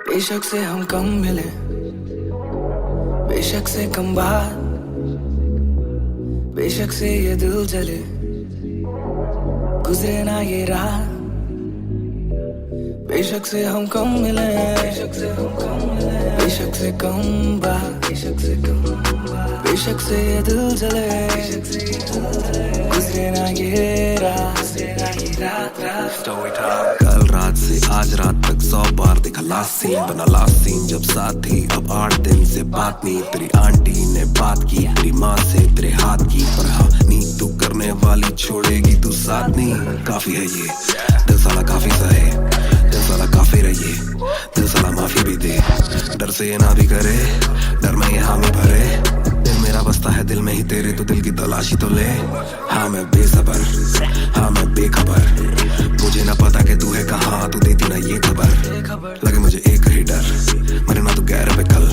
बेशक से हम कम मिले, बेशक से कम बात, बेशक से ये दिल जले, गुजरे ना ये रात। बेशक से हम कम मिले, बेशक से हम कम मिले, बेशक से कम बात, बेशक से कम बात, बेशक से ये दिल जले, बेशक से ये दिल जले, गुजरे ना ये रात, गुजरे ना ये रात रात। कल रात से आज रात तक 100 बार देखा लास्ट सीन, बना लास्ट सीन जब साथ थी। अब 8 दिन से बात नहीं, तेरी आंटी ने बात की, तेरी माँ से तेरे हाथ की। पर हाँ नी तू करने वाली छोड़ेगी तू साथ नहीं। काफी है ये दिल साला, काफी सहे दिल साला, काफी रहिए दिल साला, माफी भी दे। डर से ये ना भी करे, डर में ये हामी भरे। दिल मेरा बसता है दिल में ही तेरे, तो दिल की तलाशी तो ले। हाँ मैं बेसबर, हाँ मैं बेखबर, मुझे ना पता कि तू है कहाँ, तू देती ना ये खबर। लगे मुझे एक ही डर, मरे ना तू गैर पे कल।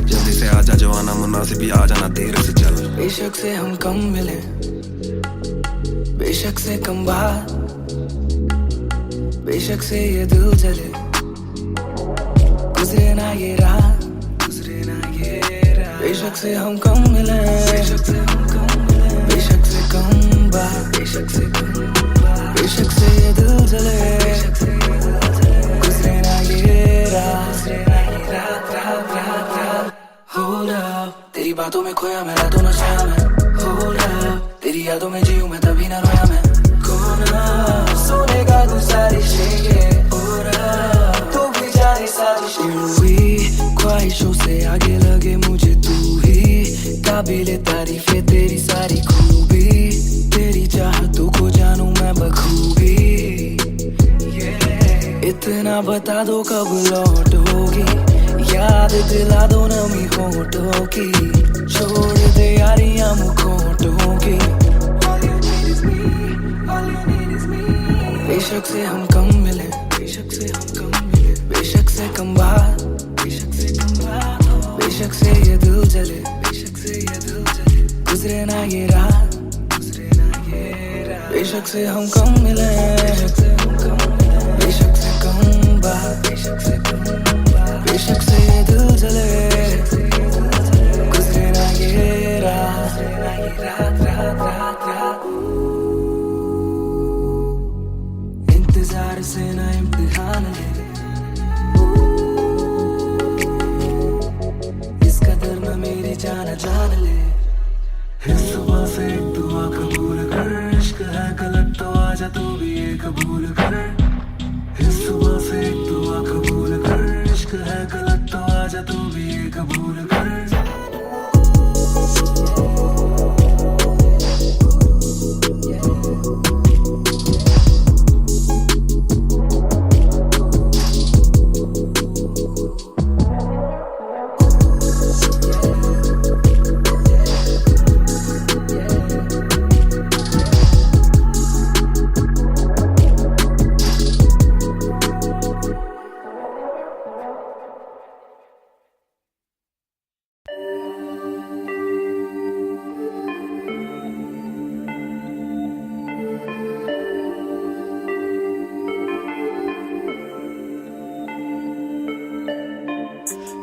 जल्दी से आजा जो आना मुनासिब, भी आ जाना देर से चल। बेशक से हम कम मिले, बेशक से कम बात, बेशक से ये दिल जले, गुजरे ना ये रात, गुजरे ना ये रात। बेशक से हम कम मिले, बेशक से हम कम मिले, बेशक से कम बात, बेशक से कम बात, बेशक से ये दिल जले, बेशक से ये दिल जले, गुजरे ना ये रात, गुजरे ना ये रात रात रात रात। Hold up, तेरी बातों में खोया मैं रातों नशा में। Hold up, तेरी यादों में जीऊं मैं तभी ना रोया मैं। कोना सोनेगा तू सारी शेगे, तू भी जाने साजिश हुई। ख्वाहिशों से आगे लगे मुझे तू ही, काबिले तारीफे तेरी सारी खूबी। तेरी चाहतों को जानूं मैं बखूबी। इतना बता दो कब लौटोगी, याद दिला दो नमी होठों की। छोड़ दे यारियां मुखोटों की। बेशक से हम कम मिले, बेशक से हम कम मिले, बेशक से कम बात, बेशक से कम बात, बेशक से ये दिल जले, बेशक से ये दिल जले, गुजरे ना ये रात, गुजरे ना ये रात। बेशक से हम कम मिले, बेशक से हम कम मिले, बेशक से कम बात, बेशक से कम बात, बेशक से ये दिल जले, गुजरे ना ये रात, गुजरे ना ये रात रात रात रात। इंतजार से ना इम्तिहान ले, इस कदर में मेरी जान जान ले। इस सुबह से एक दुआ कबूल कर, इश्क है गलत तो आजा तू भी ये कबूल कर। इस सुबह से एक दुआ कबूल कर, इश्क है गलत तो आजा तू भी ये कबूल कर।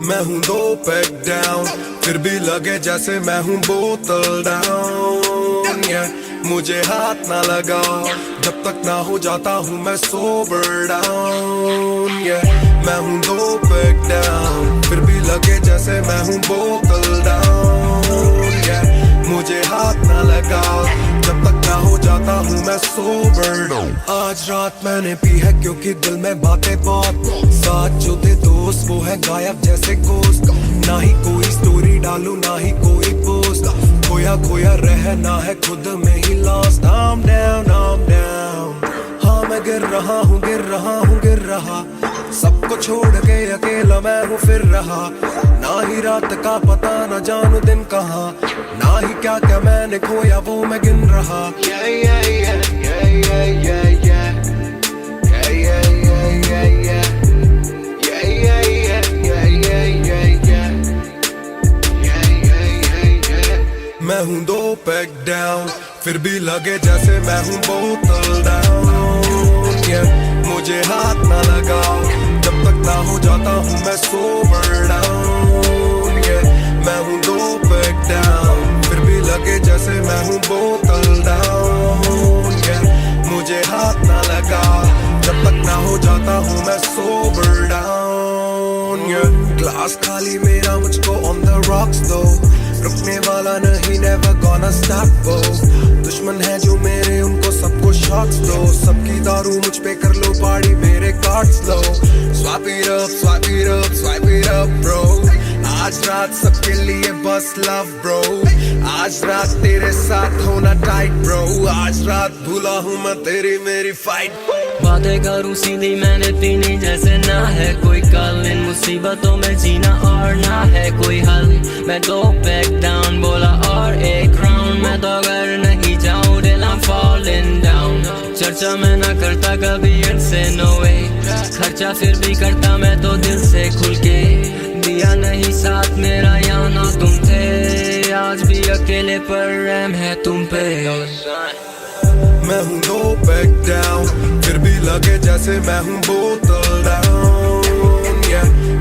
मैं हूँ 2 पैक डाउन, फिर भी लगे जैसे मैं हूँ बोतल डाउन। मुझे हाथ ना लगाओ जब तक ना हो जाता हूँ मैं सोबर डाउन। मैं हूँ 2 पैक डाउन, फिर भी लगे जैसे मैं हूँ बोतल डाउन। मुझे हाथ ना लगाओ जब तक ना हो जाता हूँ मैं सोबर डाउन। आज रात मैंने पी है क्योंकि दिल में बातें बहुत, साथ जो थे दोस्त वो है गायब जैसे गोश्त। ना ही कोई स्टोरी डालूं ना ही कोई पोस्ट, खोया खोया रहना है खुद में he lost. I'm down, I'm down, हाँ मैं गिर रहा हूँ गिर रहा हूँ गिर रहा। सबको छोड़ के अकेला मैं हूँ फिर रहा। ना ही रात का पता ना जानू दिन कहाँ, ना ही क्या क्या मैंने खोया वो मैं गिन रहा। Yeah, yeah, yeah, yeah, yeah, yeah, yeah. Yeah, yeah, yeah, yeah, yeah. Yeah, yeah, yeah, yeah, yeah, yeah, yeah. मैं हूँ 2 पैक डाउन, फिर भी लगे जैसे मैं हूँ बोतल डाउन। मुझे हाथ ना लगाओ जब तक ना हो जाता हूँ मैं सोबर डाउन। मैं हूँ 2 पैक डाउन, फिर भी लगे जैसे मैं हूँ बोतल डाउन। मुझे हाथ ना लगाओ जब तक ना हो जाता हूँ मैं सोबर डाउन। ग्लास खाली मेरा मुझको ऑन द रॉक्स दो, रुकने वाला नहीं, never gonna stop go। दुश्मन है जो मेरे उनको सबको शॉट्स दो, सबकी दारू मुझ पे कर लो पार्टी मेरे cards low. Swipe it up, swipe it up, swipe it up bro। आज रात सबके लिए बस लव ब्रो, आज रात तेरे साथ होना टाइट ब्रो, आज रात भूला हूँ मैं तेरी मेरी फाइट। बातें करूँ सीधी मैंने पीनी जैसे ना है कोई कल, इन मुसीबतों में जीना और ना है कोई हल। मैं 2 पैक डाउन बोला और एक राउंड, मैं तो अगर नहीं जाऊँ दिल I'm falling down। चर्चा मैं ना करता कभी इनसे नो वे, खर्चा फिर भी करता मैं तो दिल से खुल के। दिया नहीं साथ मेरा यहाँ ना तुम थे, आज भी अकेले पर रहम है तुम पे। मैं हूँ 2 पैक डाउन, फिर भी लगे जैसे मैं हूँ बोतल डाउन।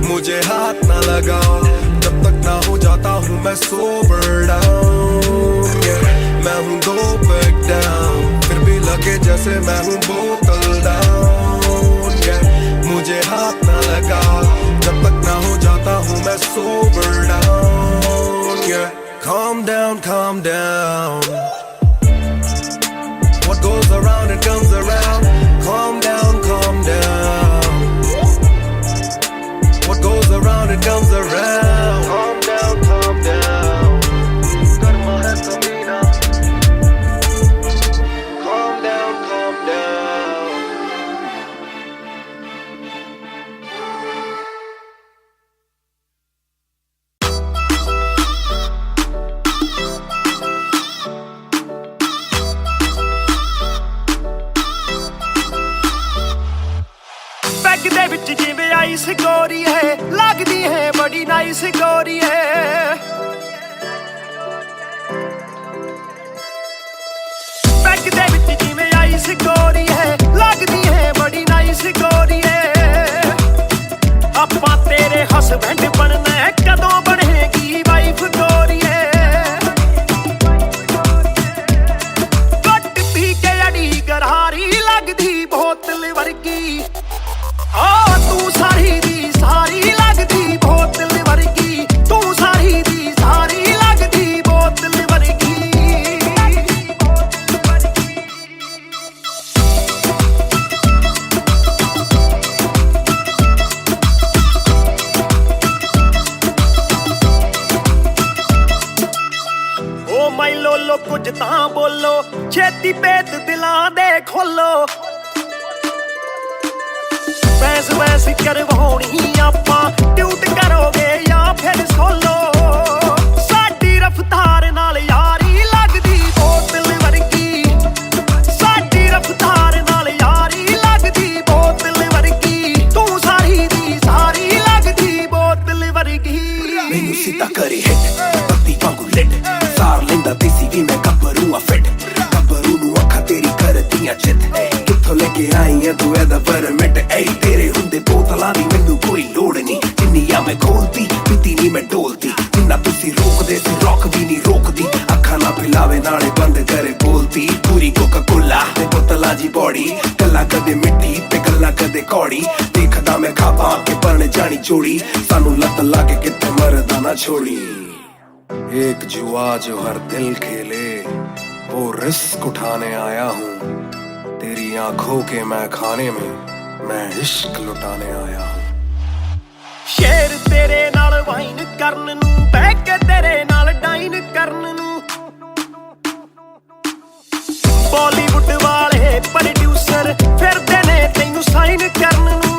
मुझे हाथ ना लगाओ जब तक ना हो जाता हूँ मैं सोबर डाउन। मैं हूँ 2 पैक डाउन, फिर भी लगे जैसे मैं हूँ बोतल डाउन। मुझे हाथ ना लगाओ जब तक ना हो जाता हूँ मैं sober down. Calm down, calm down। What goes around it comes around। Calm down, calm down। What goes around it comes around। Calm down, calm down। कर्मा है कमीना। Calm down, calm down। Peg दे विच जिवें ice गोरी है, लगदी है बड़ी नाइस गोरी है। पैग दे विच जिवें आइस गोरी है, लगदी है बड़ी नाइस गोरी है। आपां तेरे हसबैंड बनना है, कदों बनेगी वाइफ गोरी है। घट पी के अड़ी गरारी लगदी बोतल वर्गी, तू सारी दी सारी लगदी बोतल वर्गी, तू सारी दी सारी लगदी बोतल वर्गी। ओ माई लोलो कुछ तां बोलो, छेती पेत दिलां दे खोलो। बहस बहस करवाउणी आपां, ट्यूट करोगे या फिर सोलो। साडी रफ्तार नाल यारी लगदी बोतल वर्गी, साडी रफ्तार नाल यारी लगदी बोतल वर्गी, तू सारी दी सारी लगदी बोतल वर्गी। मैनू सीधा करे हिट बत्ती वांगू लिट, सार लेंदा देसी भी मैं गब्बरू आ फिट। गब्बरू नू अखा तेरी करदियां चित, कित्थों लेके आई है तू एदा परमिट। ऐ तेरे हुंदे बोतलां दी मैनू कोई लोड़ नहीं, जिन्नियां मैं खोलती पीती नहीं मैं डोलती। जिन्ना तुसी रोकदे सी रॉक भी नहीं रोकदी, अखा ना पिलावे नाले बंद करे बोलती। पूरी कोका कोला ते बोतलां जी बॉडी, गल्लां कदे मिट्टी ते गल्लां कदे कौड़ी। देखदा मैं खाबा के बन जानी जोड़ी, सानू लत लागे कित्थे मरदा ना छोड़ी। एक जुआ जो हर दिल खेले, वो रिस्क उठाने आया हूँ। तेरी आंखों के मैं खाने में मैं इश्क लुटाने आया हूँ। शेर तेरे नाल वाइन करन नू, बह के तेरे नाल डाइन करन नू। बॉलीवुड वाले प्रोड्यूसर फिरदे ने तैनू साइन करन नू।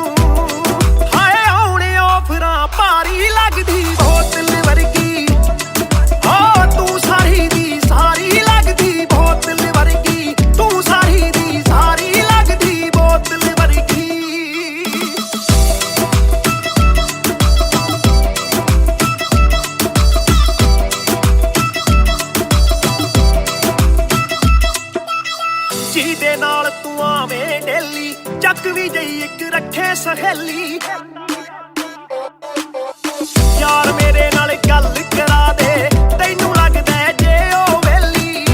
हाय आउणे ऑफरां भारी लगदी बोतल वर्गी, तू सारी दी सारी लगदी बोतल वर्गी, तू सारी दी सारी लगदी बोतल वर्गी। ਸੋਹਣੀ ਜਿਹੀ ਇੱਕ ਰੱਖੇ ਸਹੇਲੀ ਯਾਰ ਮੇਰੇ ਨਾਲ ਗੱਲ ਕਰਾ ਦੇ ਤੈਨੂੰ ਲੱਗਦਾ ਜੇ ਉਹ ਵੇਲੀ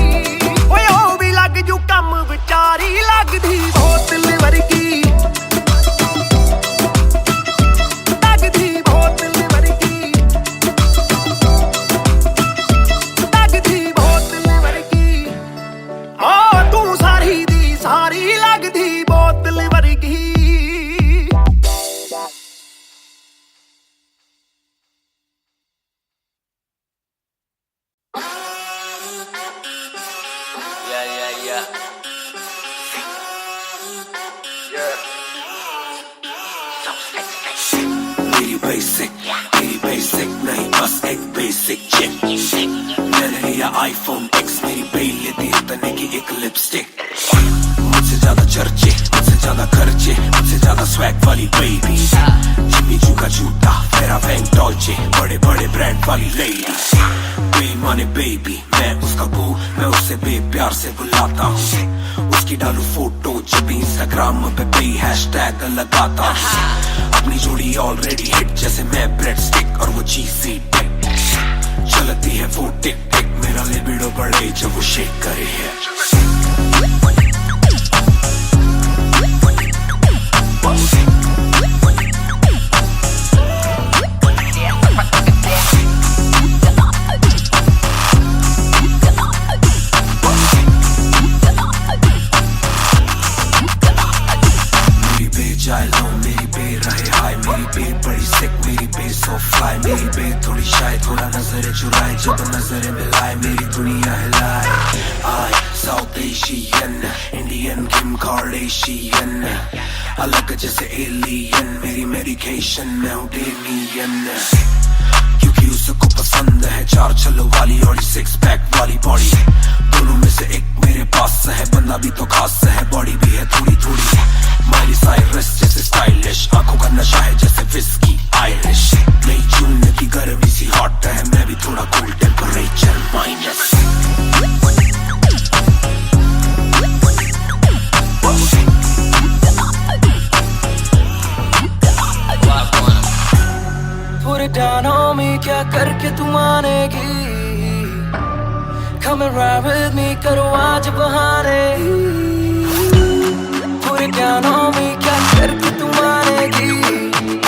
ਓਏ ਉਹ ਵੀ ਲੱਗ ਜੂ ਕੰਮ ਵਿਚਾਰੀ ਲੱਗਦੀ ਬੋਤਲ ਵਰਗੀ ਲੱਗਦੀ ਬੋਤਲ ਵਰਗੀ ਲੱਗਦੀ ਬੋਤਲ ਵਰਗੀ ਆ ਤੂੰ ਸਾਰੀ ਦੀ ਸਾਰੀ ਲੱਗਦੀ ਬੋਤਲ ਵਰਗੀ मेरी बेसिक नहीं बस एक बेसिक चिप मैंने लिया आईफोन X मेरी बेल लेती इतने की एक लिपस्टिक मुझसे ज्यादा चर्चे मुझसे ज्यादा खर्चे मुझसे ज्यादा स्वैग वाली बेबी जिम्मी चू का जूता मेरा वैंक डॉल्चे बड़े बड़े ब्रांड वाली लेडी बेमाने बेबी मैं उसका बू मैं उसे बेप्यार से बुलाता हूँ उसकी डालू फोटो जब भी इंस्टाग्राम पे बे हैशटैग लगाता हूँ अपनी जोड़ी ऑलरेडी हिट जैसे मैं ब्रेड स्टिक और वो चीज़ी टिक चलती है वो टिक टिक मेरा लिबिडो बढ़े जब वो शेक करे है मेरी बे थोड़ी शाय थोड़ा नजरें चुराए जब नजरें मिलाए मेरी दुनिया हिलाए आई साउथ एशियन इंडियन किम कार्डेशियन अलग जैसे एलियन मेरी मेडिकेशन मैं हूँ डेलियन क्योंकि उसको पसंद है चार छल्लों वाली और 6 पैक वाली बॉडी दोनों में से एक मेरे पास है बंदा भी तो खास है बॉडी भी है थोड़ी थोड़ी माइली साइरस जैसे स्टाइलिश आंखों का नशा है जैसे विस्की आयरिश नई जून की गर्मी सी हॉट है मैं भी थोड़ा cool temperature minus Put it down on me, क्या करके तू मानेगी Come and ride with me, करो आज बहाने Put it down on me, क्या करके तू मानेगी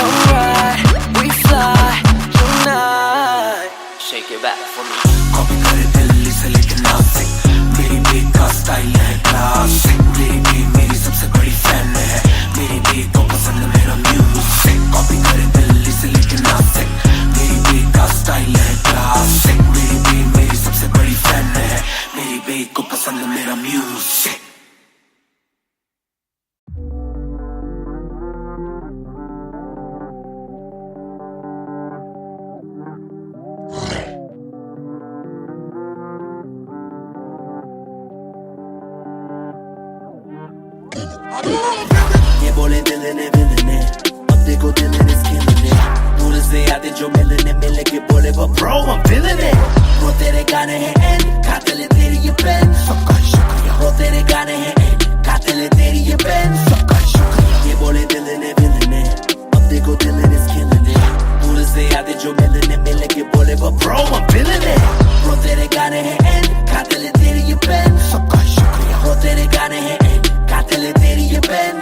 Alright, we fly tonight Shake it back for me copy करे दिल्ली से लेके नासिक मेरी बेग का स्टाइल है क्लासिक मेरी बेग मेरी सबसे बड़ी फैन है मेरी बेग को पसंद मेरा म्यूजिक कॉपी करे दिल्ली से लेके नासिक मेरी बेग का स्टाइल है क्लासिक मेरी बेग मेरी सबसे बड़ी फैन है मेरी बेग को पसंद मेरा म्यूजिक ये बोले दिल ने अब देखो दिल ने स्किल ने दूर से आते जो मिलने मिले के बोले वो ब्रो I'm feeling it वो तेरे गाने हैं एंड खाते ले तेरी ये पेन सबका शुक्रिया वो तेरे गाने हैं एंड खाते ले तेरी ये पेन सबका शुक्रिया ये बोले दिल ने अब देखो दिल ने स्किल ने दूर से आते जो मिलने मिले के बोले वो ब्रो I'm feeling it वो तेरे गाने हैं एंड खाते ले तेरी ये पेन सबका शुक्रिया वो तेरे गाने हैं एंड खाते ले तेरी ये पेन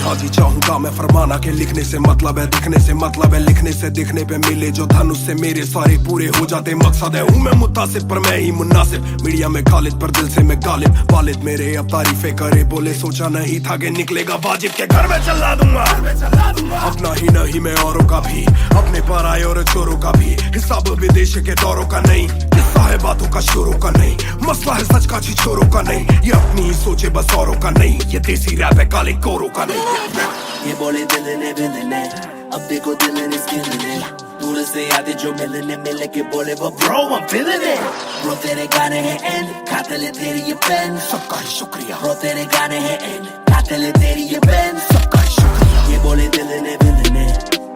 हाँ जी चाहूंगा मैं फरमाना के लिखने से मतलब है दिखने से मतलब है लिखने से दिखने पे मिले जो धनुष से मेरे सारे पूरे हो जाते मकसद है हूँ मैं मुतासिब पर मैं ही मुनासिब मीडिया में खालिद पर दिल से मैं गालिब वालिद मेरे अब तारीफे करे बोले सोचा नहीं था कि निकलेगा वाजिब के घर में चला दूंगा अपना ही नहीं मैं औरों का भी अपने पर आए और चोरों का भी हिसाब विदेश के दौरों का नहीं किस्सा है बातों का शोरों का नहीं मसला है सच का छिछोरों का नहीं ये अपनी ही सोचे बस औरों का नहीं ये देसी रैप है काले कोरों का नहीं ये बोले दिल ने अब देखो दिल ने स्किल ने दूर से आते जो मिलने मिले के बोले वो bro I'm feeling it bro तेरे गाने हैं एंड खाते ले तेरी ये पेन सबका शुक्रिया ब्रो तेरे गाने हैं एंड खाते ले तेरी ये पेन सबका शुक्रिया ये बोले दिल ने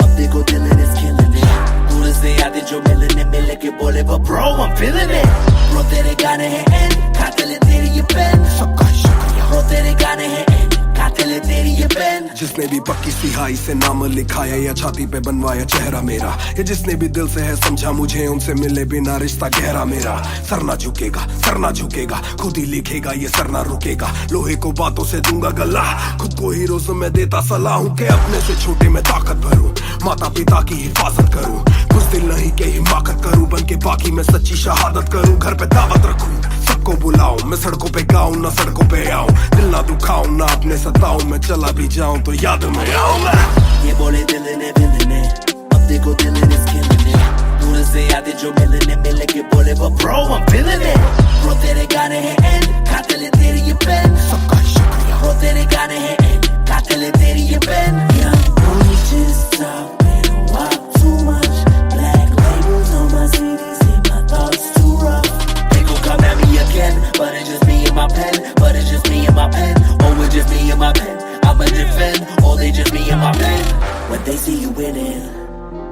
अब देखो दिल ने स्किल ने दूर से आते जो मिलने मिले के बोले वो bro I'm feeling it bro तेरे गाने हैं एंड खाते ले तेरी ये पेन सबका शुक्रिया ब्रो तेरे गाने हैं एंड कातिल है तेरी ये पेन। जिसने भी पक्की सिहाई से नाम लिखाया या छाती पे बनवाया चेहरा मेरा, या जिसने भी दिल से है समझा मुझे, उनसे मिले बिना रिश्ता गहरा मेरा। सर ना झुकेगा, सर ना झुकेगा, खुद ही लिखेगा ये सर ना रुकेगा। लोहे को बातों से दूंगा गला, खुद को हीरो से मैं देता सलाह हूँ कि अपने से छोटे में ताकत भरूं, माता पिता की हिफाजत करूं, कुछ दिल नहीं के हिमाकत करूं, बन के बाकी मैं सच्ची शहादत करूं। घर पे दावत रखूं, सबको बुलाऊं, मैं सड़कों पे गाऊं ना सड़कों पे आऊं, दिल ना दुखाऊं ना अपने सताऊं, मैं चला भी जाऊं तो याद में आऊं मैं। ये बोले दिल ने विलन है, अब देखो दिल ने स्किन है, दूर से आते जो मिलने मिले के बोले वो bro I'm feeling it। Bro तेरे गाने हैं एंड, कातिल है तेरी ये पेन। सबका शुक्रिया। ब्रो तेरे गाने हैं एंड, कातिल है तेरी ये pen. Only just talk, they don't walk too much. Black labels on my CDs, say my thoughts too rough. They gon' come at me again, but it's just me and my pen, but it's just me and my pen, oh it's just me and my pen. I'ma defend, oh they just me and my pen. When they see you winning,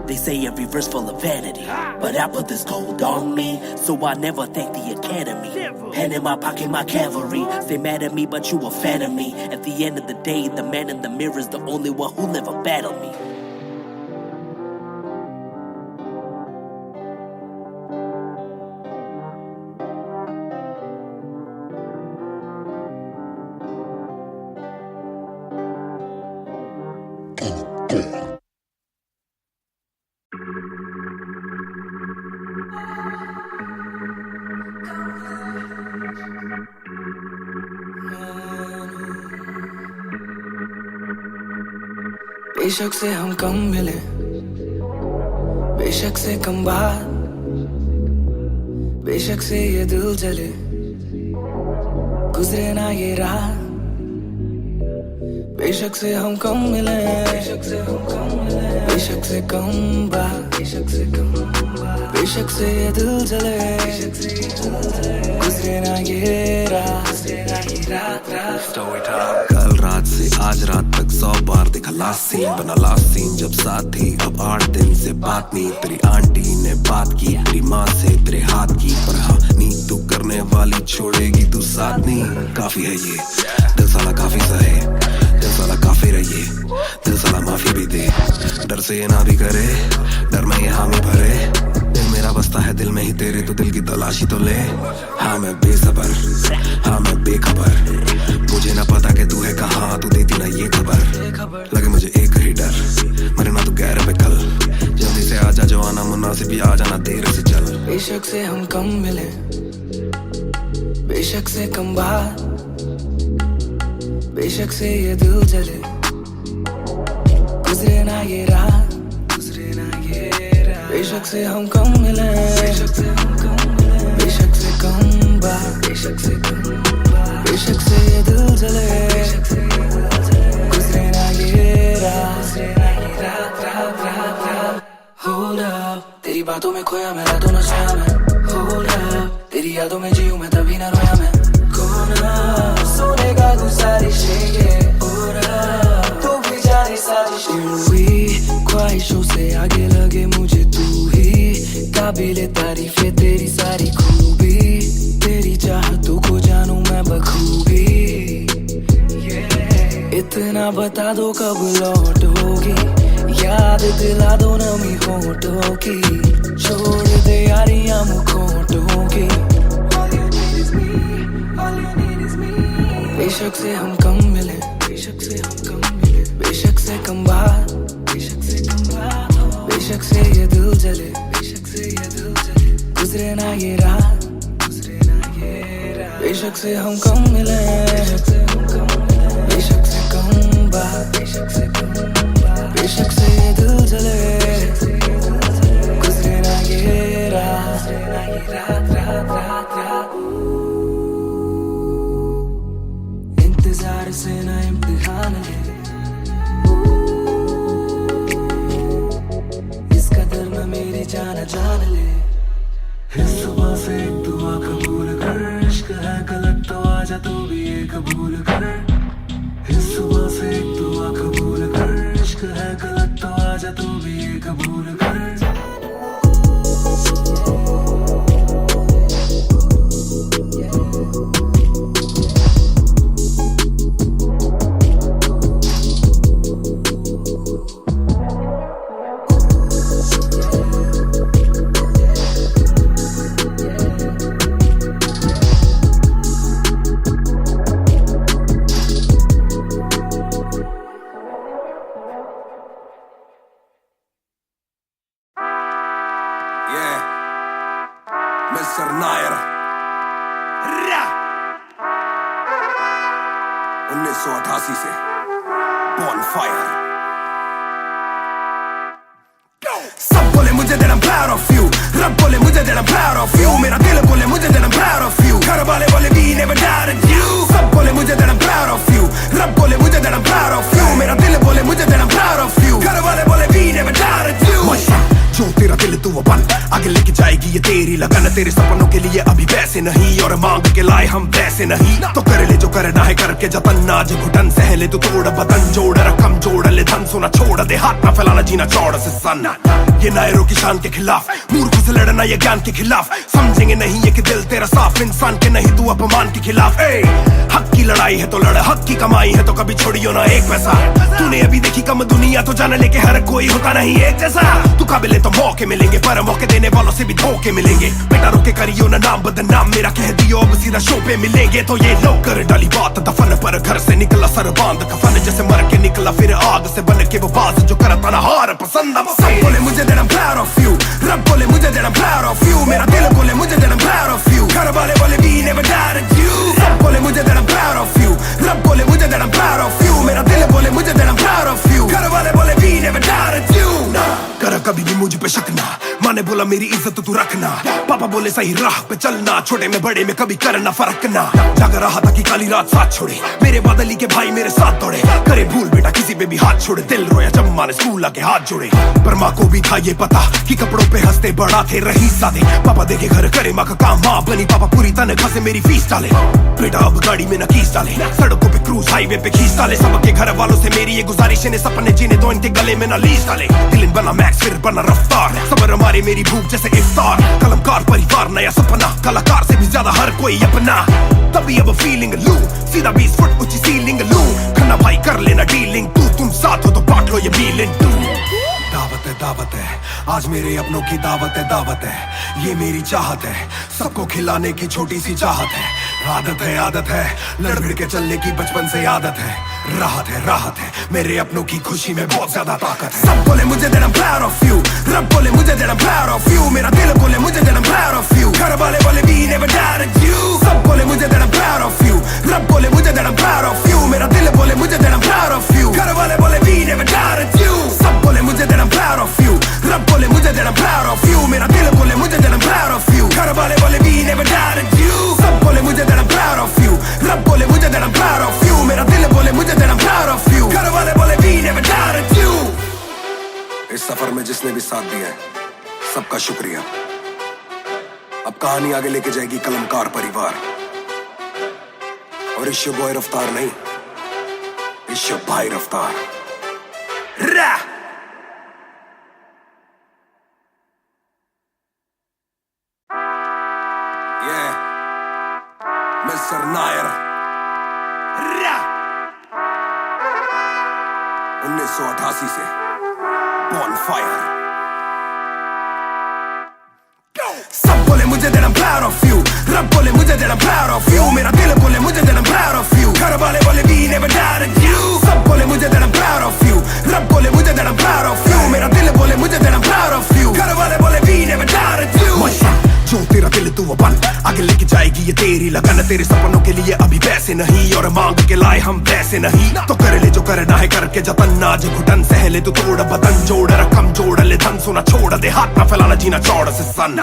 they say every verse full of vanity, but I put this gold on me, so I never thank the academy. Pen in my pocket, my cavalry. Stay mad at me, but you a fan of me. At the end of the day, the man in the mirror is the only one who never battled me. बेशक से हम कम मिले, बेशक से कम बात, बेशक से ये दिल जले, गुजरे ना ये रात। बेशक से हम कम मिले, बेशक से हम कम मिले, बेशक से कम बात, बेशक से कम बात, बेशक से ये दिल जले, बेशक से ये दिल जले, गुजरे ना ये रात, गुजरे ना ये रात। कल रात से आज रात तक 100 बार देखा लास्ट सीन, बना लास्ट सीन जब साथ थी, अब 8 दिन से बात नहीं। तेरी आंटी ने बात की, तेरी माँ से तेरे हाथ की, पर हाँ नींद तू करने वाली छोड़ेगी तू साथ नहीं। काफी है ये दिल साला, काफी सहे दिल साला, काफी रहिए दिल साला, माफी भी दे, डर से ये ना भी करे, डर में ये हामी भरे। दिल मेरा बसता है दिल में ही तेरे, तो दिल की तलाशी तो ले। हाँ मैं बेसबर, हाँ मैं बेखबर, मुझे ना पता कि तू है कहाँ, तू देती ना ये खबर। लगे मुझे एक ही डर, मरे ना तू गैर पे कल, जल्दी से आजा जो आना मुनासिब, भी आ जाना देर से चल। बेशक से हम कम मिले, बेशक से कम बात, बेशक से ये दिल जले, गुजरे ना ये रात, गुजरे ना ये रात। बेशक से हम कम मिले, बेशक से हम कम मिले, बेशक से कम बात, बेशक से कम बात, बेशक से ये दिल जले, बेशक से ये दिल जले, गुजरे ना ये रात, गुजरे ना ये रात, रात, रात, रात। Hold up, तेरी बातों में खोया मैं, रातों न सोया मैं। Hold up, तेरी यादों में जीऊं मैं, तभी ना रोया मैं। कोना सोने का गुजारिश है ये, तू भी जाने साजिश हुई, ख्वाहिशों से आगे लगे मुझे तू ही, काबिले तारीफ है तेरी सारी खूबी, तेरी चाहतों को जानूं मैं बखूबी। इतना बता दो कब लौटोगी, याद दिला दो नमी होठों की, छोड़ दे यारियां मुखोटों की। बेशक से हम कम मिले, बेशक से हम कम मिले, बेशक से कम बात, बेशक से कम बात, बेशक से ये दिल जले, बेशक से ये दिल जले, गुजरे ना ये रात, गुजरे ना ये रात। बेशक से हम कम मिले, बेशक से हम कम मिले, बेशक से कम बात, बेशक से कम बात, बेशक से ये दिल जले, बेशक से ये दिल जले, गुजरे ना ये रात, गुजरे ना ये रात, रात, रात, रात। इंतजार से ना इम्तिहान ले, इस कदर में मेरी जान जान ले। इस सुबह से एक दुआ कबूल कर, इश्क है गलत तो आजा तू भी ये कबूल कर। इस सुबह से एक दुआ कबूल कर, इश्क है गलत तो आजा तू भी ये कबूल कर। मिस्टर नायर 1988 से Bonfire। सब बोले मुझे that I'm proud of you, रब बोले मुझे that I'm proud of you, मेरा दिल बोले मुझे that I'm proud of you, घर वाले बोले we never doubted you। सब बोले मुझे that I'm proud of you, रब बोले मुझे that I'm proud of you, मेरा दिल बोले मुझे that I'm proud of you, घर वाले बोले we never doubted you। जो तेरा दिल तू वो बन, आगे लेके जाएगी ये तेरी लगन, तेरे सपनों के लिए अभी पैसे नहीं और मांग के लाए हम पैसे नहीं, तो कर ले जो करना है करके जतन, आज घुटन सहले तू तोड़ बदन, जोड़ रकम जोड़ ले धन, सोना छोड़ दे हाथ ना फैलाना जीना चौड़ से सन। ये नायरों की शान के खिलाफ, मूर्खों से लड़ना ये ज्ञान के खिलाफ, समझेंगे नहीं ये कि दिल तेरा साफ, इंसान के नहीं तू अपमान के खिलाफ। हक की लड़ाई है तो लड़, हक की कमाई है तो कभी छोड़ियो ना एक पैसा, तूने अभी देखी कम दुनिया तो जान लेके हर कोई होता नहीं एक जैसा, तू काबिल तो मौके मिलेंगे पर मौके देने वालों से भी धोखे मिलेंगे, बेटा रोके करियो ना नाम बदनाम मेरा, कह दियो अब सीधा शो पे मिलेंगे, तो ये लो कर डाली बात दफन पर, घर से निकला सर बांध कफन, जैसे मर के निकला फिर आग से बन के वो बाज जो करता ना हार पसंद। सब बोले मुझे that I'm proud of you, रब बोले मुझे that I'm proud of you, मेरा दिल बोले मुझे that I'm proud of you, घर वाले बोले we never doubted you। सब बोले मुझे that I'm proud of you, रब बोले मुझे that I'm proud of you, मेरा दिल बोले मुझे that I'm proud of you, घर वाले बोले we never doubted you। कर कभी भी मुझ पे शक ना, माँ ने बोला मेरी इज्जत तू रखना, पापा बोले सही राह पे चलना, छोटे में बड़े में कभी करना फर्क ना, जाग रहा था कि काली रात साथ छोड़े, मेरे बादली के भाई मेरे साथ दौड़े, करे भूल बेटा किसी पे भी हाथ छोड़े, दिल रोया जब माँ ने स्कूल आके हाथ जोड़े, पर माँ को भी था ये पता कि कपड़ों पे हंसते बड़ा थे रही सादे, पापा देखे घर करे माँ का काम, माँ बनी पापा पूरी तनख्वाह से मेरी फीस डाले, बेटा अब गाड़ी में न कीस डाले, सड़कों पे क्रूज हाईवे पे खींच डाले, सबके घर वालों से मेरी ये गुजारिश है सपने जीने दो इनके गले में न लीस डाले, दिल बना मैक्स फिर बना रफ्तार, सबर हमारे मेरी भूख जैसे इफ्तार, कलमकार परिवार नया सपना, कलाकार से भी ज्यादा हर कोई अपना, तभी अब फीलिंग लू, सीधा 20 फुट ऊंची सीलिंग लू, खन्ना भाई कर लेना डीलिंग, तुम साथ हो तो बांट लो ये बिलिंग तू। दावत है आज मेरे अपनों की दावत है, ये मेरी चाहत है, सबको खिलाने की छोटी सी चाहत है, आदत है लड़ भिड़ के चलने की बचपन से आदत है, राहत है मेरे अपनों की खुशी में बहुत ज्यादा ताकत है। सब बोले मुझे that I'm proud of you, रब बोले मुझे that I'm proud of you, मेरा दिल बोले मुझे that I'm proud of you, घर वाले बोले we never doubted you। सब बोले मुझे that I'm proud of you, रब बोले मुझे that I'm proud of you, मेरा दिल बोले मुझे that I'm proud of you, घर वाले बोले we never doubted you। सब बोले मुझे that I'm proud of you, रब बोले मुझे that I'm proud of you, मेरा दिल बोले मुझे that I'm proud of you, घर वाले बोले we never doubted you। सब बोले मुझे that I'm proud of you, रब बोले मुझे that I'm proud of you, मेरा दिल बोले मुझे that I'm proud of you, घर वाले बोले we never doubted you। इस सफर में जिसने भी साथ दिया है सबका शुक्रिया। अब कहानी आगे लेके जाएगी कलमकार परिवार, और इश्यो बॉय रफ्तार नहीं, इश्यो भाई रफ्तार। मिस्टर नायर 1988 से Bonfire। सब बोले मुझे that I'm proud of you, रब बोले मुझे that I'm proud of you, मेरा दिल बोले मुझे that I'm proud of you, घर वाले बोले we never doubted you। सब बोले मुझे that I'm proud of you, रब बोले मुझे that I'm proud of you, मेरा दिल बोले मुझे that I'm proud of you, घर वाले बोले we never doubted you। जो तेरा दिल तू वो बन, आगे लेके जाएगी ये तेरी लगन, तेरे सपनों के लिए अभी पैसे नहीं और मांग के लाए हम पैसे नहीं, तो कर ले जो करना है करके जतन, आज घुटन सहले तू तोड़ बदन, जोड़ रकम जोड़ ले धन, सोना छोड़ दे हाथ ना फैलाना जीना चौड़ से सन।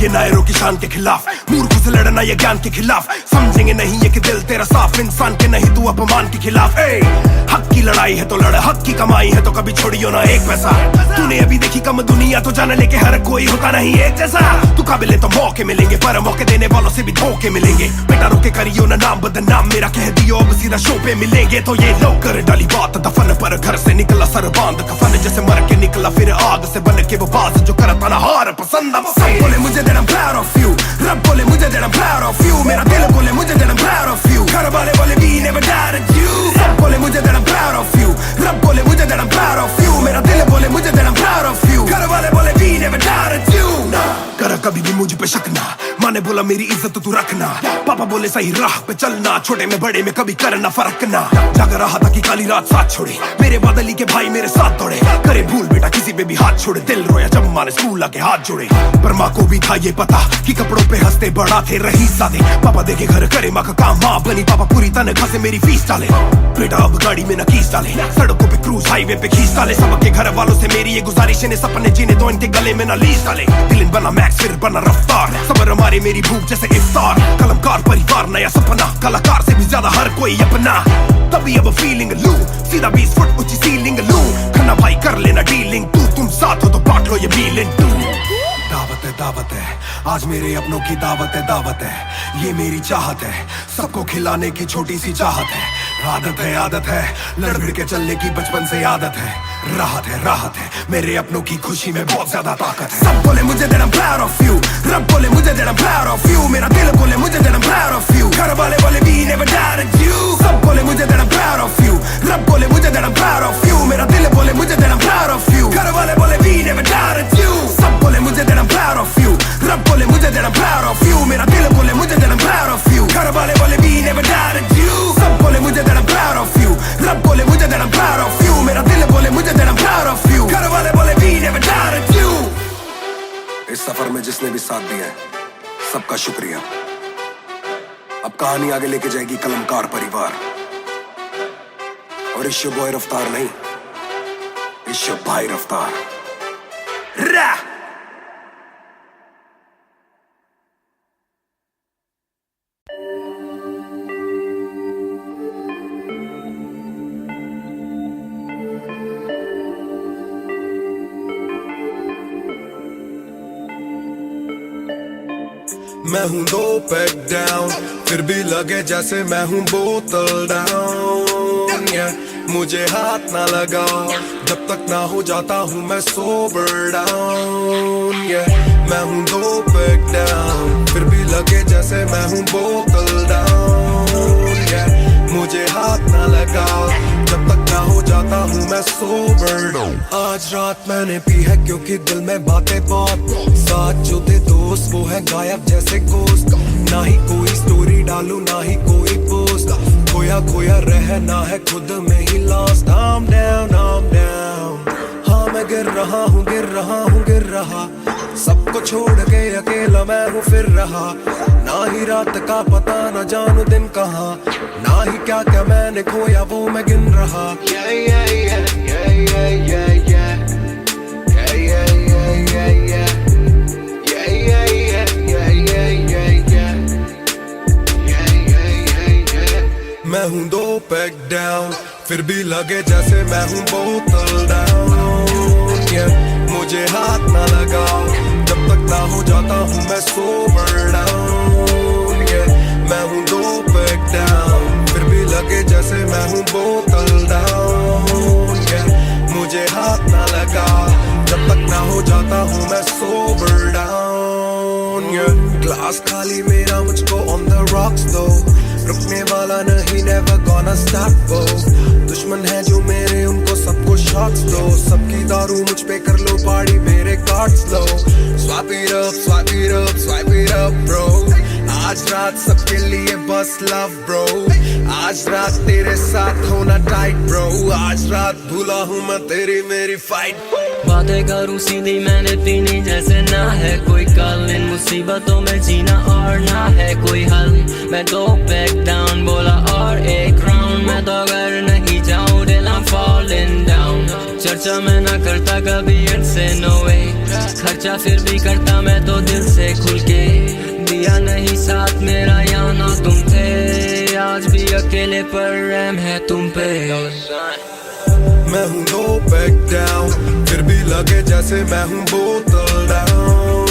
ये नायरों की शान के खिलाफ, मूर्खों से लड़ना ये ज्ञान के खिलाफ, समझेंगे नहीं ये कि दिल तेरा साफ, इंसान के नहीं तू अपमान के खिलाफ। हक की लड़ाई है तो लड़, हक की कमाई है तो कभी छोड़ियो ना एक पैसा, तूने अभी देखी कम दुनिया तो जान लेके हर कोई होता नहीं एक जैसा, तू काबिल तो मौके मिलेंगे पर मौके देने वालों से भी धोखे मिलेंगे, बेटा रोके करियो ना नाम बदनाम मेरा, कह दियो अब सीधा शो पे मिलेंगे, तो ये लो कर डाली बात दफन पर, घर से निकला सर बांध कफन, जैसे मर के निकला फिर आग से बन के वो बाज जो करता ना हार पसंद। सब बोले मुझे that I'm proud of you, रब बोले मुझे that I'm proud of you, मेरा दिल बोले मुझे that I'm proud of you, घर वाले बोले we never doubted you। सब बोले मुझे that I'm proud of you, रब बोले मुझे that I'm proud of you, मेरा दिल बोले मुझे that I'm proud of you, घर वाले बोले we never doubted you। कर कभी भी मुझ पे शक ना, माँ ने बोला मेरी इज्जत तू रखना, पापा बोले सही राह पे चलना, छोटे में बड़े में कभी करना फर्क ना। जाग रहा था कि काली रात साथ छोड़े, मेरे बादली के भाई मेरे साथ दौड़े, करे भूल बेटा किसी पे भी हाथ छोड़े, दिल रोया जब माँ ने स्कूल आके हाथ जोड़े। पर माँ को भी था ये पता कि कपड़ों पे हंसते बड़ा थे रही सादे, पापा देखे घर करे माँ का काम, माँ बनी पापा पूरी तनख्वाह से मेरी फीस डाले, बेटा अब गाड़ी में न कीस डाले, सड़कों पे क्रूज हाईवे पे खींच डाले, सबके घर वालों से मेरी ये गुजारिश है सपने जीने दो इनके गले में न लीस डाले, दिल बना मैक्स फिर बना रफ्तार, सबर हमारे मेरी भूख जैसे इफ्तार, कलमकार परिवार नया सपना, कलाकार से भी ज्यादा हर कोई अपना, तभी अब फीलिंग लू, सीधा 20 फुट ऊंची सीलिंग लू, खन्ना भाई कर लेना डीलिंग, तुम साथ हो तो बांट लो ये मील इन टू। दावत है आज मेरे अपनों की दावत है, ये मेरी चाहत है, सबको खिलाने की छोटी सी चाहत है, आदत है लड़ भिड़ के चलने की बचपन से आदत है, राहत है मेरे अपनों की खुशी में बहुत ज्यादा ताकत है। सब बोले मुझे that I'm proud of you, रब बोले मुझे that I'm proud of you, मेरा दिल बोले मुझे that I'm proud of you, घर वाले बोले we never doubted you। सब बोले मुझे that I'm proud of you, रब बोले मुझे that I'm proud of you, मेरा दिल बोले मुझे that I'm proud of you, घर वाले बोले we never doubted you। सब बोले मुझे that I'm proud of you, रब बोले मुझे that I'm proud of you, मेरा दिल बोले मुझे that I'm proud of you, घर वाले बोले we never doubted you। सब बोले मुझे that I'm proud of you, रब बोले मुझे that I'm proud of you, मेरा दिल बोले मुझे that I'm proud of you, घर वाले बोले we never doubted you। इस सफर में जिसने भी साथ दिया है सबका शुक्रिया। अब कहानी आगे लेके जाएगी कलमकार परिवार, और इस बॉय रफ्तार नहीं, इस भाई रफ्तार। मैं हूँ 2 पैक डाउन, फिर भी लगे जैसे मैं हूँ बोतल डाउन, मुझे हाथ ना लगाओ जब तक ना हो जाता हूँ मैं सोबर डाउन, मैं हूँ 2 पैक डाउन, फिर भी लगे जैसे मैं हूँ बोतल डाउन, मुझे हाथ ना लगाओ जब तक ना हो जाता हूँ मैं सोबर डाउन। आज रात मैंने पी है क्योंकि दिल में बातें बहुत, साथ जो थे दोस्त वो है गायब जैसे गोश्त, ना ही कोई स्टोरी डालूं ना ही कोई पोस्ट, खोया रहना है खुद में ही लॉस्ट। I'm down, हाँ मैं गिर रहा हूँ, सबको छोड़ के अकेला मैं हूँ फिर रहा, ना ही रात का पता ना जानू दिन कहाँ, ना ही क्या क्या मैंने खोया वो मैं गिन रहा। मैं हूँ 2 पैक डाउन, फिर भी लगे जैसे मैं हूँ बोतल डाउन, मुझे हाथ ना लगाओ जब तक ना हो जाता हूँ मैं सोबर डाउन, मैं हूँ 2 पैक डाउन, फिर भी लगे जैसे मैं हूँ बोतल डाउन, मुझे हाथ ना लगाओ जब तक ना हो जाता हूँ मैं सोबर डाउन। ग्लास खाली मेरा मुझको ऑन द रॉक्स दो, रुकने वाला नहीं never gonna stop वो, दुश्मन है जो मेरे उनको सबको शॉट्स दो, सबकी दारू मुझ पे कर लो पार्टी मेरे cards low, swipe it up bro, आज रात सबके लिए बस लव ब्रो, आज रात तेरे साथ होना टाइट ब्रो, आज रात भूला हूँ मैं तेरी मेरी फाइट। बातें करूँ सीधी मैंने पीनी जैसे ना है कोई कल, इन मुसीबतों में जीना और ना है कोई हल, मैं 2 पैक डाउन बोला और एक राउंड, मैं तो अगर नहीं जाऊँ दिल I'm falling down, चर्चा मैं ना करता कभी इनसे नो वे, खर्चा फिर भी करता मैं तो दिल से खुल के, दिया नहीं साथ मेरा यहाँ ना तुम थे, आज भी अकेले पर रहम है तुम पे। मैं हूँ 2 पैक डाउन, फिर भी लगे जैसे मैं हूँ बोतल डाउन,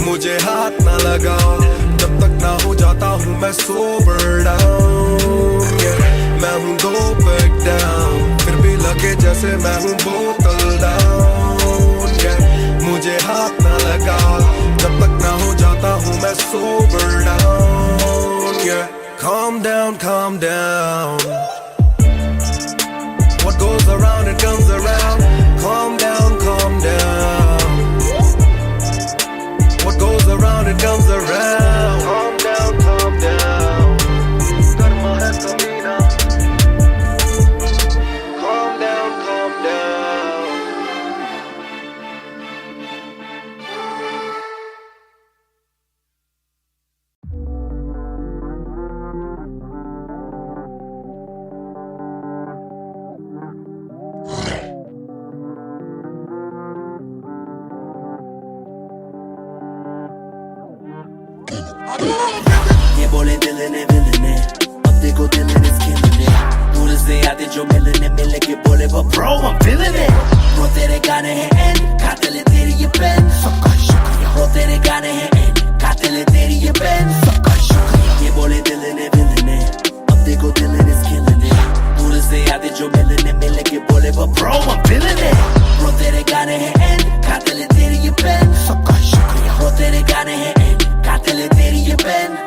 मुझे हाथ ना लगाओ जब तक ना हो जाता हूँ मैं सोबर डाउन, मैं हूँ 2 पैक डाउन, फिर भी लगे जैसे मैं हूँ बोतल डाउन, मुझे हाथ ना लगाओ जब तक ना हो जाता हूँ मैं sober down. Calm down, what goes around it comes around, calm down, when it comes around. Calm down, calm down. Karma hai kameena. Calm down, calm down. ये बोले दिल ने विलन है, अब देखो दिल ने killing it. दूर से आते जो मिलने मिल के बोले वो bro I'm feeling it. वो तेरे गाने हैं end, खाते ले तेरी ये पेन. सबका शुक्रिया. वो तेरे गाने हैं end, खाते ले तेरी ये पेन. सबका शुक्रिया. ये बोले दिल ने विलन है, अब देखो दिल ने killing it. दूर से आते जो मिलने मिल के बोले वो bro I'm feeling it. वो तेरे गाने हैं end, खाते ले तेरी ये पेन. सबका शुक्रिया. वो तेरे गाने हैं end, खाते ले तेरी ये पेन.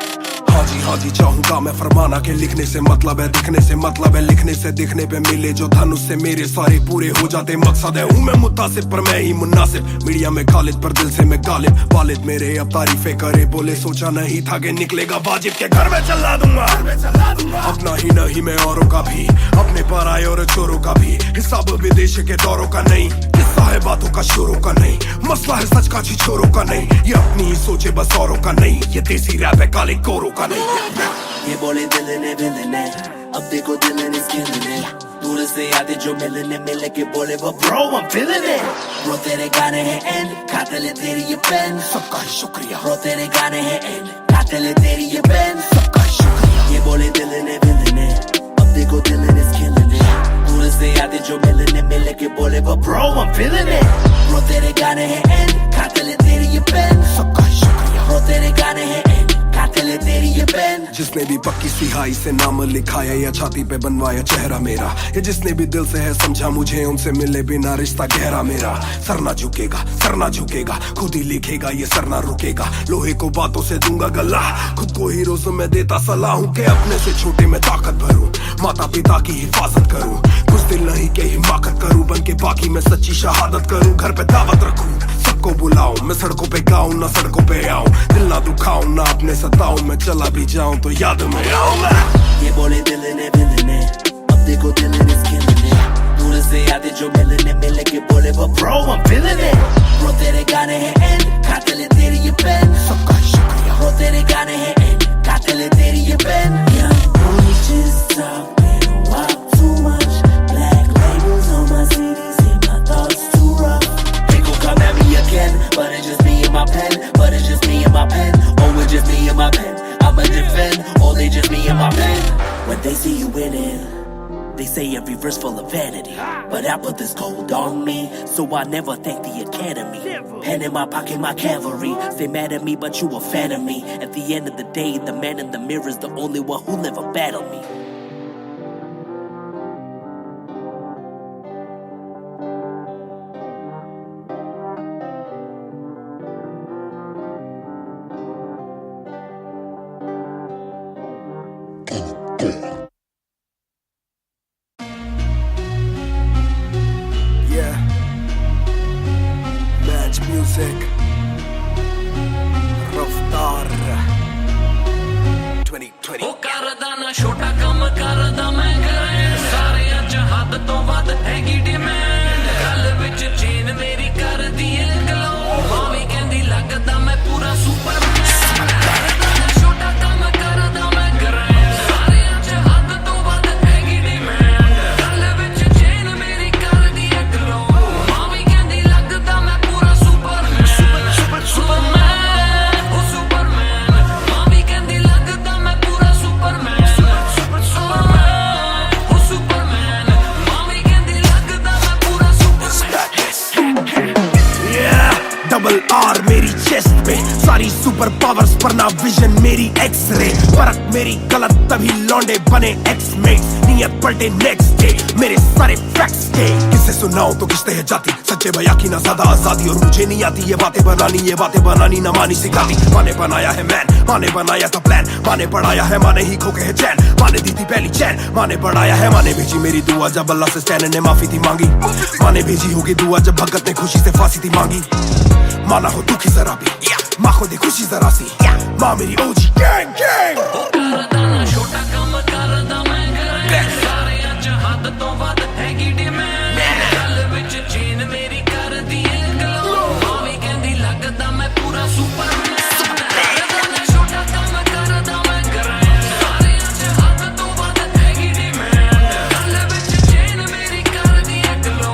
हाँ जी चाहूंगा मैं फरमाना के लिखने से मतलब है दिखने से मतलब है लिखने से दिखने पे मिले जो धनुष से मेरे सारे पूरे हो जाते मकसद है हूँ मैं मुतासिब पर मैं ही मुनासिब मीडिया में खालिद पर दिल से मैं गालिब वालिद मेरे अब तारीफे करे बोले सोचा नहीं था कि निकलेगा वाजिब के घर में चला दूंगा अपना ही नहीं मैं औरों का भी अपने पर आए और चोरों का भी हिसाब विदेश के दौरों का नहीं किस्सा है बातों का शोरों का नहीं मसला है सच का छिछोरों का नहीं ये अपनी ही सोचे बस औरों का नहीं ये देसी रैप है काले कोरों का नहीं ये बोले दिल ने विलन है, अब देखो दिल ने killing it. दूर से आते जो मिलने मिल के बोले वो bro I'm feeling it. वो तेरे गाने हैं end, खाते ले तेरी ये पेन. सबका शुक्रिया. वो तेरे गाने हैं end, खाते ले तेरी ये पेन. सबका शुक्रिया. ये बोले दिल ने विलन है, अब देखो दिल ने killing it. दूर से आते जो मिलने मिल के बोले वो bro I'm feeling it. वो तेरे गाने हैं end, खाते ले तेरी ये पेन. सबका शुक्रिया. वो तेरे गाने हैं end, खाते ले तेरी ये पेन. जिसने भी पक्की सिहाई से नाम लिखाया या छाती पे बनवाया चेहरा मेरा या जिसने भी दिल से है समझा मुझे उनसे मिले बिना रिश्ता गहरा मेरा सर ना झुकेगा खुद ही लिखेगा ये सर ना रुकेगा लोहे को बातों से दूंगा गला खुद को हीरोज़ में देता सलाह हूँ के अपने से छोटे में ताकत भरूं माता पिता की हिफाजत करूं कुछ दिल नहीं के हिमाकत करूं बन के बाकी मैं सच्ची शहादत करूं घर पे दावत रखूं सबको बुलाऊं मैं सड़कों पे गाऊं ना सड़कों पे आऊं दिल ना दुखाऊं ना अपने सताऊं मैं चला भी जाऊं तो याद में आऊं मैं ये बोले दिल ने विलन है, अब देखो दिल ने killing it. दूर से आते जो मिलने मिल के बोले वो bro I'm feeling it. वो तेरे गाने हैं end, खाते ले तेरी ये पेन. सबका शुक्रिया. वो तेरे गाने हैं end, खाते ले तेरी ये pen. Young boy just talking walk too much. Black labels on my CDs, see my thoughts too rough. They gon' come at me again, but it's just me and my pen. But it's just me and my pen. Oh, it's just me and my pen. I'ma defend, or they just me and my pen. When they see you winning, they say every verse full of vanity. But I put this gold on me, so I never thank the academy. Pen in my pocket, my cavalry. Stay mad at me, but you a fan of me. At the end of the day, the man in the mirror is the only one who never battled me. Yeah, Match Music, Raftar 2020. ਉਹ ਕਰਦਾ ਨਾ ਛੋਟਾ ਕੰਮ ਕਰਦਾ ਮੈਂ grand ਸਾਰਿਆਂ ਚ ਹੱਦ ਤੋਂ ਵੱਧ ਹੈਗੀ ਡਿਮਾਂਡ ਗੱਲ ਵਿੱਚ ਚੇਨ ਮੇਰੀ ਕਰਦੀ ਏ ਗਲੋ ਮਾਵੀ ਕਹਿੰਦੀ ਲੱਗਦਾ ਮੈਂ ਪੂਰਾ ਸੁਪਰਮੈਨ ਕਰਦਾ ਨਾ ਛੋਟਾ ਕੰਮ ਕਰਦਾ ਮੈਂ ਗ੍ਰੈਂਡ ਸਾਰਿਆਂ ਚ ਹੱਦ ਤੋਂ ਵੱਧ ਹੈਗੀ ਡਿਮਾਂਡ ਗੱਲ ਵਿੱਚ ਚੇਨ ਮੇਰੀ ਕਰਦੀ ਏ ਗਲੋ ਮਾਵੀ ਕਹਿੰਦੀ ਲੱਗਦਾ ਮੈਂ ਪੂਰਾ ਸੁਪਰਮੈਨ ਸੁਪਰਮੈਨ ਉਹ ਸੁਪਰਮੈਨ ਮਾਵੀ ਕਹਿੰਦੀ ਲੱਗਦਾ ਮੈਂ ਪੂਰਾ ਸੁਪਰਮੈਨ ਸੁਪਰਮੈਨ ਉਹ ਸੁਪਰਮੈਨ ਮਾਵੀ ਕਹਿੰਦੀ ਲੱਗਦਾ ਮੈਂ ਪੂਰਾ ਸੁਪਰਮੈਨ Yeah, double R मेरी चेस्ट पे सारी सुपर पावर्स पर ना विजन मेरी एक्स-रे फर्क मेरी गलत तभी लौंडे बने एक्स-मेट्स नियत पलटे नेक्स्ट डे मेरे सारे फैक्ट्स के किससे सुनाऊं तो किसते है जाती सच्चे भैया की ना ज्यादा आजादी और मुझे नहीं आती ये बातें बनानी ना मानी सिखाती माँ ने बनाया है मैन माँ ने बनाया था प्लान माँ ने पढ़ाया है माँ ने ही खो के है चैन माँ ने दी थी पहली चैन माँ ने बढ़ाया है माँ ने भेजी मेरी दुआ जब अल्लाह से स्टैन ने माफी थी मांगी माँ ने भेजी होगी दुआ जब भगत ने खुशी से फांसी थी मांगी माना हो दुखी जरा भी माँ को दी खुशी जरा सी हाँ मेरी ओजी गैंग गैंग करदा ना छोटा काम करदा मैं ग्रैंड सारे अज हद तो वध हैगी डिमांड गल विच चेन मेरी कर दी ग्लो मावी कहंदी लगदा मैं पूरा सुपरमैन करदा ना छोटा काम करदा मैं ग्रैंड सारे अज हद तो वध हैगी डिमांड गल विच चेन मेरी कर दी ग्लो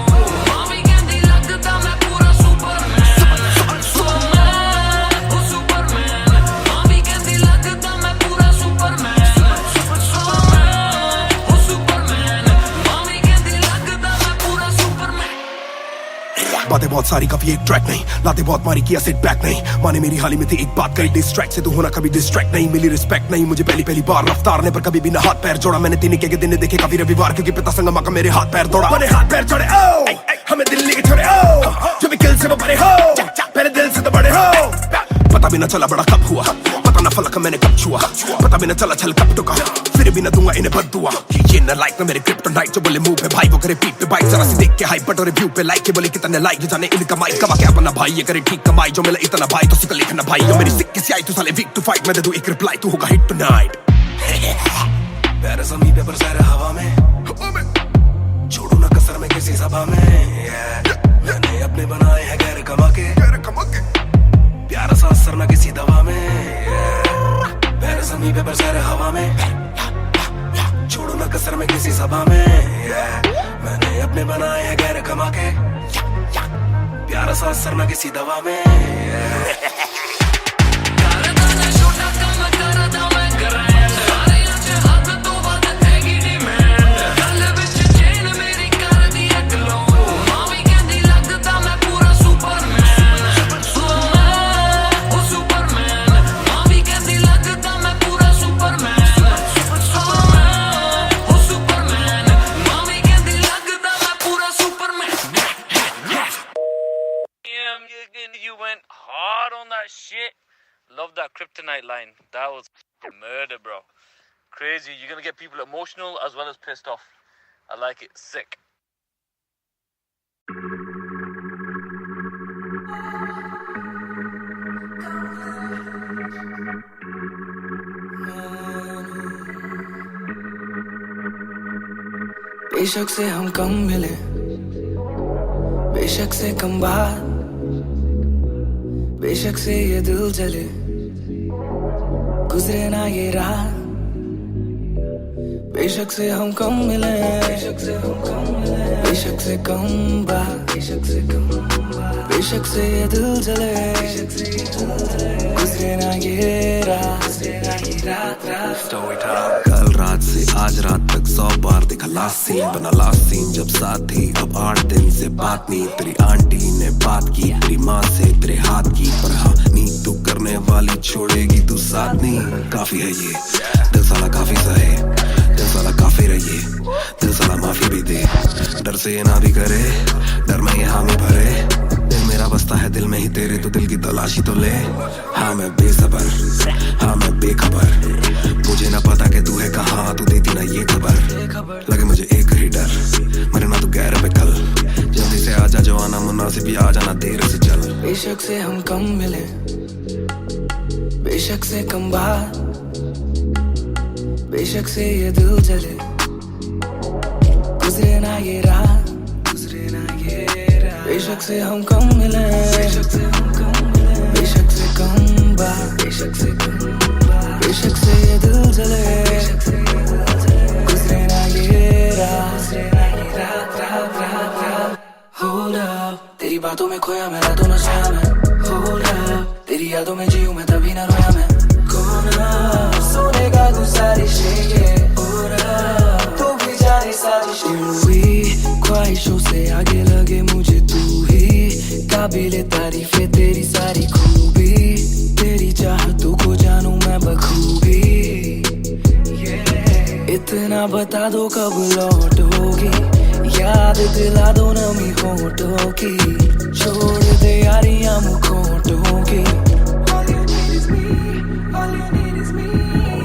मावी कहंदी लगदा मैं पूरा सुपरमैन ओ सुपरमैन मावी कहंदी लगदा मैं पूरा सुपरमैन बातें बहुत सारी कभी एक ट्रैक नहीं लाते बहुत मारी किया सिट बैक नहीं माने मेरी हाल ही में थी एक बात कही डिस्ट्रैक्ट से तू होना कभी डिस्ट्रैक्ट नहीं मिली रिस्पेक्ट नहीं मुझे पहली बार रफ्तार ने पर कभी भी ना हाथ पैर जोड़ा मैंने तीन के दिन देखे कभी रविवार क्योंकि पिता संगमा का मेरे हाथ पैर दौड़ा मैंने हाथ पैर जोड़े ओ हमें दिल्ली के छोड़े ओ जो भी किल से वो बड़े हो मेरे दिल से तो बड़े हो पता भी ना चला बड़ा कब हुआ पता ना फलक मैंने कब छुआ पता भी ना चला छल कब टुका फिर भी ना दूंगा इन्हें बददुआ ये ना लाइक ना मेरे क्रिप्टोनाइट जो बोले मुंह पे भाई वो करे पीठ पे बाइक जरा सी देख के हाइप बट और रिव्यू पे लाइक के बोले कितने लाइक जाने इनका माइक कमा के अपना भाई ये करे ठीक कमाई जो मिला इतना भाई तो सिक लिखना भाई जो मेरी सिक किसी आई तू साले वीक टू फाइट मैं दे दूं एक रिप्लाई तू होगा हिट टुनाइट पैर समी पेपर सारे हवा में छोड़ू ना कसर में किसी सभा में मैंने अपने बनाए हैं गैर कमा के प्यारा सा असर ना किसी दवा में पैर समी पे बरसा रहे हवा में छोड़ो ना कसर में किसी सभा में मैंने अपने बनाए हैं गैर कमा के प्यारा सा असर ना किसी दवा में करदा ना छोटा काम करदा मैं ग्रैंड सारे अज हद तो वध हैगी डिमांड गल विच चेन मेरी कर दी ग्लो मावी कहंदी लगदा मैं पूरा सुपरमैन ओ सुपरमैन मावी कहंदी लगदा मैं पूरा सुपरमैन ओ सुपरमैन मावी कहंदी लगदा मैं पूरा Superman You went hard on that shit. Love that kryptonite line. That was murder, bro. Crazy. You're gonna get people emotional as well as pissed off. I like it. Sick. बेशक से हम कम मिले बेशक से कम बात बेशक से ये दिल जले गुजरे ना ये रात बेशक से हम कम मिले बेशक से हम कम मिले बेशक से कम बात बेशक से कम बात बेशक से ये दिल जले बेशक से ये दिल जले गुजरे ना ये रात स्टोरी टाइम कल रात से आज रात तक 100 बार देखा लास्ट सीन बना लास्ट सीन जब साथ थी अब 8 दिन से बात नहीं तेरी आंटी ने बात की तेरी माँ से तेरे हाथ की पर हाँ नींद तू करने वाली छोड़ेगी तू साथ नहीं काफी है ये दिल साला काफी सहे दिल साला काफी रहिए दिल साला माफी भी दे डर से ये ना भी करे डर में ये हामी भरे दिल मेरा बसता है दिल में ही तेरे तो दिल की तलाशी तो ले हाँ मैं बेसबर हाँ मैं बेखबर मुझे ना पता कि तू है कहाँ तू देती ना ये खबर लगे मुझे एक ही डर मरे ना तू गैर पे कल जल्दी से आजा जो आना मुनासिब ही आ जाना देर से चल बेशक से हम कम मिले बेशक से कम बात बेशक से ये दिल जले गुजरे ना ये रात बेशक से हम कम मिले बेशक से हम कम मिले बेशक से कम बात बेशक से कम बात बेशक से ये दिल जले बेशक से ये दिल जले गुजरे ना ये रात Hold up तेरी बातों में खोया मैं रातों न सोया मैं Hold up तेरी यादों में जीऊं मैं तभी ना रोया मैं कौन सोने का गुजारिश है तू भी जाने साजिश हुई ख्वाहिशों से आगे लगे मुझे तू ही काबिले तारीफ है तेरी सारी खूबी तेरी चाहतों को जानूं मैं बखूबी इतना बता दो कब लौटोगी याद दिला दो नमी होठों की छोड़ दे यारियां मुखोटों की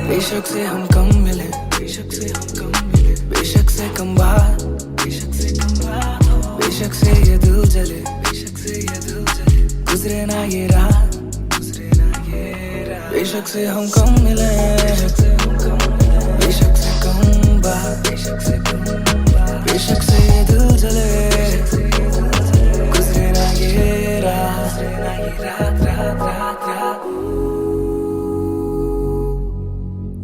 बेशक से हम कम मिले बेशक से हम कम मिले बेशक से कम बात बेशक से कम बात बेशक से ये दिल जले बेशक से ये दिल जले गुजरे ना ये रात बेशक से हम कम मिले, बेशक से कम बात, बेशक से ये दिल जले, गुजरे ना ये रात,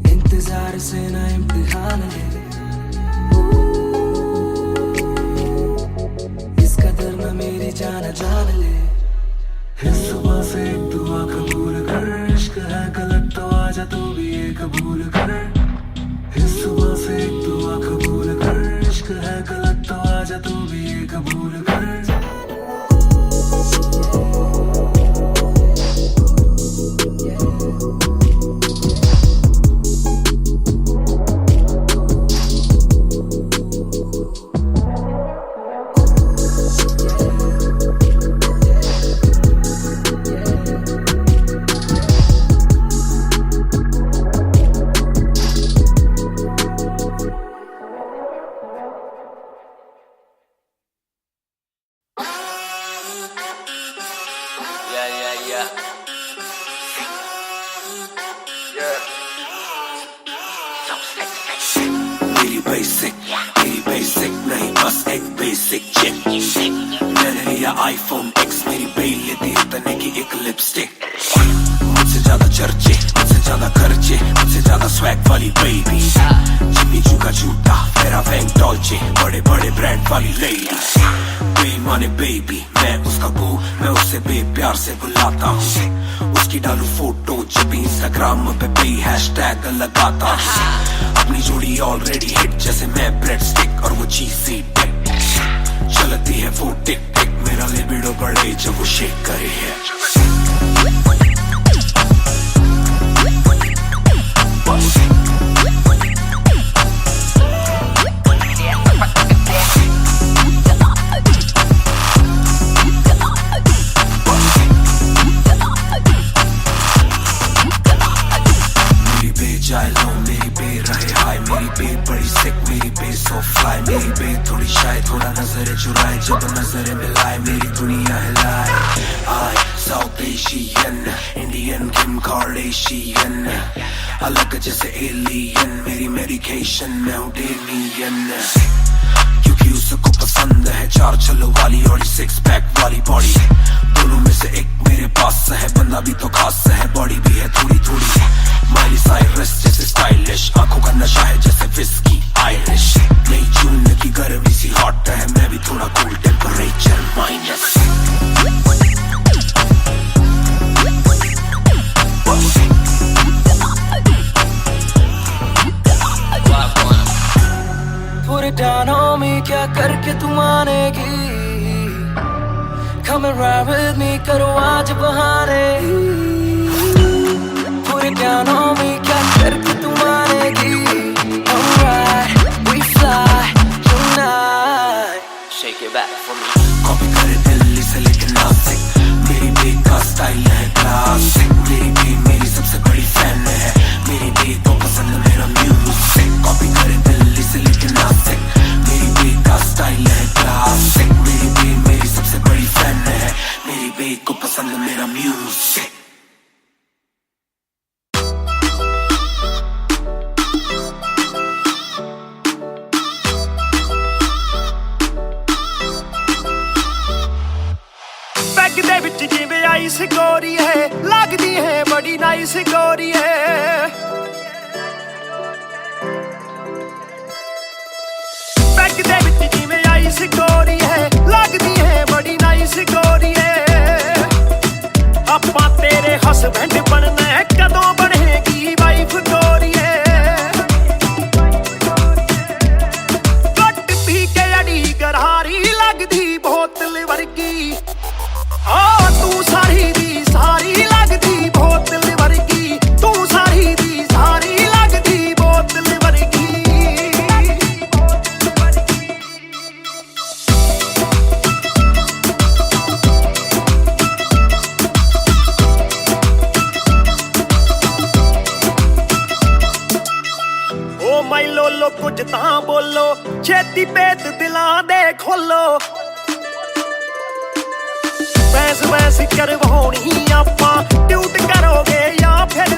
इंतजार से ना इम्तिहान ले, इस कदर ना मेरी जान जान ले। इस सुबह से एक दुआ कबूल कर, इश्क है गलत तो आजा तू भी ये कबूल कर। इस सुबह से एक दुआ कबूल कर, इश्क है गलत तो आजा तू भी ये कबूल कर। मेरी बेसिक नहीं बस एक बेसिक चिप। मैंने लिया आईफोन X, मेरी बेल लेती इतने की एक लिपस्टिक। मुझसे ज्यादा चर्चे, मुझसे ज्यादा खर्चे, मुझसे ज्यादा स्वैग वाली बेबी। जिम्मी चू का जूता, मेरा वैंग डॉल्चे, बड़े बड़े ब्रांड वाली लेडी। बेईमाने बेबी, मैं उसका बू, मैं उसे बेप्यार से बुलाता हूँ। उसकी डालू फोटो जब इंस्टाग्राम पे भी हैशटैग लगाता हूँ। अपनी जोड़ी ऑलरेडी हिट जैसे मैं ब्रेड स्टिक और वो चीज़ी टिक। चलती है वो टिक टिक, मेरा लिबिडो बढ़े जब वो शेक करे है। मेरी बे थोड़ी शायद थोड़ा नजर चुराए, जब नजर मिलाए मेरी दुनिया हिलाए। आई साउथ एशियन, इंडियन किम कार्डेशियन, अलग जैसे एलियन, मेरी मेडिकेशन मैं हूँ डेलियन। क्योंकि उसको पसंद है चार छल्लों वाली और 6 पैक वाली बॉडी। दोनों में से एक मेरे पास है, बंदा भी तो खास है, बॉडी भी है थोड़ी थोड़ी। माइली साइरस जैसे स्टाइलिश, आंखों का नशा है जैसे विस्की आयरिश। नई जून की गर्मी सी हॉट है, मैं भी थोड़ा cool temperature minus. Put it down on me, क्या करके तू मानेगी? Come and ride with me, करो आज बहाने। Put it down on me, क्या करके तू मानेगी? Alright, we fly tonight. Shake it back for me. Copy करे दिल्ली से लेके नासिक, मेरी बे का स्टाइल है क्लासिक। मेरी बे मेरी सबसे बड़ी फैन है, मेरी बे को पसंद मेरा म्यूजिक। कॉपी करे दिल्ली से लेके नासिक, मेरी बे का स्टाइल है क्लासिक। मेरी बे मेरी सबसे बड़ी फैन है, मेरी बे को पसंद मेरा म्यूजिक। ਦੇ ਵਿੱਚ ਜਿਵੇਂ ਆਈਸ ਗੋਰੀ ਹੈ, ਲੱਗਦੀ ਹੈ ਬੜੀ ਨਾਈਸ ਗੋਰੀ ਹੈ। ਬੈਗ ਦੇ ਵਿੱਚ ਜਿਵੇਂ ਆਈਸ ਗੋਰੀ ਹੈ, ਲੱਗਦੀ ਹੈ ਬੜੀ ਨਾਈਸ ਗੋਰੀ ਹੈ। ਆਪਾਂ ਤੇਰੇ ਹਸਬੈਂਡ ਬਣਨਾ ਹੈ, ਕਦੋਂ ਬਣੇਗੀ ਵਾਈਫ ਗੋਰੀ ਹੈ। ਗੱਟ ਪੀ ਕੇ ਅੜੀ ਗਰਾਰੀ ਲੱਗਦੀ ਬੋਤਲ ਵਰਗੀ। ਤੂੰ ਸਾਰੀ ਦੀ ਸਾਰੀ ਲੱਗਦੀ ਬੋਤਲ ਵਰਗੀ, ਤੂੰ ਸਾਰੀ ਦੀ ਸਾਰੀ ਲੱਗਦੀ ਬੋਤਲ ਵਰਗੀ। ਓ ਮਾਈ ਲੋਲੋ ਕੁਝ ਤਾਂ ਬੋਲੋ, ਛੇਤੀ ਭੇਤ ਦਿਲਾਂ ਦੇ ਖੋਲੋ। ਬੈਸ ਕਰਵਾਉਣੀ ਆਪਾਂ, ਟਿਊਟ ਕਰੋਗੇ ਜਾਂ ਫਿਰ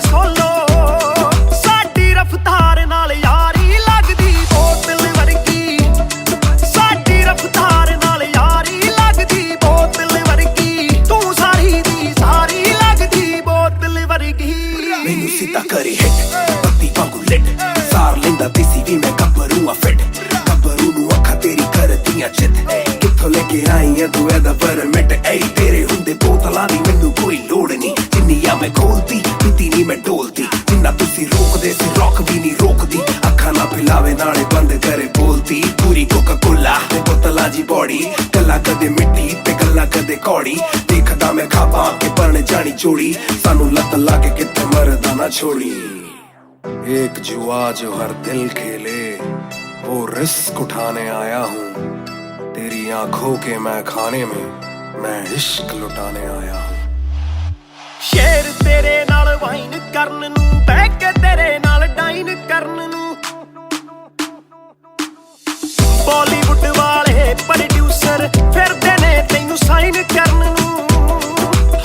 मैनू सीधा करे हिट पत्ती वांगू लिट सार लेंदा देसी भी मैं गब्बरू आ फिट गब्बरू नू अखा तेरी करदियां चित कित्थों लेके आई है तू एदा परमिट ऐ तेरे हुंदे बोतलां दी मैनू कोई लोड़ नहीं जिन्नियां मैं खोलती पीती नहीं मैं डोलती जिन्ना तुसी रोकदे सी रॉक भी नहीं रोकदी अखा ना पिलावे नाले बंद करे बोलती पूरी कोका कोला ते बोतलां जी बॉडी गल्ला कदे मिट्टी ते गल्ला कदे कौड़ी देखदा मैं खाबा के बन जानी जोड़ी सानू लत लाके कित्थे मरदा ना छोड़ी एक जुआ जो हर दिल खेले वो रिस्क उठाने आया हूँ तेरी आंखों के मैं खाने में मैं इश्क लुटाने आया हूँ शेर तेरे नाल वाइन करन नू बह के तेरे नाल डाइन करन नू बॉलीवुड वाले प्रोड्यूसर फिरदे ने तैनू साइन करन नू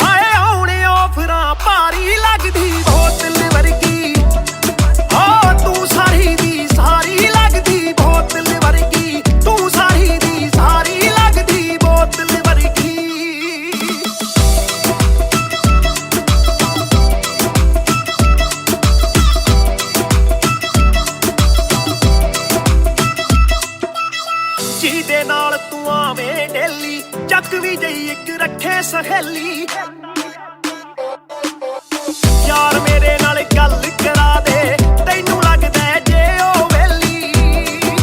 हाय आउणे ऑफरां भारी लगदी बोतल वर्गी हो तू सारी दी सारी लगदी बोतल वर्गी तू सारी दी सारी लगदी बोतल वर्गी ਜਿਹਦੇ ਨਾਲ ਤੂੰ ਆਵੇਂ ਡੇਲੀ ਚੱਕ ਵੀ ਜਈ ਇੱਕ ਰੱਖੇ ਸਹੇਲੀ ਯਾਰ ਮੇਰੇ ਨਾਲ ਗੱਲ ਕਰਾ ਦੇ ਤੈਨੂੰ ਲੱਗਦਾ ਜੇ ਉਹ ਵੇਲੀ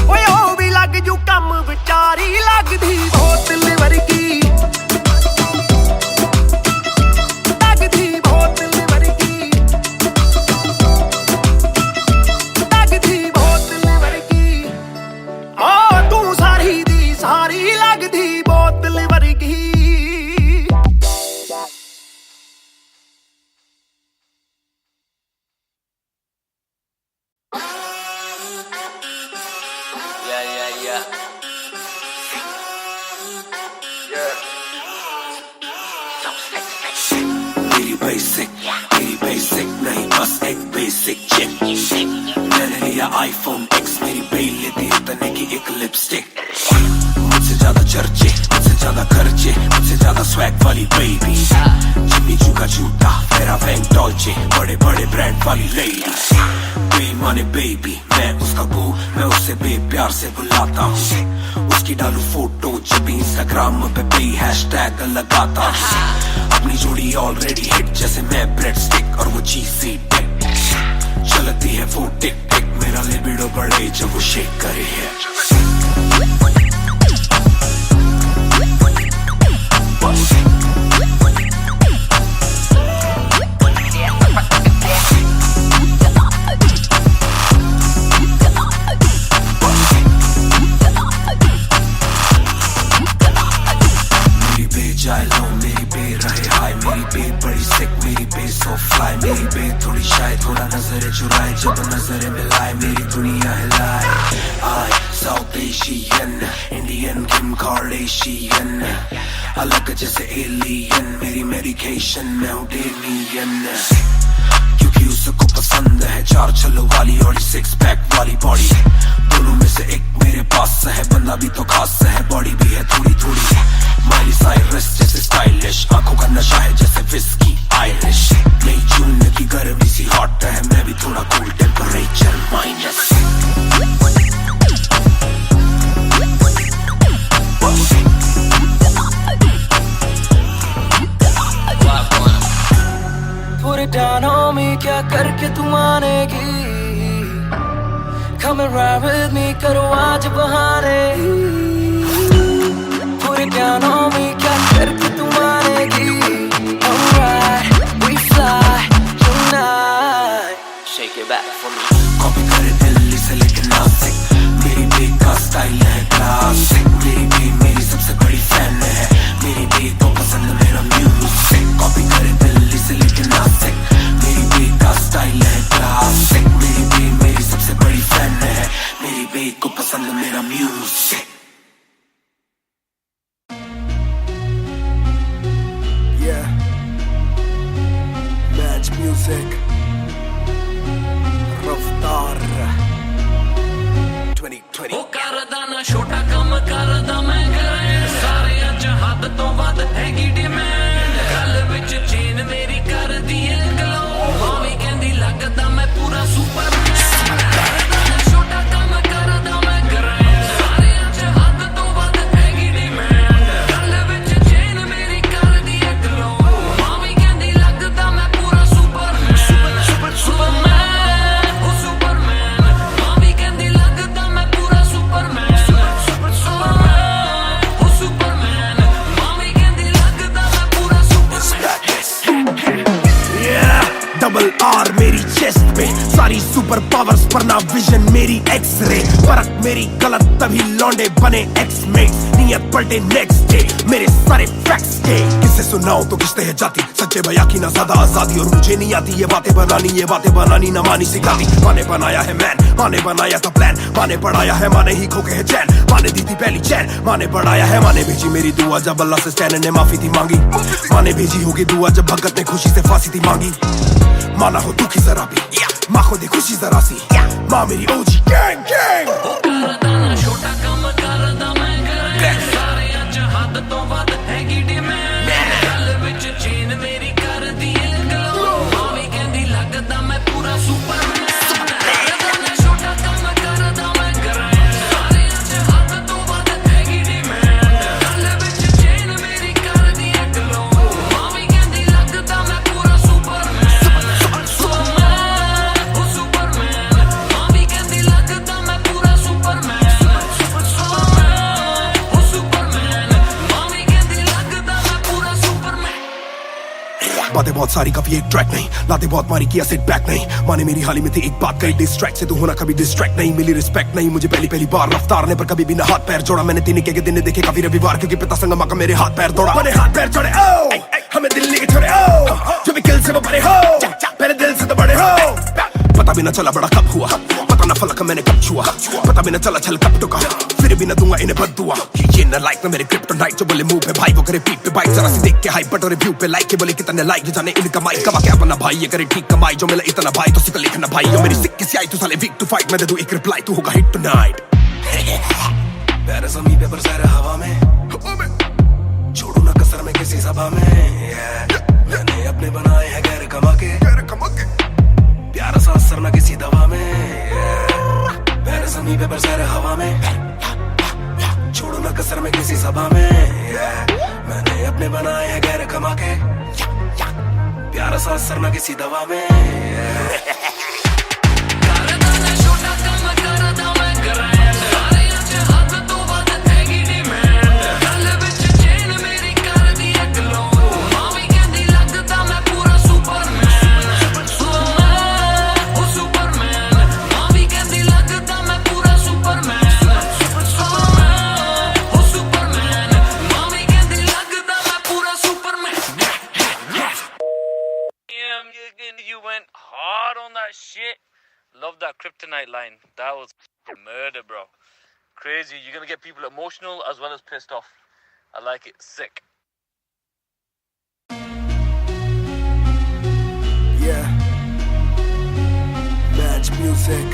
ਓਏ ਉਹ ਵੀ ਲੱਗ ਜੂ ਕੰਮ ਵਿਚਾਰੀ ਲੱਗਦੀ ਬੋਤਲ ਵਰਗੀ ਲੱਗਦੀ ਬੋਤਲ ਵਰਗੀ ਲੱਗਦੀ ਬੋਤਲ ਵਰਗੀ ਆ ਤੂੰ ਸਾਰੀ ਦੀ ਸਾਰੀ ਲੱਗਦੀ ਬੋਤਲ ਵਰਗੀ मेरी बेसिक नहीं बस एक बेसिक चिक मैंने लिया आईफोन X मेरी बेल लेती इतने की एक लिपस्टिक मुझसे ज्यादा चर्चे मुझसे ज्यादा खर्चे मुझसे ज्यादा स्वैग वाली बेबी जिम्मी चू का जूता मेरा वैंग डॉल्चे बड़े बड़े ब्रांड वाली लेडी बेईमाने बेबी मैं उसका बू मैं उसे बेप्यार से बुलाता हूँ उसकी डालू फोटो जब इंस्टाग्राम पे भी हैशटैग लगाता हूँ अपनी जोड़ी ऑलरेडी हिट जैसे मैं ब्रेड स्टिक और वो चीज़ी टिक चलती है वो टिक टिक मेरा लिबिडो बढ़े जब वो शेक करे है जाए लो मेरी बे रहे हाय मेरी बे बड़ी सिक मेरी बे सो फ्लाई मेरी बे थोड़ी शाय थोड़ा नजरे चुराए जब नजरे मिलाए मेरी दुनिया हिलाए आई साउथ एशियन इंडियन किम कार्डेशियन अलग जैसे एलियन मेरी मेडिकेशन मैं हूँ डेलियन क्योंकि उसको पसंद है 4 छल्लों वाली और 6 पैक वाली बॉडी दोनों में से एक मेरे पास है बंदा भी तो खास है बॉडी भी है थोड़ी थोड़ी माइली साइरस जैसे स्टाइलिश आंखों का नशा है जैसे विस्की आयरिश नई जून की गर्मी सी हॉट है मैं भी थोड़ा cool temperature minus Put it down on me, क्या करके तू मानेगी Come and ride with me, करो आज बहाने Put it down on me, क्या करके तू मानेगी Alright, we fly tonight Shake it back for me copy करे दिल्ली से लेके नासिक मेरी बे का स्टाइल है क्लासिक मेरी बे मेरी सबसे बड़ी फैन है मेरी बे को पसंद मेरा म्यूजिक कॉपी करे दिल्ली से लेके नासिक मेरी बे का स्टाइल है क्लासिक मेरी बे मेरी सबसे बड़ी फैन है मेरी बे को पसंद मेरा music Yeah Match music Raftar 2020 ਉਹ ਕਰਦਾ ਨਾ ਛੋਟਾ ਕੰਮ ਕਰਦਾ ਮੈਂ ਕਰਾਂ ਸਾਰਿਆਂ ਚ ਹੱਦ ਤੋਂ ਵੱਧ ਹੈਗੀ ਡਿਮਾਂਡ ਗੱਲ ਵਿੱਚ ਚੇਨ ਮੇਰੀ ਕਰਦੀ ਏ ਗਲੋ ਮਾਮੀ ਕਹਿੰਦੀ मेरी चेस्ट पे सारी सुपर पावर्स पर ना विजन मेरी एक्सरे परख मेरी गलत तभी लौंडे बने एक्समेट्स नियत पलटे नेक्स्ट डे मेरे सारे फैक्ट्स के किससे सुनाऊं तो किसते है जाती सच्चे भैया की ना ज्यादा आजादी और मुझे नहीं आती ये बातें बनानी ना मानी सिखाती माने बनाया है मैन माने बनाया था प्लान माने पढ़ाया है माने ही खोके है चैन माने दी थी पहली चैन माने बढ़ाया है माने भेजी मेरी दुआ जब अल्लाह से स्टैन ने माफी थी मांगी माने भेजी होगी दुआ जब भगत ने खुशी से फांसी थी मांगी माना हो दुखी जरा भी माँ को दे खुशी जरा सी माँ मेरी ओजी गैंग गैंग छोटा काम करदा मैं करें सारे अज हद तो वध हैगी डिमांड गल विच चेन मेरी कर दी गलो मावी कहंदी लगदा मैं पूरा सुपरमैन छोटा काम करदा मैं करें सारे अज हद तो वध हैगी डिमांड गल विच चेन मेरी कर दी गलो मावी कहंदी लगदा मैं पूरा सुपरमैन मावी कहंदी लगदा मैं पूरा सुपरमैन बातें बहुत सारी कभी एक ट्रैक नहीं लाते बहुत मारी किया सिट बैक नहीं माने मेरी हाल ही में थी एक बात कही डिस्ट्रैक्ट से तू होना कभी डिस्ट्रैक्ट नहीं मिली रिस्पेक्ट नहीं मुझे पहली बार रफ्तार ने पर कभी भी ना हाथ पैर जोड़ा मैंने तीन के दिन देखे काफी रविवार क्योंकि पिता संगमा का मेरे हाथ पैर दौड़ा मैंने हाथ पैर जोड़े ओ हमें दिल्ली के छोड़े ओ जो भी किल से वो बड़े हो पहले दिल से तो बड़े हो पता भी ना चला बड़ा कब हुआ पता ना फलक मैंने कब छुआ पता भी ना चला छल कब टुका फिर भी ना दूंगा इन्हें बदुआ ये ना लाइक ना मेरे क्रिप्टोनाइट जो बोले मुंह पे भाई वो करे पीठ पे बाइक जरा सी देख के हाइप बट और रिव्यू पे लाइक के बोले कितने लाइक जाने इनका माइक कमा के अपना भाई ये करे ठीक कमाई जो मिला इतना भाई तो सिक लिखना भाई जो मेरी सिक्की सी आई तू साले वीक टू फाइट मैं दे दूं एक रिप्लाई तू होगा हिट टुनाइट मेरे समी पेपर सारे हवा में छोड़ू ना कसर में किसी सभा में मैंने अपने बनाए हैं गैर कमा के प्यारा सा असर ना किसी दवा में मेरे समी पे बरसा रहा हवा में छोड़ो ना कसर में किसी सभा में मैंने अपने बनाए हैं गैर कमा के प्यारा सा असर ना किसी दवा में You went hard on that shit. Love that kryptonite line. That was murder, bro. Crazy. You're gonna get people emotional as well as pissed off. I like it. Sick. Yeah. Match music.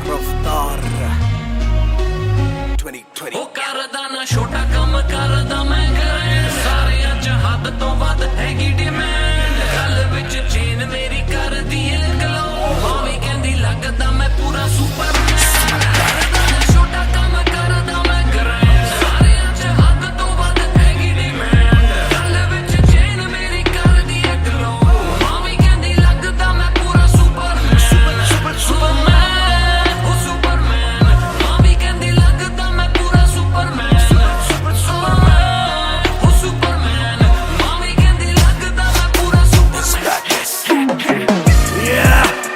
Raftar. 2020. ਉਹ ਕਰਦਾ ਨਾ ਛੋਟਾ ਕੰਮ ਕਰਦਾ ਮੈਂ ਕਰਾਂ ਸਾਰੇ ਅੱਜ ਹੱਦ ਤੋਂ ਵੱਧ ਹੈਗੀ ਡਿਮਾਂਡ ਗੱਲ ਵਿੱਚ ਚੇਨ ਮੇਰੀ ਕਰਦੀ ਏ ਗਲੋ ਮਾਵੀ ਕਹਿੰਦੀ ਲੱਗਦਾ ਮੈਂ ਪੂਰਾ ਸੁਪਰਮੈਨ ਕਰਦਾ ਨਾ ਛੋਟਾ ਕੰਮ ਕਰਦਾ ਮੈਂ ਕਰਾਂ ਸਾਰੇ ਅੱਜ ਹੱਦ ਤੋਂ ਵੱਧ ਹੈਗੀ ਡਿਮਾਂਡ ਗੱਲ ਵਿੱਚ ਚੇਨ ਮੇਰੀ ਕਰਦੀ ਏ ਗਲੋ ਮਾਵੀ ਕਹਿੰਦੀ ਲੱਗਦਾ ਮੈਂ ਪੂਰਾ ਸੁਪਰਮੈਨ ਸੁਪਰਮੈਨ ਉਹ ਸੁਪਰਮੈਨ ਮਾਵੀ ਕਹਿੰਦੀ ਲੱਗਦਾ ਮੈਂ ਪੂਰਾ ਸੁਪਰਮੈਨ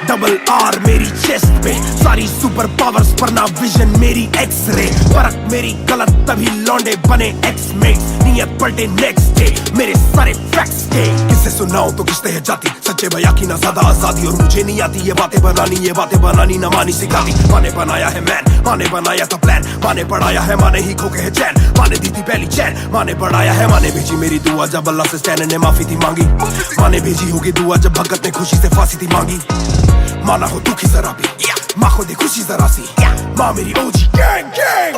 डबल आर मेरी चेस्ट पे सारी सुपर पावर्स पर ना विजन मेरी एक्सरे परख मेरी गलत तभी लौंडे बने एक्समेट्स नियत पलटे नेक्स्ट डे मेरे सारे फैक्ट्स के किससे सुनाऊं तो किसते है जाती सच्चे भैया की ना ज्यादा आजादी और मुझे नहीं आती ये बातें बनानी ना मानी सिखाती माने बनाया है मैन माने बनाया था प्लान माने पढ़ाया है माने ही खोके है चैन माने दी थी पहली चैन माने बढ़ाया है माने भेजी मेरी दुआ जब अल्लाह से स्टैन ने माफी थी मांगी माने भेजी होगी दुआ जब भगत ने खुशी से फांसी थी मांगी माना हो दुखी जरा भी माँ को दे खुशी जरा सी माँ मेरी ओजी गैंग गैंग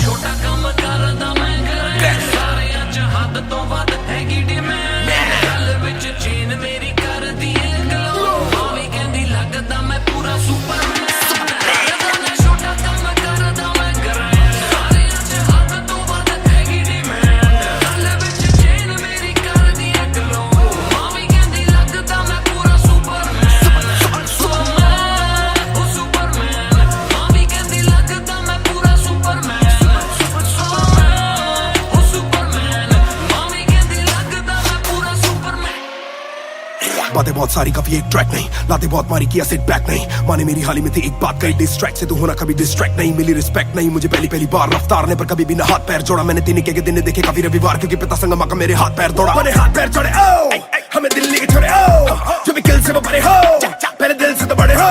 छोटा काम करदा मैं करें सारे अज हद तो वध हैगी डिमांड गल विच चेन मेरी करदी ए गलो मावी कहंदी लगदा मैं पूरा सुपरमैन छोटा काम करदा मैं करें सारे अज हद तो वध हैगी डिमांड गल विच चेन मेरी करदी ए गलो मावी कहंदी लगदा मैं पूरा सुपरमैन सुपरमैन ओ सुपरमैन मावी कहंदी लगदा मैं पूरा सुपरमैन बातें बहुत सारी कभी एक ट्रैक नहीं, लाते बहुत मारी किया सेट बैक नहीं, माने मेरी हाल ही में थी एक बात कही, डिस्ट्रैक्ट से तू होना कभी डिस्ट्रैक्ट नहीं, मिली रिस्पेक्ट नहीं मुझे पहली बार, रफ्तार ने पर कभी भी ना हाथ पैर जोड़ा, मैंने तीन के दिन देखे काफी रविवार, क्योंकि पिता संग माँ का मेरे हाथ पैर तोड़ा, मैंने हाथ पैर जोड़े ओ हमें दिल्ली के छोड़े ओ जो भी किल से वो बड़े हो, पहले दिल से तो बड़े हो,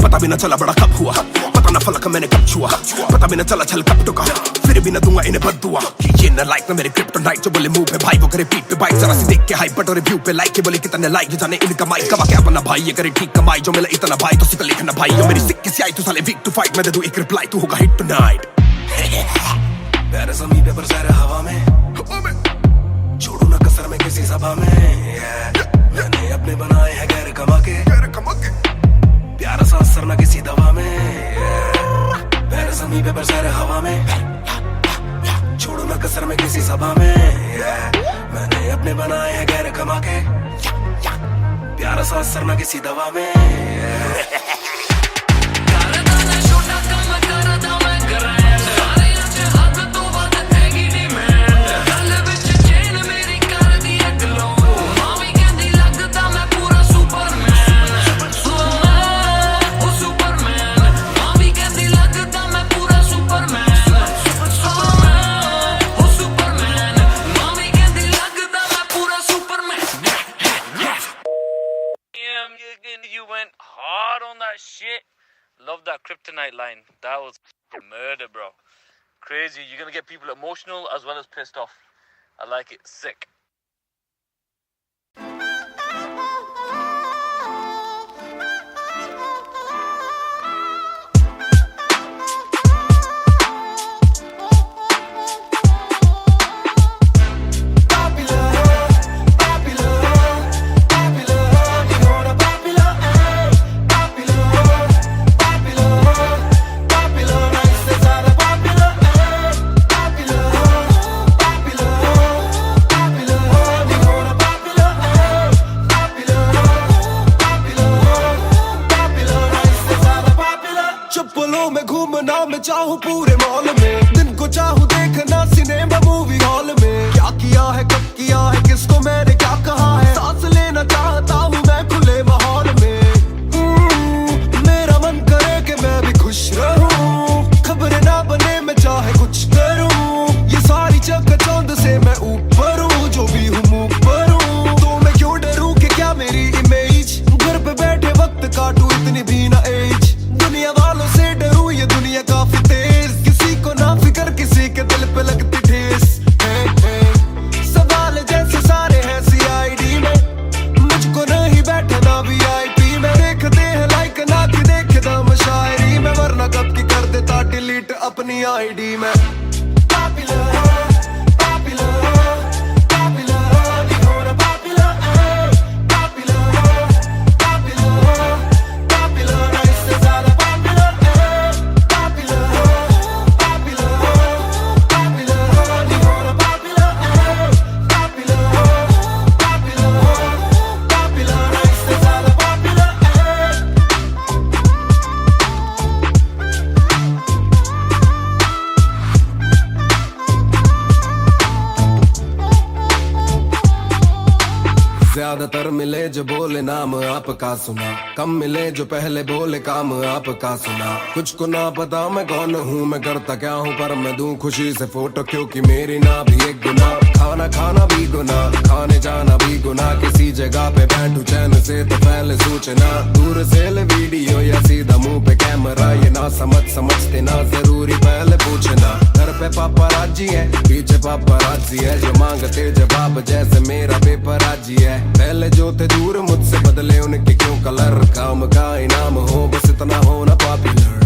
पता भी ना चला बड़ा कब हुआ, पता ना फलक मैंने कब छुआ, पता भी ना चला छल कब टुका, फिर भी ना दूंगा इन्हें बद्दुआ, ये ना लाइक ना मेरे क्रिप्टोनाइट, जो बोले मुंह पे भाई वो करे पीठ पे बाइक, जरा सी देख के हाइप बट और रिव्यू पे लाइक के बोले कितने लाइक, जाने इनका माइक कमा के अपना भाई ये करे ठीक कमाई, जो मिला इतना भाई तो सिक्का लिखना भाई, यो मेरी सिक्की सी आई तू साले वीक टू फाइट, मैं दे दूं एक रिप्लाई तू होगा हिट टुनाइट, प्यारे समी पे बरसा हवा में, छोड़ू ना कसर में किसी सभा में, मैंने अपने बनाए हैं गैर कमा के, प्यारा सा असर ना किसी दवा में, पैर समी पे बरसा हवा में, छोड़ो ना कसर में किसी सभा में, मैंने अपने बनाए हैं गैर कमा के, प्यारा सा असर ना किसी दवा में, You went hard on that shit. Love that kryptonite line. That was murder, bro. Crazy. You're gonna get people emotional as well as pissed off. I like it. Sick. में घूमना मैं चाहूँ पूरे मॉल में, दिन को चाहूँ देखना सिनेमा मूवी हॉल में, क्या किया है कब किया है किसको मैंने क्या कहा है, सांस लेना चाहता हूँ मैं खुले माहौल में, मेरा मन करे कि मैं भी खुश रहूं, खबरें ना बने मैं चाहे कुछ करूं, ये सारी चकाचौंध से मैं ऊपर हूँ, जो भी हूँ मुँह पर हूँ, तो मैं क्यों डरूं कि क्या मेरी इमेज, घर पे बैठे वक्त काटूं इतनी भी ना एज, दुनिया वालों से डरूं ये दुनिया काफी तेज, किसी को ना फिकर किसी के दिल पे लगती ठेस, सवाल जैसे सारे हैं सीआईडी में, मुझको नहीं बैठना वीआईपी में, देखते हैं लाइक ना कि देखे दम शायरी में, वरना कब की कर देता डिलीट अपनी आईडी में, ज्यादातर मिले जो बोले नाम आपका सुना, कम मिले जो पहले बोले काम आपका सुना, कुछ को ना पता मैं कौन हूँ मैं करता क्या हूँ, पर मैं दूं खुशी से फोटो क्योंकि मेरी ना भी एक गुना, खाना खाना भी गुना, खाने जाना भी गुना, किसी जगह पे बैठूं चैन से तो पहले सूचना, दूर से ले वीडियो या सीधा मुंह पे कैमरा, ये ना समझते ना जरूरी पहले पूछना, घर पे पापराजी है पीछे पापराजी है, जो मांगते जवाब जैसे मेरा पेपराजी है, पहले जो थे दूर मुझसे बदले उनके क्यों कलर, काम का इनाम हो बस इतना होना पॉपुलर,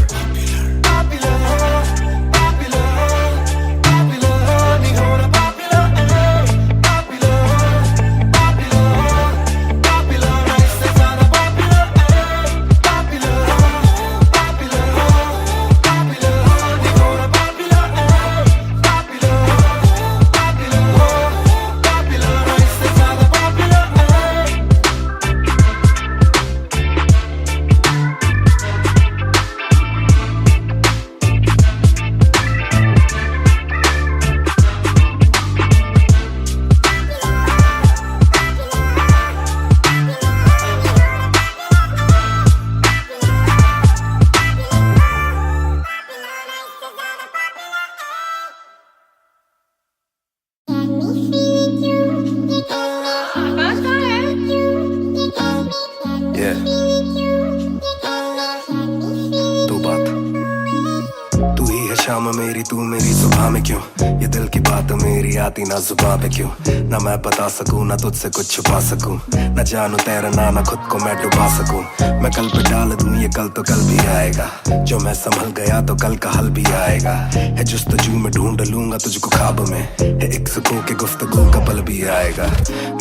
शाम मेरी तू मेरी सुबह में क्यों, ये दिल की बात मेरी आती ना जुबान पे क्यों, ना मैं बता सकूं ना तुझसे कुछ छुपा सकूं, ना जानू तैरना ना खुद को मैं डुबा सकूं। मैं कल पे डाल दूं ये कल तो कल भी आएगा, जो मैं संभल गया तो कल का हल भी आएगा। है जुस्तजू में ढूंढ लूंगा तुझको ख्वाब में, है एक सुकून के गुफ्तगू का पल भी आएगा।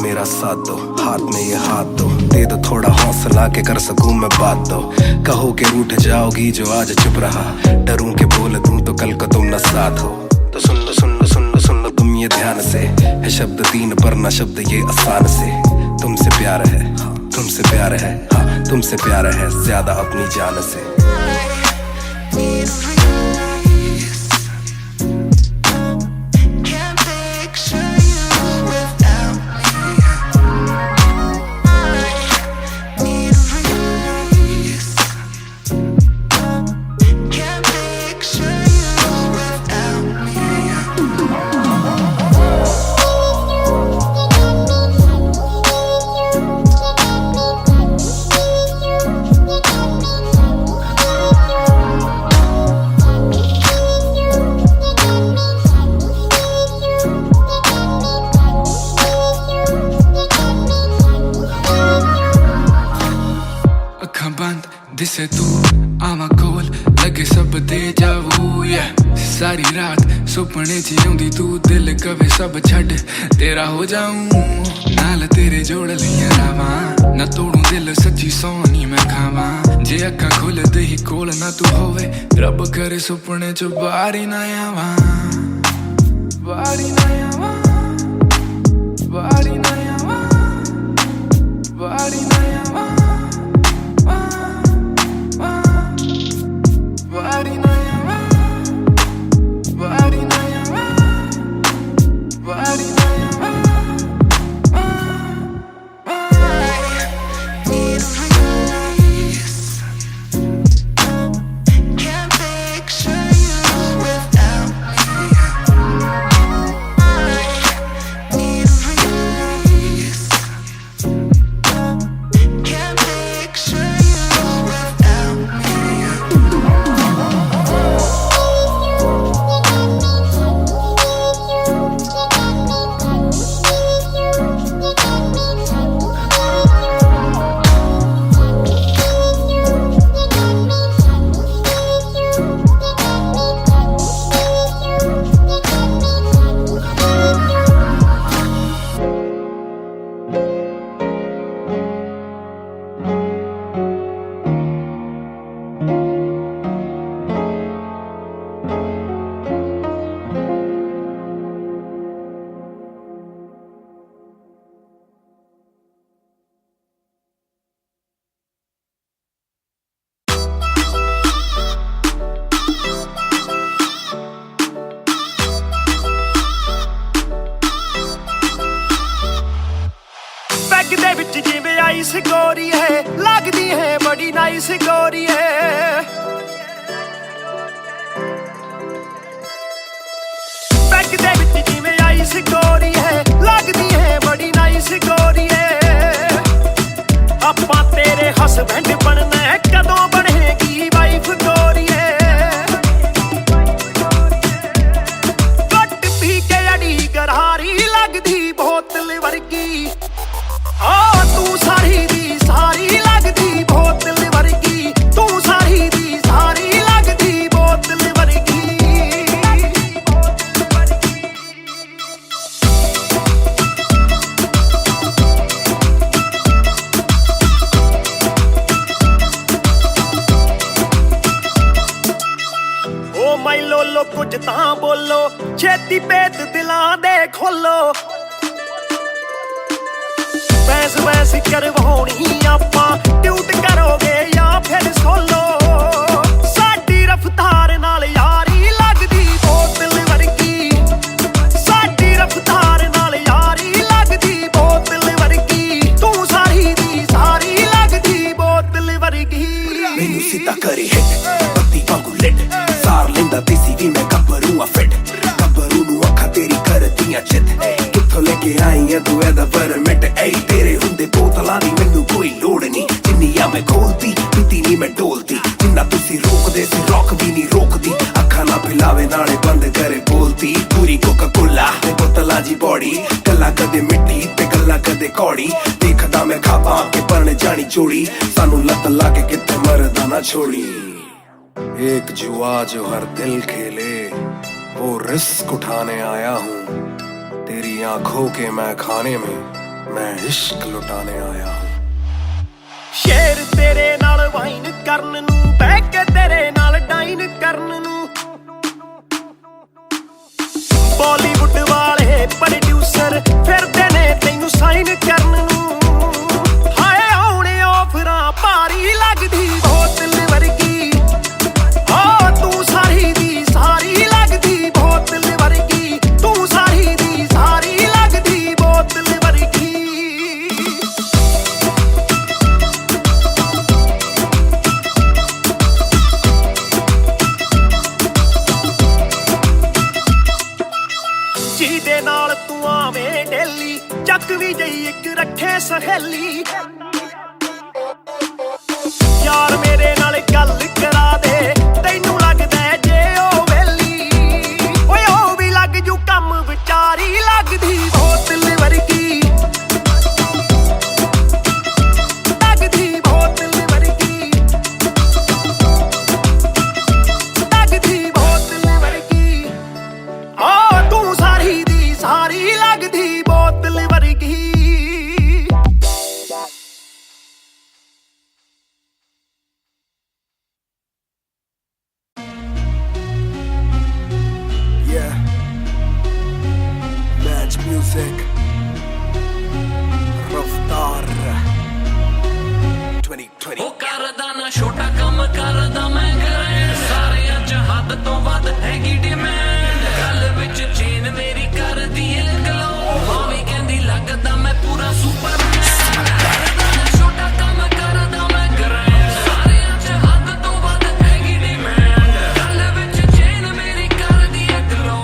मेरा साथ दो, हाथ में ये हाथ दो, दे दो थोड़ा हौसला के कर सकूं मैं बात दो। कहो के रूठ जाओगी जो आज चुप रहा, डरूं के बोल दूं तो कल को तुम न साथ हो। तो सुन लो सुन लो सुन लो सुन लो तुम ये ध्यान से, है शब्द तीन पर ना शब्द ये आसान से। तुमसे प्यार है, तुमसे प्यार है, हाँ तुमसे प्यार है ज्यादा अपनी जान से। दिसे तू आवा कोल लगे सब दे जावू, सारी रात सुपने च आउंदी तू, दिल कवे सब छड़ तेरा हो जाऊं, नाल तेरे जोड़ लिया रावा, ना तोड़ू दिल सच्ची सोनी मैं खावा। जे अखा खुल दे ही कोल ना तू होवे, रब करे सुपने च बारी ना आवा, बारी ना आवा, बारी ना आवा, बारी ना आवा, बारी ना आवा, बारी ना आवा, बारी ना आवा। ਦੇ ਵਿੱਚ ਜਿਵੇਂ ਆਈਸ ਗੋਰੀ ਹੈ, ਲੱਗਦੀ ਹੈ ਬੜੀ ਨਾਈਸ ਗੋਰੀ ਹੈ। ਬੈਗ ਦੇ ਵਿੱਚ ਜਿਵੇਂ ਆਈਸ ਗੋਰੀ ਹੈ, ਲੱਗਦੀ ਹੈ ਬੜੀ ਨਾਈਸ ਗੋਰੀ ਹੈ। ਆਪਾਂ ਤੇਰੇ ਹਸਬੈਂਡ ਬਣਨਾ, ਕਦੋਂ ਬਣੇਗੀ ਵਾਈਫ ਗੋਰੀ ਹੈ। ਘੁੱਟ ਪੀ ਕੇ ਅੜੀ ਗਰਾਰੀ ਲੱਗਦੀ ਬੋਤਲ ਵਰਗੀ, ਤੂੰ ਸਾਰੀ ਦੀ ਸਾਰੀ ਲੱਗਦੀ ਬੋਤਲ ਵਰਗੀ, ਤੂੰ ਸਾਰੀ ਦੀ ਸਾਰੀ ਲੱਗਦੀ ਬੋਤਲ ਵਰਗੀ। ਓ ਮਾਈ ਲੋਲੋ ਕੁਝ ਤਾਂ ਬੋਲੋ, ਛੇਤੀ ਭੇਤ ਦਿਲਾਂ ਦੇ ਖੋਲੋ। ਬੈਸ ਬੈਸ ਕਰਵਾਉਣੀ ਆਪਾਂ, ਟਿਊਟ ਕਰੋਗੇ ਜਾਂ ਫਿਰ ਸੋਲੋ। ਸਾਡੀ ਰਫਤਾਰ ਨਾਲ ਯਾਰੀ ਲੱਗਦੀ ਬੋਤਲ ਵਰਗੀ, ਸਾਡੀ ਰਫਤਾਰ ਨਾਲ ਯਾਰੀ ਲੱਗਦੀ ਬੋਤਲ ਵਰਗੀ, ਤੂੰ ਸਾਰੀ ਦੀ ਸਾਰੀ ਲੱਗਦੀ ਬੋਤਲ ਵਰਗੀ। ਮੈਨੂੰ ਸਿੱਧਾ ਕਰੀ ਹਿੱਟ ਬੱਤੀ ਵਾਂਗੂ ਲਿਟ, ਸਾਰ ਲੈਂਦਾ ਦੇਸੀ ਵੀ ਮੈਂ ਗੱਭਰੂ ਆ ਫਿੱਟ। ਗੱਭਰੂ ਨੂੰ ਅੱਖਾਂ ਤੇਰੀ ਕਰਦੀਆਂ ਚਿੱਤ, ਕਿੱਥੋਂ ਲੈ ਕੇ ਆਈ ਐ ਤੂੰ ਇਹਦਾ ਪਰਮਿਟ। ਤੇਰੇ ਹੁੰਦੇ ਬੋਤਲਾਂ ਦੀ ਮੈਨੂੰ ਕੋਈ लावे नाले बंद करे बोलती पूरी कोका कोला ते बोतला जी बॉडी गल्ला कदे मिट्टी ते गल्ला कदे कौड़ी देखदा मैं खाबा के परने जानी चोड़ी सानू लत लाके किथे मरदा ना छोड़ी एक जुआ जो हर दिल खेले वो रिस्क उठाने आया हूँ तेरी आंखों के मैं खाने में मैं इश्क लुटाने आया हूँ ਸ਼ੇਰ ਤੇਰੇ ਨਾਲ ਵਾਈਨ ਕਰਨ ਨੂੰ ਬਹਿ ਕੇ ਤੇਰੇ ਨਾਲ ਡਾਈਨ ਕਰਨ ਨੂੰ ਬਾਲੀਵੁੱਡ ਵਾਲੇ ਪ੍ਰੋਡਿਊਸਰ ਫਿਰਦੇ ਨੇ ਤੈਨੂੰ ਸਾਈਨ ਕਰਨ ਨੂੰ ਹਾਏ ਆਉਣੇ ਆਫਰਾਂ ਭਾਰੀ ਲੱਗਦੀ ਬੋਤਲ ਵਰਗੀ ਆ ਤੂੰ ਸਾਰੀ ਦੀ ਸਾਰੀ ਲੱਗਦੀ ਬੋਤਲ ਵਰਗੀ ਤੂੰ ਸਾਰੀ ਦੀ ਸਾਰੀ ਲੱਗਦੀ ਬੋਤਲ ਵਰਗੀ ਜਿਹਦੇ ਨਾਲ ਤੂੰ ਆਵੇਂ ਡੇਲੀ ਚੱਕ ਵੀ ਜਈ ਇੱਕ ਰੱਖੇ ਸਹੇਲੀ ਯਾਰ ਮੇਰੇ ਨਾਲ ਗੱਲ ਕਰਾ ਦੇ ਤੈਨੂੰ ਲੱਗਦਾ ਜੇ ਉਹ ਵੇਲੀ ਓਏ ਉਹ ਵੀ ਲੱਗ ਜੂ ਕੰਮ ਵਿਚਾਰੀ ਲੱਗਦੀ ਬੋਤਲ ਵਰਗੀ ਲੱਗਦੀ ਬੋਤਲ ਵਰਗੀ ਲੱਗਦੀ ਬੋਤਲ ਵਰਗੀ ਆ ਤੂੰ ਸਾਰੀ ਦੀ ਸਾਰੀ ਲੱਗਦੀ ਬੋਤਲ ਵਰਗੀ Yeah, Match Music, Raftar 2020. ਉਹ ਕਰਦਾ ਨਾ ਛੋਟਾ ਕੰਮ ਕਰਦਾ ਮੈਂ ਗ੍ਰੈਂਡ ਸਾਰਿਆਂ ਚ ਹੱਦ ਤੋਂ ਵੱਧ ਹੈਗੀ ਡਿਮਾਂਡ ਗੱਲ ਵਿੱਚ ਚੇਨ ਮੇਰੀ ਕਰਦੀ ਏ ਗਲੋ ਮਾਵੀ ਕਹਿੰਦੀ ਲੱਗਦਾ ਮੈਂ ਪੂਰਾ ਸੁਪਰਮੈਨ ਕਰਦਾ ਨਾ ਛੋਟਾ ਕੰਮ ਕਰਦਾ ਮੈਂ ਗ੍ਰੈਂਡ ਸਾਰਿਆਂ ਚ ਹੱਦ ਤੋਂ ਵੱਧ ਹੈਗੀ ਡਿਮਾਂਡ ਗੱਲ ਵਿੱਚ ਚੇਨ ਮੇਰੀ ਕਰਦੀ ਏ ਗਲੋ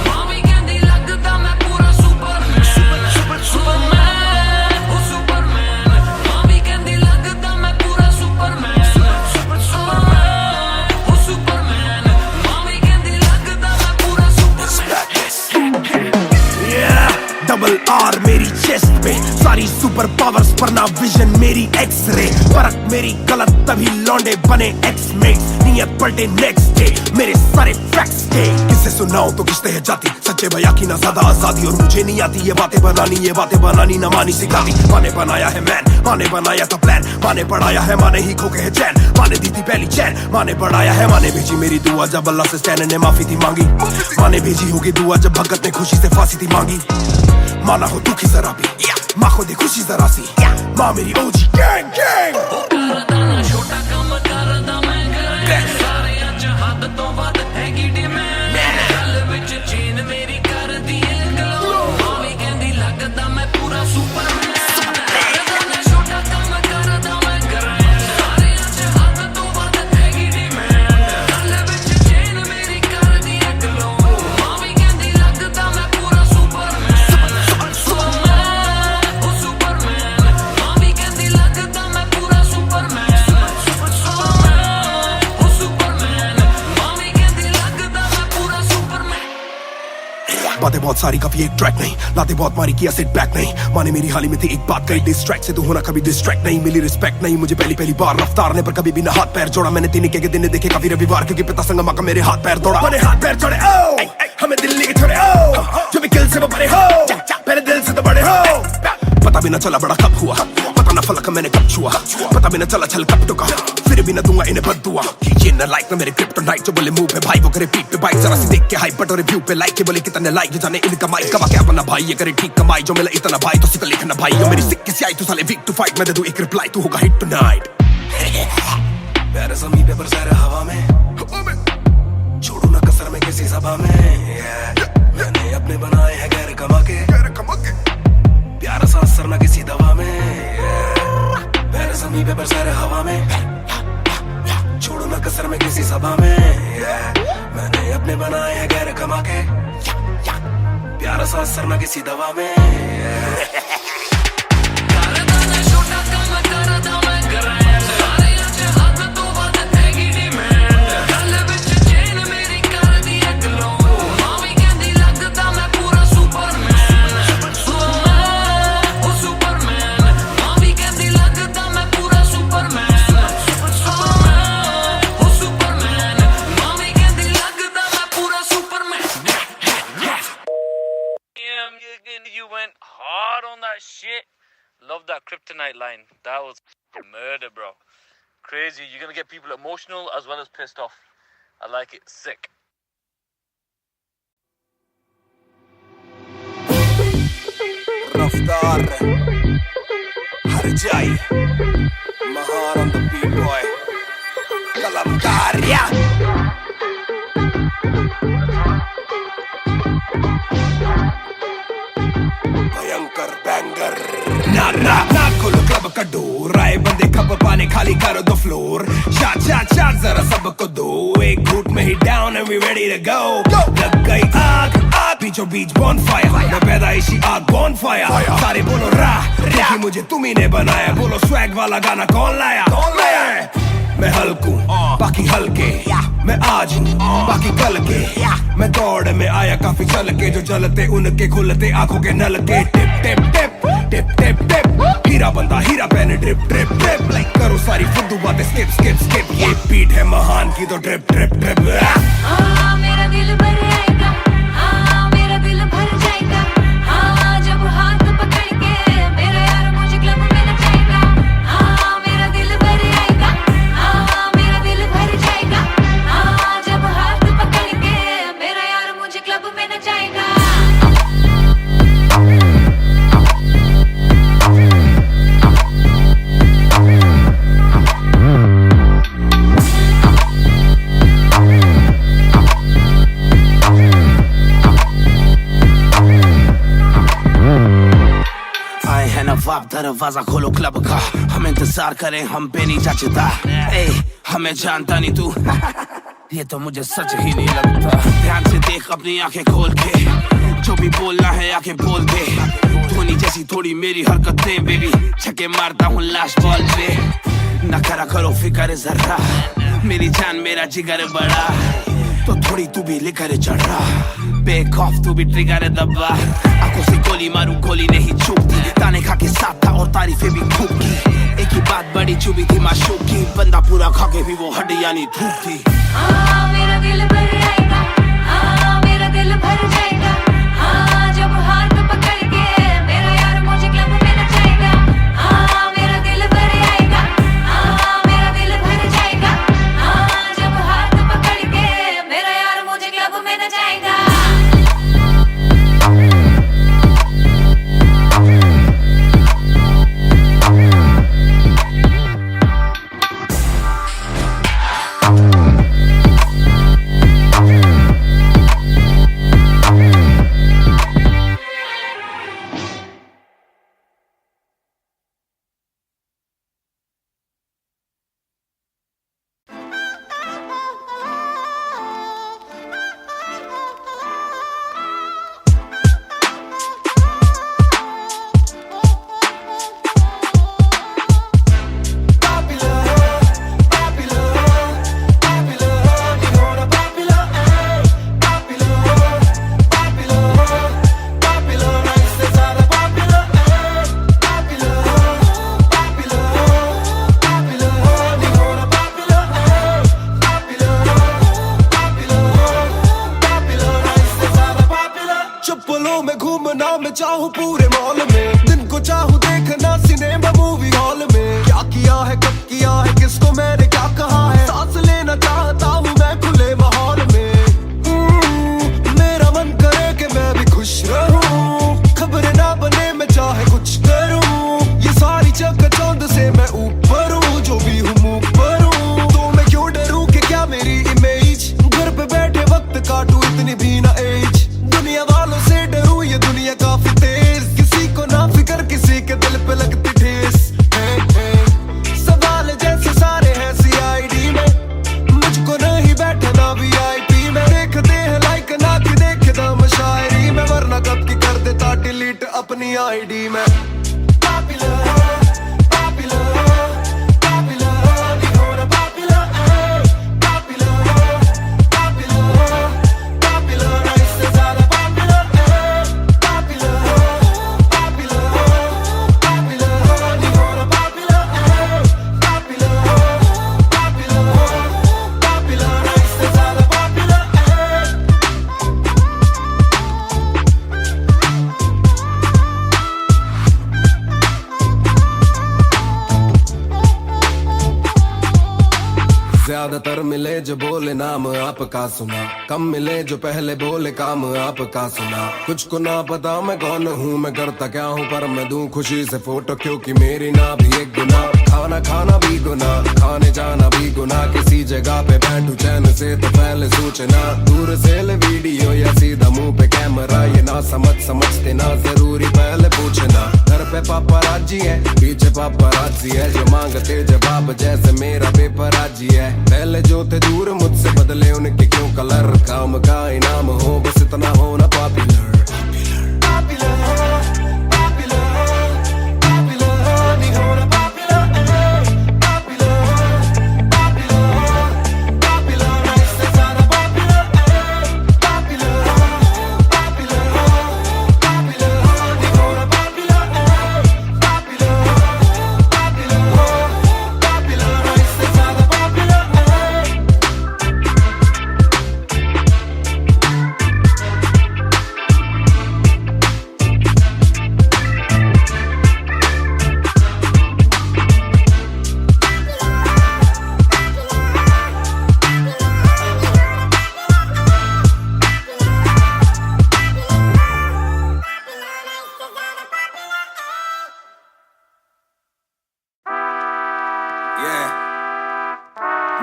ਮਾਵੀ ਕਹਿੰਦੀ ਲੱਗਦਾ ਮੈਂ ਪੂਰਾ ਸੁਪਰਮੈਨ ਸੁਪਰਮੈਨ ਉਹ ਸੁਪਰਮੈਨ ਮਾਵੀ ਕਹਿੰਦੀ ਲੱਗਦਾ ਮੈਂ ਪੂਰਾ ਸੁਪਰਮੈਨ ਸੁਪਰਮੈਨ ਉਹ ਸੁਪਰਮੈਨ ਮਾਵੀ ਕਹਿੰਦੀ ਲੱਗਦਾ ਮੈਂ ਪੂਰਾ ਸੁਪਰਮੈਨ Yeah, double R मेरी चेस्ट पे सारी सुपर पावर्स पर ना विजन मेरी एक्स-रे फर्क मेरी गलत तभी लौंडे बने एक्स-मेट्स नियत पलटे नेक्स्ट डे मेरे सारे फैक्ट्स थे किससे सुनाऊं तो किसते है जाती सच्चे भैया की ना ज्यादा आजादी और मुझे नहीं आती ये बातें बनानी ना मानी सिखाती माने बनाया है मैन माने बनाया था प्लान माने पढ़ाया है माने ही खो के है चैन माने दी थी पहली चैन माने बढ़ाया है माने भेजी मेरी दुआ जब अल्लाह से स्टैन ने माफी थी मांगी माने भेजी होगी दुआ जब भगत ने खुशी से फांसी थी मांगी माना हो दुखी जरा भी माँ को दी खुशी जरा सी माँ मेरी ओजी गैंग गैंग ਉਹ ਕਰਦਾ ਨਾ ਛੋਟਾ ਕੰਮ ਕਰਦਾ ਮੈਂ ਗ੍ਰੈਂਡ ਸਾਰਿਆਂ ਚ ਹੱਦ ਤੋਂ ਵੱਧ ਹੈਗੀ ਡਿਮਾਂਡ ਗੱਲ ਵਿੱਚ ਚੇਨ ਮੇਰੀ ਕਰਦੀ ਏ ਗਲੋ ਮਾਵੀ ਕਹਿੰਦੀ ਲੱਗਦਾ ਮੈਂ ਪੂਰਾ ਸੁਪਰਮੈਨ ਕਰਦਾ ਨਾ ਛੋਟਾ ਕੰਮ ਕਰਦਾ ਮੈਂ ਗ੍ਰੈਂਡ ਸਾਰਿਆਂ ਚ ਹੱਦ ਤੋਂ ਵੱਧ ਹੈਗੀ ਡਿਮਾਂਡ ਗੱਲ ਵਿੱਚ ਚੇਨ ਮੇਰੀ ਕਰਦੀ ਏ ਗਲੋ ਮਾਵੀ ਕਹਿੰਦੀ ਲੱਗਦਾ ਮੈਂ ਪੂਰਾ ਸੁਪਰਮੈਨ ਸੁਪਰਮੈਨ ਉਹ ਸੁਪਰਮੈਨ ਮਾਵੀ ਕਹਿੰਦੀ ਲੱਗਦਾ ਮੈਂ ਪੂਰਾ ਸੁਪਰਮੈਨ ਸੁਪਰਮੈਨ ਉਹ ਸੁਪਰਮੈਨ ਮਾਵੀ ਕਹਿੰਦੀ ਲੱਗਦਾ ਮੈਂ ਪੂਰਾ ਸੁਪਰਮੈਨ बातें बहुत सारी कभी एक ट्रैक नहीं लाते बहुत मारी किया सिट बैक नहीं माने मेरी हाल ही में थी एक बात कही डिस्ट्रैक्ट से तू होना कभी डिस्ट्रैक्ट नहीं मिली रिस्पेक्ट नहीं मुझे पहली बार रफ्तार ने पर कभी भी ना हाथ पैर जोड़ा मैंने तीन के दिन देखे काफी रविवार क्योंकि पिता संगमा का मेरे हाथ पैर दौड़ा मैंने हाथ पैर जोड़े ओ हमें दिल्ली के छोड़े ओ जो भी किल से वो बड़े हो पहले दिल से तो बड़े हो पता भी ना चला बड़ा कब हुआ पता ना फलक मैंने कब छुआ पता भी ना चला छल कब टुका फिर भी ना दूंगा इन्हें बद्दुआ ये न लाइक ना मेरे क्रिप्टोनाइट जो बोले मुंह पे भाई वो करे पीठ पे बाइक जरा सी देख के हाइप बट और रिव्यू पे लाइक के बोले कितने लाइक ये जाने इनका माइक कमा के अपना भाई ये करे ठीक कमाई जो मिला इतना भाई तो सिक्का लिखना भाई जो मेरी सिक्की से आई तू साले वीक टू फाइट मैं दे दूं एक रिप्लाई तू होगा हिट टुनाइट प्यारे ज़मीं पे बरसा रहा हवा में छोड़ू ना कसर में किसी सभा में मैंने अपने बनाए हैं गैर कमा के प्यारा सा असर ना किसी दवा में प्यारे ज़मीं पे बरसा रहा हवा में छोड़ो ना कसर में किसी सभा में मैंने अपने बनाए हैं गैर कमा के प्यारा सा असर ना किसी दवा में ਕਰਦਾ ਨਾ ਛੋਟਾ ਕੰਮ ਕਰਦਾ ਮੈਂ ਗ੍ਰੈਂਡ ਸਾਰਿਆਂ ਚ ਹੱਦ ਤੋਂ ਵੱਧ ਹੈਗੀ ਡਿਮਾਂਡ ਗੱਲ ਵਿੱਚ ਚੇਨ ਮੇਰੀ ਕਰਦੀ ਏ kryptonite line. That was murder, bro. Crazy. You're gonna get people emotional as well as pissed off. I like it. Sick. Raftar Harjai Mahar on the beat boy Kalamkar yeah Bhayankar banger Na kholo club ka door Aaye bande khab paane khali karo the floor Shot zara sabko do Ek ghoot mein hi down and we ready to go Lag gayi aag बीचों बीच bonfire मैं पैदाइशी आग bonfire सारे बोलो रा क्योंकि मुझे तुम्ही ने बनाया बोलो swag वाला गाना कौन लाया मैं हल्कू बाकी हल्के मैं आज हूँ बाकी कल के मैं दौड़ में आया काफी चल के जो चलते उनके खुलते आंखों के नल के टिप टिप टिप टिप टिप टिप हीरा बंदा हीरा पहने ड्रिप ड्रिप ड्रिप लाइक करो सारी फुद्दू बातें स्किप स्किप स्किप ये बीट है महान की तो ड्रिप ड्रिप ड्रिप मेरा दिल भर आएगा मेरा दिल भर जाएगा जब हाथ पकड़ के मेरा यार मुझे क्लब में नचाएगा मेरा दिल भर आएगा मेरा दिल भर जाएगा जब हाथ पकड़ के मेरा यार मुझे क्लब में नचाएगा नवाब दरवाजा खोलो क्लब का हम इंतजार करें हम पे नहीं जचता हमें जानता नहीं तू ये तो मुझे सच ही नहीं लगता ध्यान से देख अपनी आंखें खोल के जो भी बोलना है आके बोल दे धोनी जैसी थोड़ी मेरी हरकतें बेबी छक्के मारता हूँ लास्ट बॉल पे न करा करो फिक्र जरा मेरी जान मेरा जिगर बड़ा तो थोड़ी तू भी लेकर चढ़ रहा बेक ऑफ तू भी ट्रिगर दबा आंखों से गोली मारूं गोली नहीं चूकती ताने खा के साथ था और तारीफें भी खूब की एक ही बात बड़ी चुभी थी माशूक की बंदा पूरा खा के भी वो हड्डियां नहीं धूप थी मेरा दिल भर आएगा मेरा दिल भर जाएगा जब हाथ पकड़ के मेरा यार मुझे क्लब में नचाएगा मेरा दिल भर आएगा मेरा दिल भर जाएगा जब हाथ पकड़ के मेरा यार मुझे क्लब में नचाएगा चाहूं पूरे मॉल में दिन को चाहूं देखना सिनेमा मूवी हॉल में क्या किया है कब किया है किसको मैंने क्या कहा है सांस लेना चाहता हूं मैं खुले माहौल में मेरा मन करे कि मैं भी खुश रहूं खबरें ना बने मैं चाहे कुछ करूं ये सारी चकाचौंध से मैं ऊपर हूं जो भी हूं ऊपर हूं तो मैं क्यों डरूं कि क्या मेरी इमेज घर पे बैठे वक्त काटूं इतनी भी ना एज दुनिया वालों से डरूं ये दुनिया काफी तेज किसी को ना फिक्र किसी के दिल पे लगती ठेस सवाल जैसे सारे हैं ज्यादातर मिले जो बोले नाम आपका सुना, कम मिले जो पहले बोले काम आपका सुना। कुछ को ना पता मैं कौन हूँ, मैं करता क्या हूँ, पर मैं दूं खुशी से फोटो क्योंकि मेरी ना भी एक गुना। खाना खाना भी गुना, खाने जाना भी गुना, किसी जगह पे बैठू चैन से तो पहले सूचना। दूर से ले वीडियो या सीधा मुंह पे कैमरा, ये ना समझते ना जरूरी पहले पूछना। घर पे पापराजी है, पीछे पापराजी है, जो मांगते जवाब जैसे मेरा पेपराजी है। पहले जो थे दूर मुझसे बदले उनके क्यों कलर, काम का इनाम हो बस इतना हो ना पॉपुलर।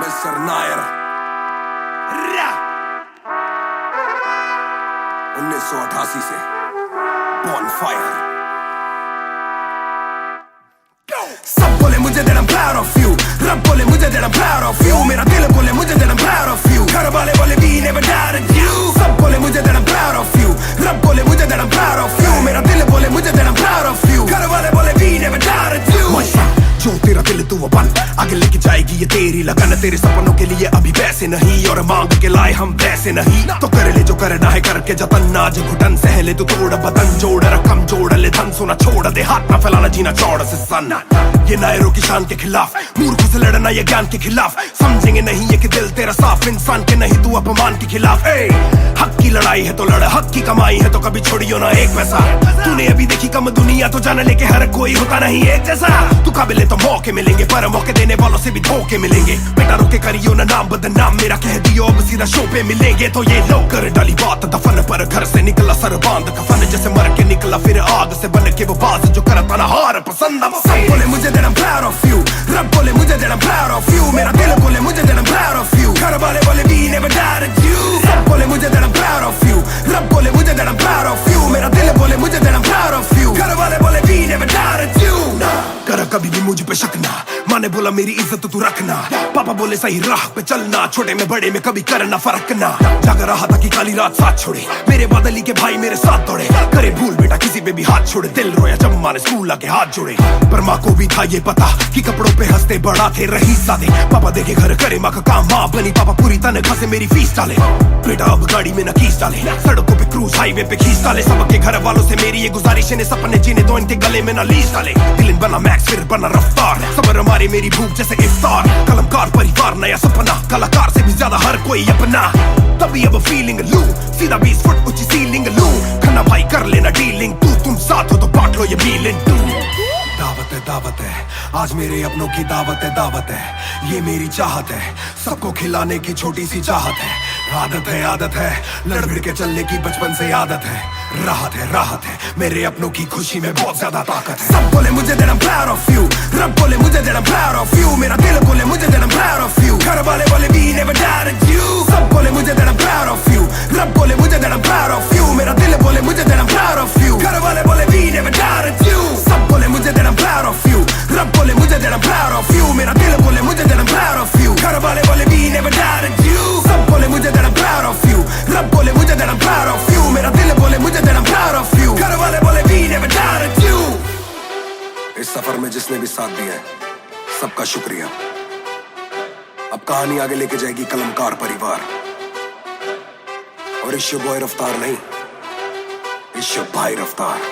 मिस्टर नायर 1988 से Bonfire। सब बोले मुझे that I'm proud of you, रब बोले मुझे that I'm proud of you, मेरा दिल बोले मुझे that I'm proud of you, घर वाले बोले we never doubted you। सब बोले मुझे that I'm proud of you, रब बोले मुझे that I'm proud of you, मेरा दिल बोले मुझे that I'm proud of you, घर वाले बोले we never doubted you। जो तेरा दिल तू वो बन, आगे लेके जाएगी ये तेरी लगन। तेरे सपनों के लिए अभी पैसे नहीं और मांग के लाए हम पैसे नहीं, तो कर ले जो करना है करके जतन। आज घुटन सहले तो तोड़ बदन, जोड़ रकम जोड़ ले धन, सोना छोड़ दे हाथ ना फैलाना जीना चौड़ से सन। ये नायरों की शान के खिलाफ, मूर्खों से लड़ना ये ज्ञान के खिलाफ। समझेंगे नहीं ये कि दिल तेरा साफ, इंसान के नहीं तू अपमान के खिलाफ। हक की लड़ाई है तो लड़, हक की कमाई है तो कभी छोड़ियो ना एक पैसा। तूने अभी देखी कम दुनिया तो जान लेके हर कोई होता नहीं एक जैसा। तू काबिल तो मौके मिलेंगे पर मौके देने वालों से भी धोखे मिलेंगे। बेटा रोके करियो ना नाम बदनाम मेरा, कह दियो अब सीधा शो पे मिलेंगे। तो ये लो कर डाली बात दफन पर, घर से निकला सर बांध कफन, जैसे मर के निकला फिर आग से बन के वो बाज जो करता ना हार पसंद। सब बोले मुझे that I'm proud of you, रब बोले मुझे that I'm proud of you, मेरा दिल बोले मुझे that I'm proud of you, घर वाले बोले we never doubted you। सब बोले मुझे that I'm proud of you, रब बोले मुझे that I'm proud of you, मेरा दिल बोले मुझे that I'm proud of you, घर वाले बोले we never doubted you। कर कभी भी मुझ पे शक ना, माँ ने बोला मेरी इज्जत तू रखना, पापा बोले सही राह पे चलना, छोटे में बड़े में कभी करना फर्क ना। जाग रहा था कि काली रात साथ छोड़े, मेरे बादली के भाई मेरे साथ दौड़े, करे भूल बेटा किसी पे भी हाथ छोड़े, दिल रोया जब माँ ने स्कूल आके हाथ जोड़े। पर माँ को भी था ये पता कि कपड़ों पे हंसते बड़ा थे रही सादे, पापा देखे घर करे माँ का काम, माँ बनी पापा पूरी तनख्वाह से मेरी फीस डाले। बेटा अब गाड़ी में न खींच डाले, सड़कों पे क्रूज हाईवे पे खींच डाले, सबके घर वालों से मेरी ये गुजारिश है सपने जीने दो इनके गले में न लीस डाले। दिल बना मैक्स फिर बना रफ्तार, सबर हमारे मेरी भूख जैसे इफ्तार, कलमकार परिवार नया सपना, कलाकार से भी ज्यादा हर कोई अपना। तभी अब फीलिंग लू, सीधा 20 फुट ऊंची सीलिंग लू, खन्ना भाई कर लेना डीलिंग, तुम साथ हो तो बांट लो ये फीलिंग। दावत है आज मेरे अपनों की दावत है, ये मेरी चाहत है, सबको खिलाने की छोटी सी चाहत है। आदत है लड़ भिड़ के चलने की बचपन से आदत है, राहत है मेरे अपनों की खुशी में बहुत ज्यादा ताकत है। सब बोले मुझे that I'm proud of you, रब बोले मुझे that I'm proud of you, मेरा दिल बोले मुझे that I'm proud of you, घर वाले बोले we never doubted you। सब बोले मुझे that I'm proud of you, रब बोले मुझे that I'm proud of you, मेरा दिल बोले मुझे that I'm proud of you, घर वाले बोले we never doubted you। सब बोले मुझे that I'm proud of you, रब बोले मुझे that I'm proud of you, मेरा दिल बोले मुझे that I'm proud of you, घर वाले बोले we never doubted you। सब बोले मुझे that I'm proud of you, रब बोले मुझे that I'm proud of you, मेरा दिल बोले मुझे that I'm proud of you, घर वाले बोले we never doubted you। इस सफर में जिसने भी साथ दिया है सबका शुक्रिया। अब कहानी आगे लेके जाएगी कलमकार परिवार, और इश्यो बॉय रफ्तार नहीं, इश्यो भाई रफ्तार।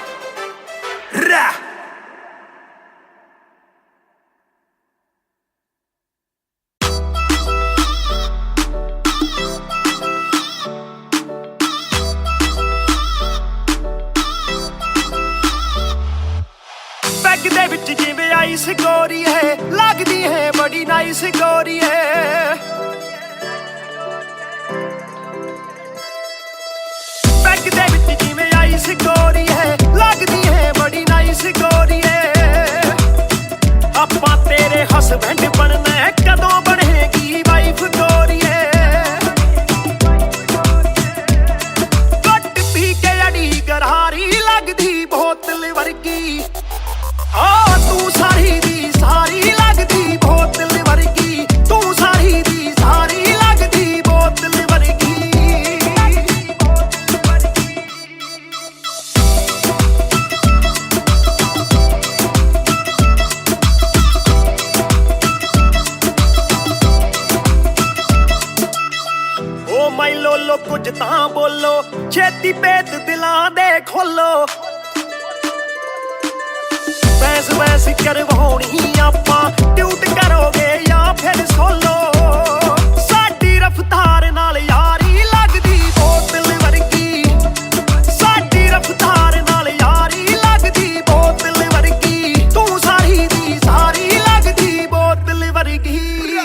बैग दे विच जिवें आइस गोरी है, लगदी है बड़ी नाइस गोरी है। गोरिए ਆਪਾਂ ਤੇਰੇ ਹਸਬੈਂਡ ਬਣਨਾ ਹੈ, ਕਦੋਂ ਬਣੇਗੀ ਵਾਈਫ ਗੋਰੀਏ ਘੁੱਟ ਪੀ ਕੇ ਅੜੀ ਗਰਾਰੀ ਲੱਗਦੀ ਬੋਤਲ ਵਰਗੀ ਤੂੰ ਸਾਰੀ ਦੀ ਸਾਰੀ ਲੱਗਦੀ ਬੋਤਲ ਵਰਗੀ ਤੂੰ ਸਾਰੀ ਦੀ ਸਾਰੀ ਲੱਗਦੀ ਬੋਤਲ ਵਰਗੀ ਓ ਮਾਈ ਲੋਲੋ ਕੁਝ ਤਾਂ ਬੋਲੋ ਛੇਤੀ ਭੇਤ ਦਿਲਾਂ ਦੇ ਖੋਲੋ ਬੈਸ ਬੈਸ ਕਰਵਾਉਣੀ ਆਪਾਂ ਟਿਊਟ ਕਰੋਗੇ ਜਾਂ ਫਿਰ ਸੋਲੋ ਸਾਡੀ ਰਫਤਾਰ ਨਾਲ ਯਾਰੀ ਲੱਗਦੀ ਬੋਤਲ ਵਰਗੀ ਸਾਡੀ ਰਫਤਾਰ ਨਾਲ ਯਾਰੀ ਲੱਗਦੀ ਬੋਤਲ ਵਰਗੀ ਤੂੰ ਸਾਰੀ ਦੀ ਸਾਰੀ ਲੱਗਦੀ ਬੋਤਲ ਵਰਗੀ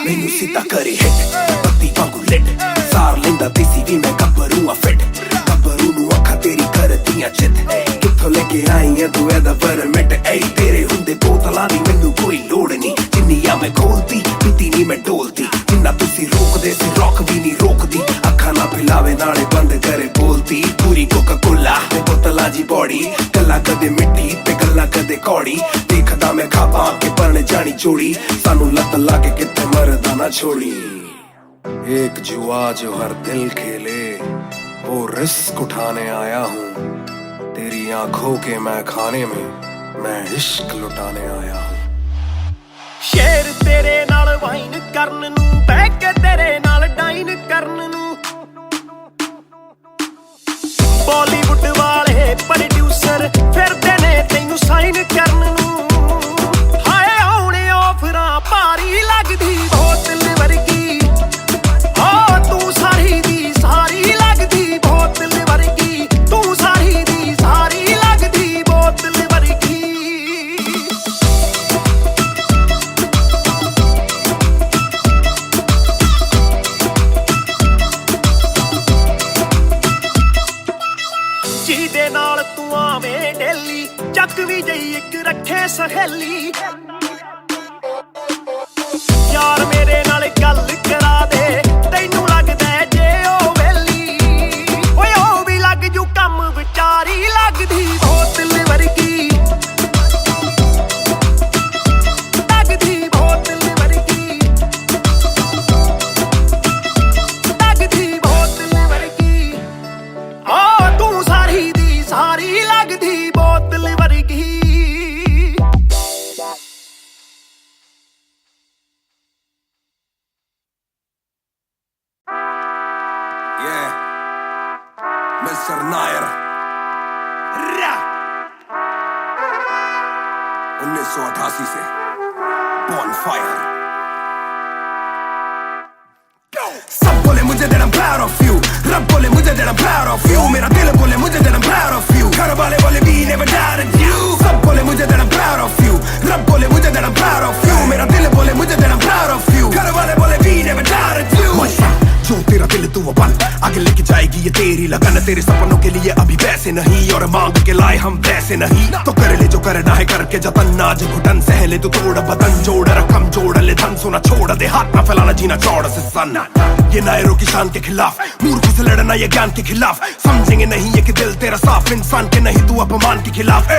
ਮੈਨੂੰ ਸਿੱਧਾ ਕਰੀ ਹਿੱਟ ਬੱਤੀ ਵਾਂਗੂ ਲਿਟ ਸਾਰ ਲੈਂਦਾ ਦੇਸੀ ਵੀ ਮੈਂ ਗੱਭਰੂ ਆ ਫਿੱਟ ਗੱਭਰੂ ਨੂੰ ਅੱਖਾਂ ਤੇਰੀ ਕਰਦੀਆਂ ਚਿੱਤ ਕਿੱਥੋਂ ਲੈ ਕੇ ਆਈ ਐ ਤੂੰ ਇਹਦਾ ਪਰਮਿਟ ਏ ਤੇਰੇ ਹੁੰਦੇ ਬੋਤਲਾਂ ਦੀ ਮੈਨੂੰ ਕੋਈ ਲੋੜ ਨਹੀਂ ਜਿੰਨੀਆਂ ਮੈਂ ਖੋਲਤੀ ਪੀਤੀ ਨਹੀਂ ਮੈਂ ਡੋਲਤੀ ਜਿੰਨਾ ਤੁਸੀਂ ਰੋਕਦੇ ਸੀ ਰੋਕ ਵੀ ਨਹੀਂ ਰੋਕਦੀ ਅੱਖਾਂ ਨਾ ਪਿਲਾਵੇ ਨਾਲੇ ਬੰਦ ਕਰੇ ਬੋਲਤੀ ਪੂਰੀ ਕੋਕਾ ਕੋਲਾ ਤੇ ਬੋਤਲਾਂ ਜੀ ਬੋੜੀ ਗੱਲਾਂ ਕਦੇ ਮਿੱਟੀ ਤੇ ਗੱਲਾਂ ਕਦੇ ਕੌੜੀ ਦੇਖਦਾ ਮੈਂ ਖਾਪਾਂ ਕੇ ਪਰਣ ਜਾਣੀ ਚੋੜੀ ਸਾਨੂੰ ਲੱਤ ਲਾ ਕੇ ਕਿੱਥੇ ਮਰਦਾ ਨਾ ਛੋੜੀ एक जुआ जो हर दिल खेले वो रिस्क उठाने आया हूँ तेरी आंखों के मैं खाने में मैं इश्क लुटाने आया हूँ ਸ਼ੇਰ ਤੇਰੇ ਨਾਲ ਵਾਈਨ ਕਰਨ ਨੂੰ ਬਹਿ ਕੇ ਤੇਰੇ ਨਾਲ ਡਾਈਨ ਕਰਨ ਨੂੰ ਬਾਲੀਵੁੱਡ ਵਾਲੇ ਪ੍ਰੋਡਿਊਸਰ ਫਿਰਦੇ ਨੇ ਤੈਨੂੰ ਸਾਈਨ ਕਰਨ ਨੂੰ ਹਾਏ ਆਉਣੇ ਆਫਰਾਂ ਭਾਰੀ ਲੱਗਦੀ ਬੋਤਲ ਵਰਗੀ ਤੂੰ ਸਾਰੀ ਦੀ ਸਾਰੀ ਲੱਗਦੀ ਬੋਤਲ ਵਰਗੀ ਤੂੰ ਸਾਰੀ ਦੀ ਸਾਰੀ ਲੱਗਦੀ ਬੋਤਲ ਵਰਗੀ ਜਿਹਦੇ ਨਾਲ ਤੂੰ ਆਵੇਂ ਡੇਲੀ ਚੱਕ ਵੀ ਜਈ ਇੱਕ ਰੱਖੇ ਸਹੇਲੀ ਯਾਰ ਮੇਰੇ ਨਾਲ ਗੱਲ ਕਰਾ ਦੇ ਤੈਨੂੰ ਲੱਗਦਾ ਜੇ ਉਹ ਵੇਲੀ ਓਏ ਉਹ ਵੀ ਲੱਗ ਜੂ ਕੰਮ ਵਿਚਾਰੀ ਲੱਗਦੀ ਬੋਤਲ ਵਰਗੀ ਲੱਗਦੀ ਬੋਤਲ ਵਰਗੀ ਲੱਗਦੀ ਬੋਤਲ ਵਰਗੀ ਤੂੰ ਸਾਰੀ ਦੀ ਸਾਰੀ ਲੱਗਦੀ ਬੋਤਲ ਵਰਗੀ Mr. Nair 1988 से Bonfire सब बोले मुझे that I'm proud of you रब बोले मुझे that I'm proud of you मेरा दिल बोले मुझे that I'm proud of you घर वाले बोले we never doubted you सब बोले मुझे that I'm proud of you रब बोले मुझे that I'm proud of you मेरा दिल बोले मुझे that I'm proud of you घर वाले बोले we never doubted you जो तेरा दिल तू वो बन आगे लेके जाएगी ये तेरी लगन तेरे सपनों के लिए अभी पैसे नहीं और मांग के लाए हम पैसे नहीं तो कर ले जो करना है करके जतन आज घुटन सहले तू तोड़ बदन जोड़ रकम जोड़ ले धन सोना छोड़ दे हाथ ना फैलाना जीना चौड़ से सन ये नायरों की शान के खिलाफ मूर्ख से लड़ना ये ज्ञान के खिलाफ समझेंगे नहीं ये कि दिल तेरा साफ इंसान के नहीं तू अपमान के खिलाफ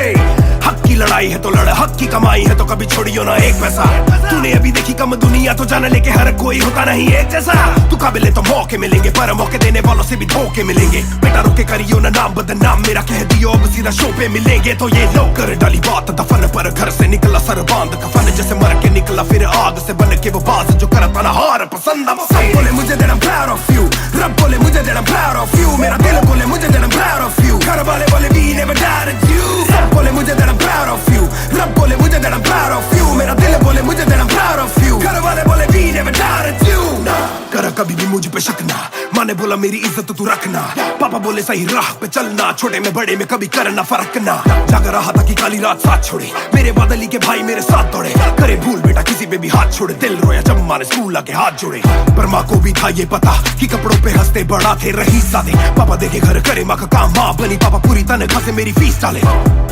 हक की लड़ाई है तो लड़ हक की कमाई है तो कभी छोड़ियो ना एक पैसा तूने अभी देखी कम दुनिया तो जान लेके हर कोई होता नहीं एक जैसा तू काबिल तो मौके मिलेंगे पर मौके देने वालों से भी धोखे मिलेंगे बेटा रोके करियो ना नाम बदनाम मेरा कह दियो अब सीधा शो पे मिलेंगे तो ये लो कर डाली बात दफन पर घर से निकला सर बांध कफन जैसे मर के निकला फिर आग से बन के वो बाज जो करता ना हार पसंद सब बोले मुझे that I'm proud of you रब बोले मुझे that I'm proud of you मेरा दिल बोले मुझे that I'm proud of you घर वाले बोले we never doubted you सब बोले मुझे that I'm proud of you रब बोले मुझे that I'm proud of you मेरा दिल बोले मुझे that I'm proud of you घर वाले बोले we never doubted you ना कर कभी भी मुझ पे शक ना माँ ने बोला मेरी इज्जत तू रखना, पापा बोले सही राह पे चलना, छोटे में बड़े में कभी करना फर्क ना। जाग रहा था कि काली रात साथ छोड़े, मेरे बादली के भाई मेरे साथ दौड़े, करे भूल बेटा किसी पे भी हाथ छोड़े, दिल रोया जब माँ ने स्कूल आके हाथ जोड़े। पर माँ को भी था ये पता कि कपड़ों पे हंसते बड़ा थे रईस सादे, पापा देखे घर करे माँ का काम, माँ बनी पापा पूरी तनख्वाह से मेरी फीस डाले।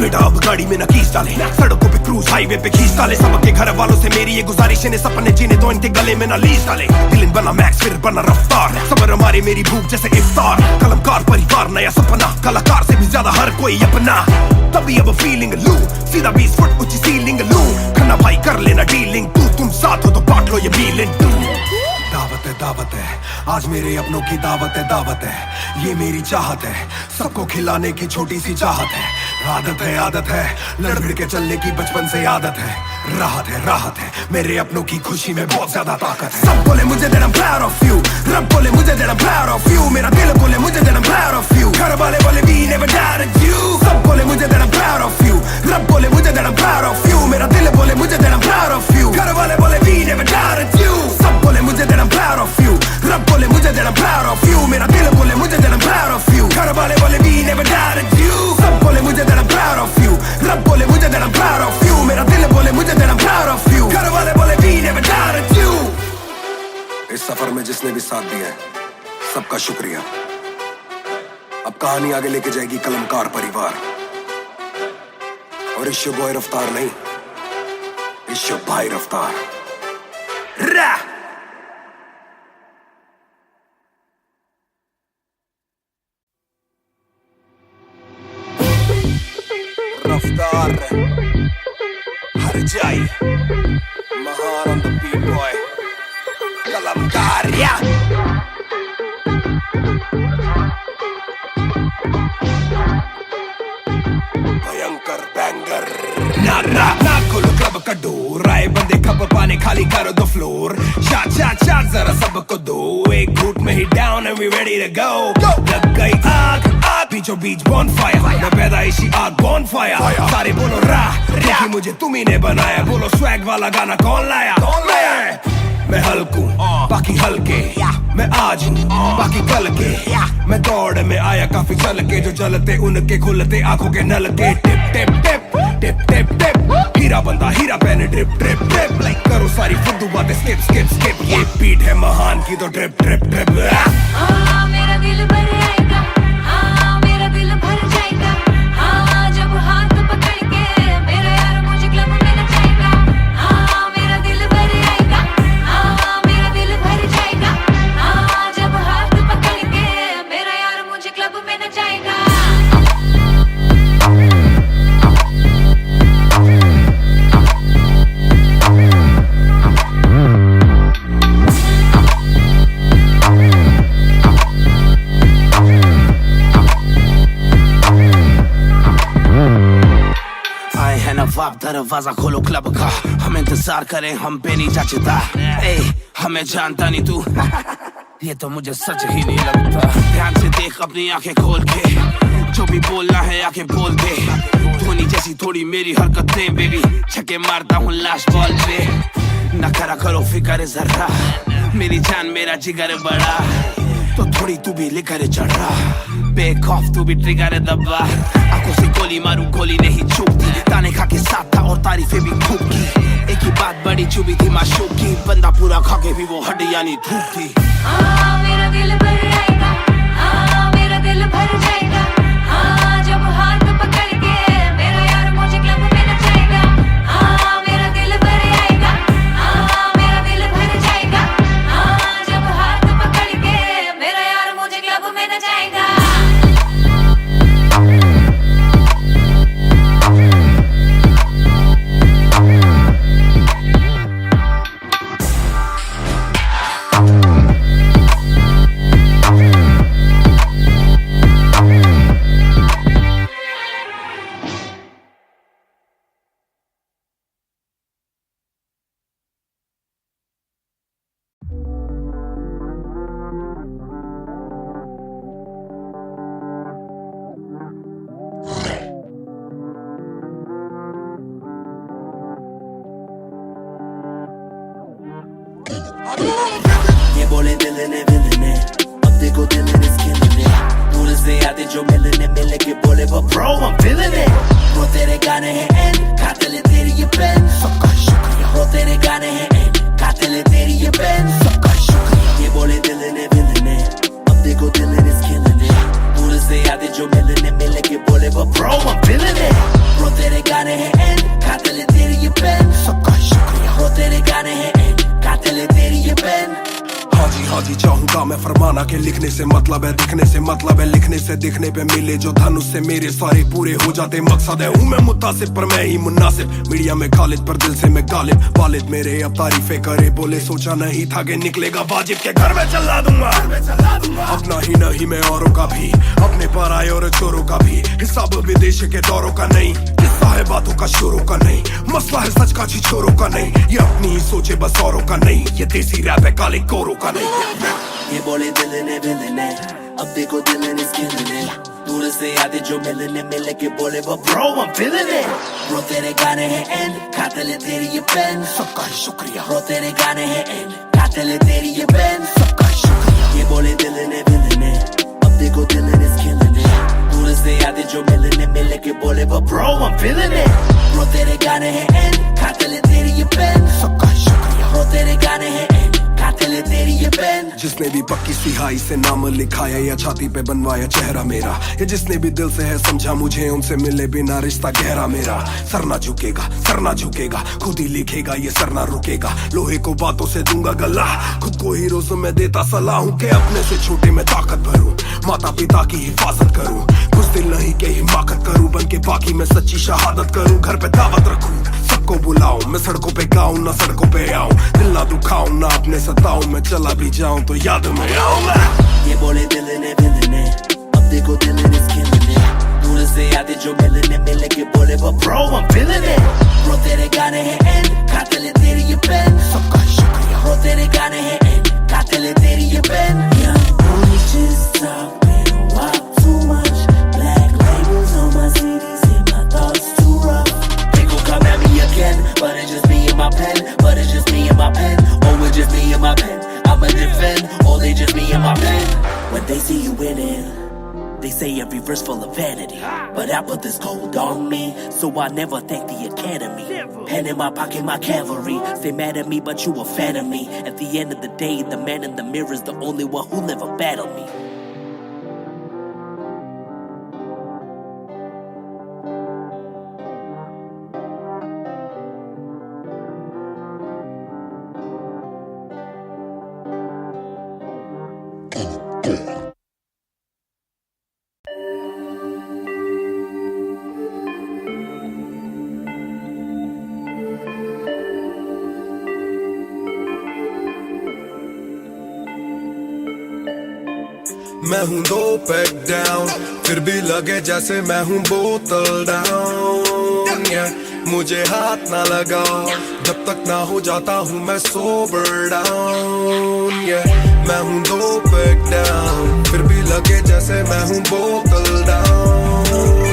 बेटा अब गाड़ी में न कीस डाले, सड़कों पे क्रूज हाईवे पे खींच डाले, सबके घर वालों से मेरी ये गुजारिश है सपने जीने तो इनके गले में न लीस डाले। दिल बना मैक्स फिर बना रफ्तार, सबर हमारी मेरी भूख जैसे इफ्तार, कलमकार परिवार नया सपना, कलाकार से भी ज्यादा हर कोई अपना। तभी अब फीलिंग लू, सीधा 20 फुट ऊंची सीलिंग लू, खन्ना भाई कर लेना डीलिंग, तुम साथ हो तो बांट लो ये बिलिंग। दावत है आज मेरे अपनों की दावत है, ये मेरी चाहत है, सबको खिलाने की छोटी सी चाहत है, आदत है लड़ भिड़ के चलने की बचपन से आदत है, राहत है मेरे अपनों की खुशी में बहुत ज्यादा ताकत है। सब बोले मुझे that I'm proud of you, रब बोले मुझे that I'm proud of you, मेरा दिल बोले मुझे that I'm proud of you, घर वाले बोले we never doubted you। सब बोले मुझे that I'm proud of you, रब बोले मुझे that I'm proud of you, मेरा दिल बोले मुझे that I'm proud of you, घर वाले बोले we never doubted you। सब बोले मुझे that I'm proud of you, रब बोले मुझे that I'm proud of you, मेरा दिल बोले मुझे that I'm proud of you, घर वाले बोले we never doubted you। सब बोले मुझे that I'm proud of you, रब बोले मुझे that I'm proud of you, मेरा दिल बोले मुझे that I'm proud of you, घर वाले बोले we never doubted you। इस सफर में जिसने भी साथ दिया है सबका शुक्रिया। अब कहानी आगे लेके जाएगी कलमकार परिवार, और इश्यो बॉय रफ्तार नहीं, इश्यो भाई रफ्तार। रफ्तार हर जाई, महान ऑन द बीट बॉय, कलमकार या भयंकर बैंगर। ना खोलो क्लब का डोर, आए बंदे कप पाने खाली करो दो फ्लोर, शाट जरा सबको दो, एक घूट में ही down and we ready to go. लग गई आग बीचों बीच बॉनफायर, मैं पैदाइशी आग बॉनफायर, सारे बोलो राह क्योंकि मुझे तुम्ही ने बनाया, बोलो स्वैग वाला गाना कौन लाया। मैं हल्कू बाकी हल्के, मैं आज हूँ बाकी कल के, मैं दौड़ में आया काफी चल के, जो चलते उनके खुलते आंखों के नल के। टिप टिप टिप टिप टिप टिप, हीरा बंदा हीरा पहने ड्रिप ड्रिप ड्रिप, लाइक करो सारी फुद्दू बातें स्किप स्किप स्किप, ये बीट है महान की तो ड्रिप ड्रिप ड्रिप। मेरा दिल भर आएगा, मेरा दिल भर जाएगा, जब हाथ पकड़ के मेरा यार मुझे क्लब में नचाएगा। मेरा दिल भर आएगा, मेरा दिल भर जाएगा, जब हाथ पकड़ के मेरा यार मुझे क्लब में नचाएगा। नवाब दरवाजा खोलो क्लब का, हम इंतजार करें हम पे नहीं जचता, हमें जानता नहीं तू ये तो मुझे सच ही नहीं लगता। ध्यान से देख अपनी आंखें खोल के, जो भी बोलना है आके बोल दे, धोनी जैसी थोड़ी मेरी हरकतें बेबी, छक्के मारता हूँ लास्ट बॉल पे, न करा करो फिक्र जरा, मेरी जान मेरा जिगर बड़ा, तो थोड़ी तू भी लेकर चढ़ा, बेक ऑफ तू भी ट्रिगर दबा, आंखों से गोली मारू गोली नहीं चूकती, ताने खा के साथ था और तारीफें भी खूब की, एक ही बात बड़ी चुभी थी माशूक की, बंदा पूरा खा के भी वो हड्डियां नहीं धूप थी। मेरा दिल भर आएगा, मेरा दिल भर जाएगा, जब हाथ पकड़ के मेरा यार मुझे क्लब में नचाएगा। मेरा दिल भर आएगा, मेरा दिल भर जाएगा, जब हाथ पकड़ के मेरा यार मुझे क्लब में नचाएगा। ये बोले दिल ने देखो दिल is killing it दूर से आते जो मिलने के बोले वो bro I'm feeling it Bro तेरे गाने हैं एंड कातिल है तेरी ये पेन सबका शुक्रिया Bro तेरे गाने हैं एंड कातिल है तेरी ये पेन सबका शुक्रिया ये बोले दिल ने अब देखो दिल is killing it दूर से आते जो मिलने के बोले वो bro I'm feeling it Bro तेरे गाने हैं एंड कातिल है तेरी ये पेन सबका शुक्रिया Bro तेरे गाने हैं एंड कातिल है तेरी ये पेन हाँ जी चाहूंगा मैं फरमाना के लिखने से मतलब है दिखने से मतलब है लिखने से दिखने पे मिले जो धनुष से मेरे सारे पूरे हो जाते मकसद है हूँ मैं मुतासिब पर मैं ही मुनासिब मीडिया में खालिद पर दिल से मैं गालिब वालिद मेरे अब तारीफे करे बोले सोचा नहीं था कि निकलेगा वाजिब के घर में चला दूंगा अपना ही नहीं मैं औरों का भी अपने पर आए और चोरों का भी हिसाब विदेश के दौरों का नहीं किस्सा है बातों का शोरों का नहीं मसला है सच का छिछोरों का नहीं ये अपनी ही सोचे बस औरों का नहीं ये देसी रैप है काले कोरों का नहीं ये बोले दिल ने अब देखो दिल is killing it दूर से आते जो मिलने के बोले वो bro I'm feeling it Bro तेरे गाने हैं एंड कातिल है तेरी ये पेन सबका शुक्रिया Bro तेरे गाने हैं एंड कातिल है तेरी ये पेन सबका शुक्रिया ये बोले दिल ने अब देखो दिल is killing it दूर से आते जो मिलने के बोले वो bro I'm feeling it Bro तेरे गाने हैं एंड कातिल है तेरी ये पेन सबका शुक्रिया Bro तेरे गाने हैं एंड कातिल है तेरी ये पेन जिसने भी पक्की सिहाई से नाम लिखाया या छाती पे बनवाया चेहरा मेरा या जिसने भी दिल से है समझा मुझे उनसे मिले बिना रिश्ता गहरा मेरा सर ना झुकेगा खुद ही लिखेगा ये सर ना रुकेगा लोहे को बातों से दूंगा गला खुद को हीरोज़ में देता सलाह हूँ के अपने से छोटे में ताकत भरूं माता पिता की हिफाजत करूं कुछ दिल नहीं के हिमाकत करूं बन के बाकी मैं सच्ची शहादत करूं घर पे दावत रखूं सबको बुलाऊं मैं सड़कों पे गाऊं ना सड़कों पे आऊं दिल ना दुखाऊं ना अपने सताऊं मैं चला भी जाऊं तो याद में आऊं ये बोले दिल ने अब देखो दिल is killing it दूर से आते जो मिलने के बोले वो bro I'm feeling it Bro तेरे गाने हैं एंड कातिल है तेरी ये पेन सबका शुक्रिया Bro तेरे गाने हैं एंड कातिल है तेरी ये pen just talking wild too much black labels on my CDs and my thoughts too rough they gon' come at me again but it's just me and my pen but it's just me and my pen oh it's just me and my pen I'ma defend oh they just me and my pen when they see you winning they say every verse full of vanity but I put this gold on me so I never thank the academy pen in my pocket my cavalry stay mad at me but you a fan of me at the end of the day the man in the mirror is the only one who never battled me मैं हूँ 2 pack down फिर भी लगे जैसे मैं हूँ बोतल down मुझे हाथ ना लगाओ जब तक ना हो जाता हूँ मैं सोबर डाउन मैं हूँ 2 पैक डाउन फिर भी लगे जैसे मैं हूँ बोतल डाउन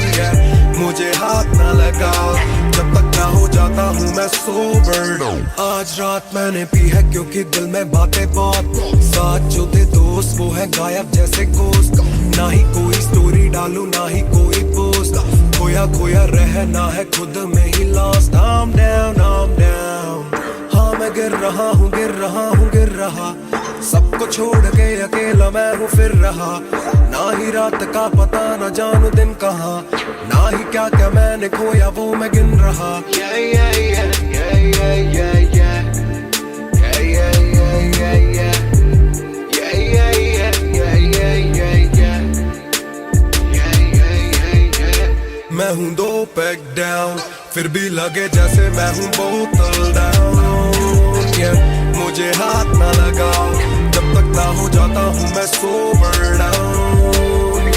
मुझे हाथ ना लगाओ जब तक ना हो जाता हूँ मैं सोबर डाउन आज रात मैंने पी है क्योंकि दिल में बातें बहुत साथ जो थे दोस्त वो है गायब जैसे गोश्त ना ही कोई स्टोरी डालूं ना ही कोई पोस्ट खोया खोया रहना है खुद में ही लॉस्ट I'm down हाँ मैं गिर रहा सबको छोड़ के अकेला मैं हूँ फिर रहा ना ही रात का पता ना जानू दिन कहाँ ना ही क्या क्या मैंने खोया वो मैं गिन रहा मैं हूँ 2 पैक डाउन फिर भी लगे जैसे मैं हूँ बोतल डाउन मुझे हाथ ना लगाओ जब तक ना हो जाता हूँ मैं सोबर डाउन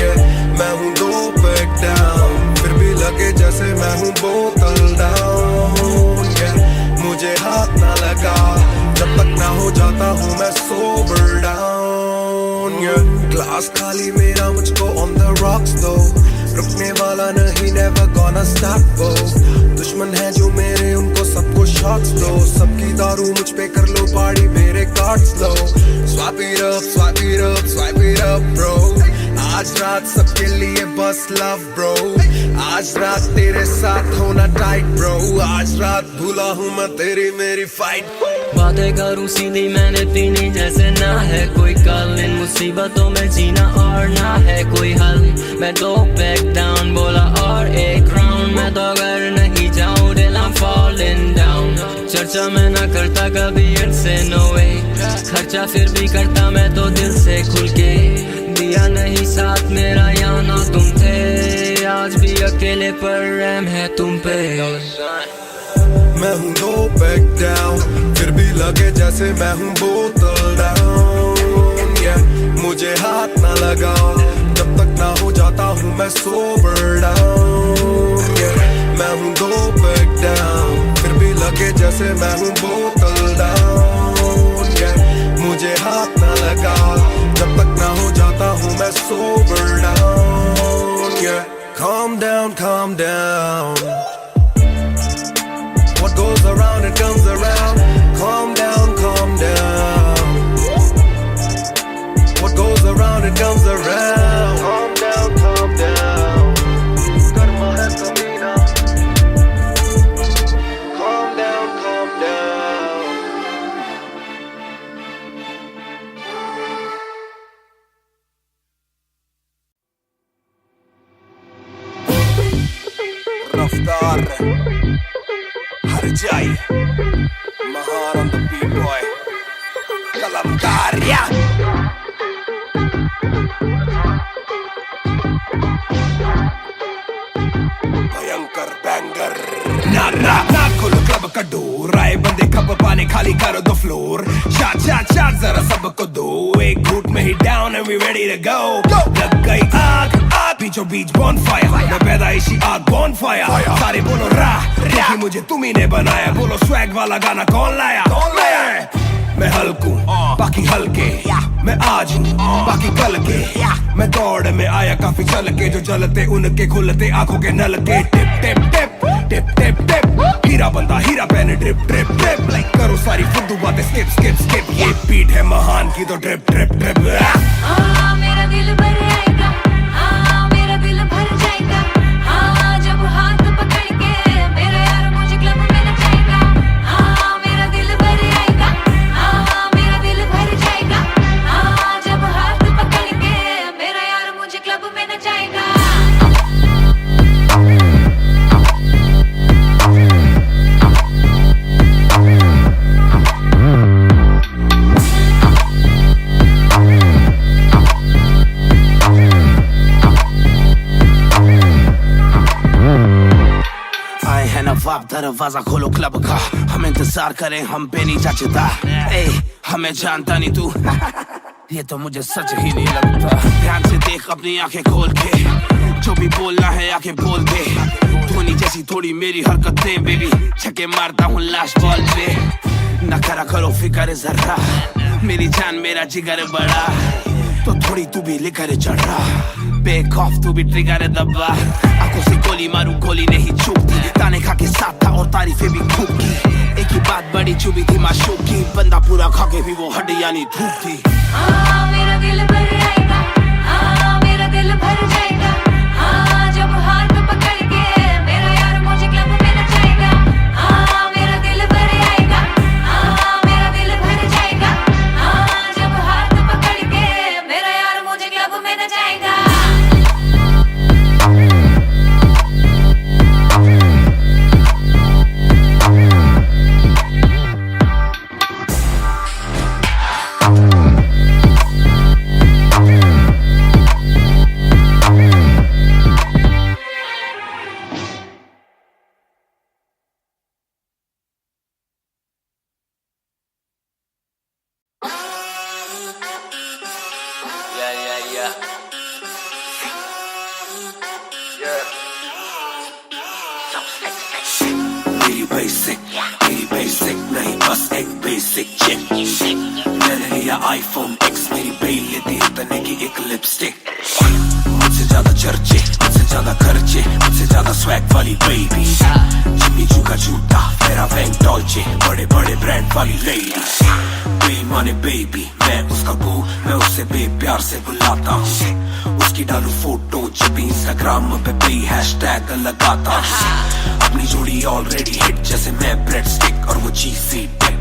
मैं हूँ 2 पैक डाउन फिर भी लगे जैसे मैं हूँ बोतल डाउन मुझे हाथ ना लगाओ जब तक ना हो जाता हूँ मैं सोबर डाउन ग्लास खाली मेरा मुझको on the rocks though रुकने वाला नहीं never gonna stop वो दुश्मन है जो मेरे उनको सब कुछ शॉट्स दो, सबकी दारू मुझ पे कर लो पार्टी, मेरे cards low. Swipe it up, swipe it up, swipe it up bro। आज रात सबके लिए बस लव ब्रो, आज रात तेरे साथ होना टाइट ब्रो, आज रात भूला हूँ मैं तेरी मेरी फाइट। बातें करूं सीधी मैंने पीनी जैसे ना है कोई कल, इन मुसीबतों में जीना और ना है कोई हल। मैं दो बैक डाउन बोला और एक राउंड, मैं तो अगर नहीं जाऊं दिल I'm falling down। चर्चा मैं ना करता कभी इनसे नो वे, खर्चा फिर भी करता मैं तो दिल से खुल के। दिया नहीं साथ मेरा या ना तुम थे, आज भी अकेले पर रहम है तुम पे। मैं हूँ दो बैक डाउन, फिर भी लगे जैसे मैं हूँ बोतल डाउन। मुझे हाथ ना लगाओ जब तक ना हो जाता हूँ मैं सोबर डाउन। मैं हूँ दो बैक डाउन, फिर भी लगे जैसे मैं हूँ बोतल डाउन। मुझे हाथ ना लगाओ जब तक ना हो जाता हूँ मैं sober down. Calm down, calm down। What goes around, it comes around। Calm down, calm down। What goes around, it comes around। Calm down, calm down। Karma hai kamina। Calm down, calm down। रफ्तार हर जाई, महान on the beat boy, कलमकार या। भयंकर banger ना ना ना खोलो club का डोर, आए बंदे कब पाने खाली करो दो फ्लोर। शाट शाट शाट जरा सबको दो, एक घूट में ही down and we ready to go। लग गई आग आग बीचों बीच bonfire, मैं पैदाइशी आग bonfire। सारे बोलो राह देखी मुझे तुम्ही ने बनाया, बोलो स्वैग वाला गाना कौन लाया? मैं हल्कू बाकी हल्के, मैं आज हूँ बाकी कल के। मैं दौड़ में आया काफी चल के, जो चलते उनके खुलते आंखों के नल के। टिप टिप टिप टिप टिप टिप, हीरा बंदा हीरा पहने ड्रिप ड्रिप ड्रिप। लाइक करो सारी फुद्दू बातें स्किप स्किप स्किप, ये बीट है महान की तो ड्रिप ड्रिप ड्रिप। मेरा दिल भर आएगा, मेरा दिल भर जाएगा। जब हाथ पकड़ के मेरा यार मुझे क्लब में नचाएगा। मेरा दिल भर आएगा, मेरा दिल भर जाएगा। जब हाथ पकड़ के मेरा यार मुझे क्लब में नचाएगा। नवाब दरवाजा खोलो क्लब का, हम इंतजार करें हम पे नहीं जचता। ए हमें जानता नहीं तू ये तो मुझे सच ही नहीं लगता। ध्यान से देख अपनी आंखें खोल के, जो भी बोलना है आके बोल दे। धोनी जैसी थोड़ी मेरी हरकतें बेबी, छक्के मारता हूँ लास्ट बॉल पे। न करा करो फिक्र जरा, मेरी जान मेरा जिगर बड़ा, तो थोड़ी तू भी लेकर चढ़ रहा। बेक ऑफ तू भी ट्रिगर दबा, आंखों से गोली मारूं गोली नहीं चूकती। ताने खा के साथ था और तारीफें भी खूब की, एक ही बात बड़ी चुभी थी माशूक की। बंदा पूरा खा के भी वो हड्डियां नहीं धूप थी। मेरा दिल भर आएगा, मेरा दिल भर जाएगा। जब हाथ पकड़ के मेरा यार मुझे क्लब में नचाएगा। मेरा दिल भर आएगा, मेरा दिल भर जाएगा। जब हाथ पकड़ के मेरा यार मुझे क्लब में नचाएगा। मेरी बेसिक नहीं बस एक बेसिक चिक। मैंने लिया iPhone X, मेरी बेल लेती इतने की एक लिपस्टिक। मुझसे ज्यादा चर्चे, मुझसे ज्यादा खर्चे, मुझसे ज्यादा स्वैग वाली बेबी, जिम्मी चू का जूता, मेरा वैंग डॉल्चे, बड़े बड़े ब्रांड वाली लेडी, बेईमाने बेबी, मैं उसका बू, मैं उसे बेप्यार से बुलाता हूँ, उसकी डालू फोटो जब इंस्टाग्राम पे पे हैशटैग लगाता हूँ, अपनी जोड़ी ऑलरेडी हिट जैसे मैं ब्रेड स्टिक और वो चीज़ी टिक,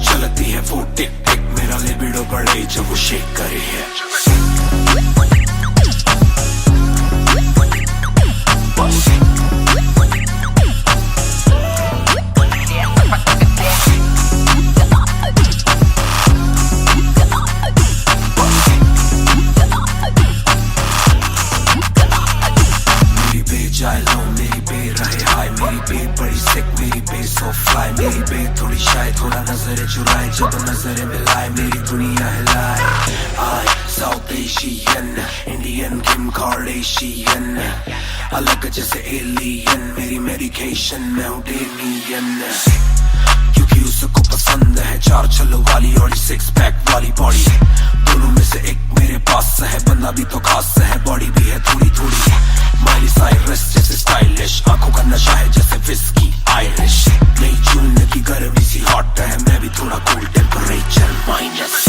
चलती है वो टिक टिक, मेरा लिबिडो बढ़े जब वो शेक करे है। मेरी बे जाए लो, मेरी बे रहे हाय, मेरी बे बड़ी सिक, मेरी बे सो फ्लाई, मेरी बे थोड़ी शाय, थोड़ा नजरे चुराए, जब नजरे मिलाए मेरी दुनिया हिलाए। आई साउथ एशियन, इंडियन किम कार्डेशियन, अलग जैसे एलियन, मेरी मेडिकेशन मैं हूँ डेमियन, क्योंकि उसको पसंद है 4 छल्लो वाली और 6 पैक वाली बॉडी, दोनों में से एक मेरे पास है, बंदा भी तो खास है, बॉडी भी है थोड़ी थोड़ी, माइली साइरस जैसे स्टाइलिश, आंखों का नशा है जैसे विस्की आयरिश, नई जून की गर्मी सी हॉट है, मैं भी थोड़ा cool temperature minus.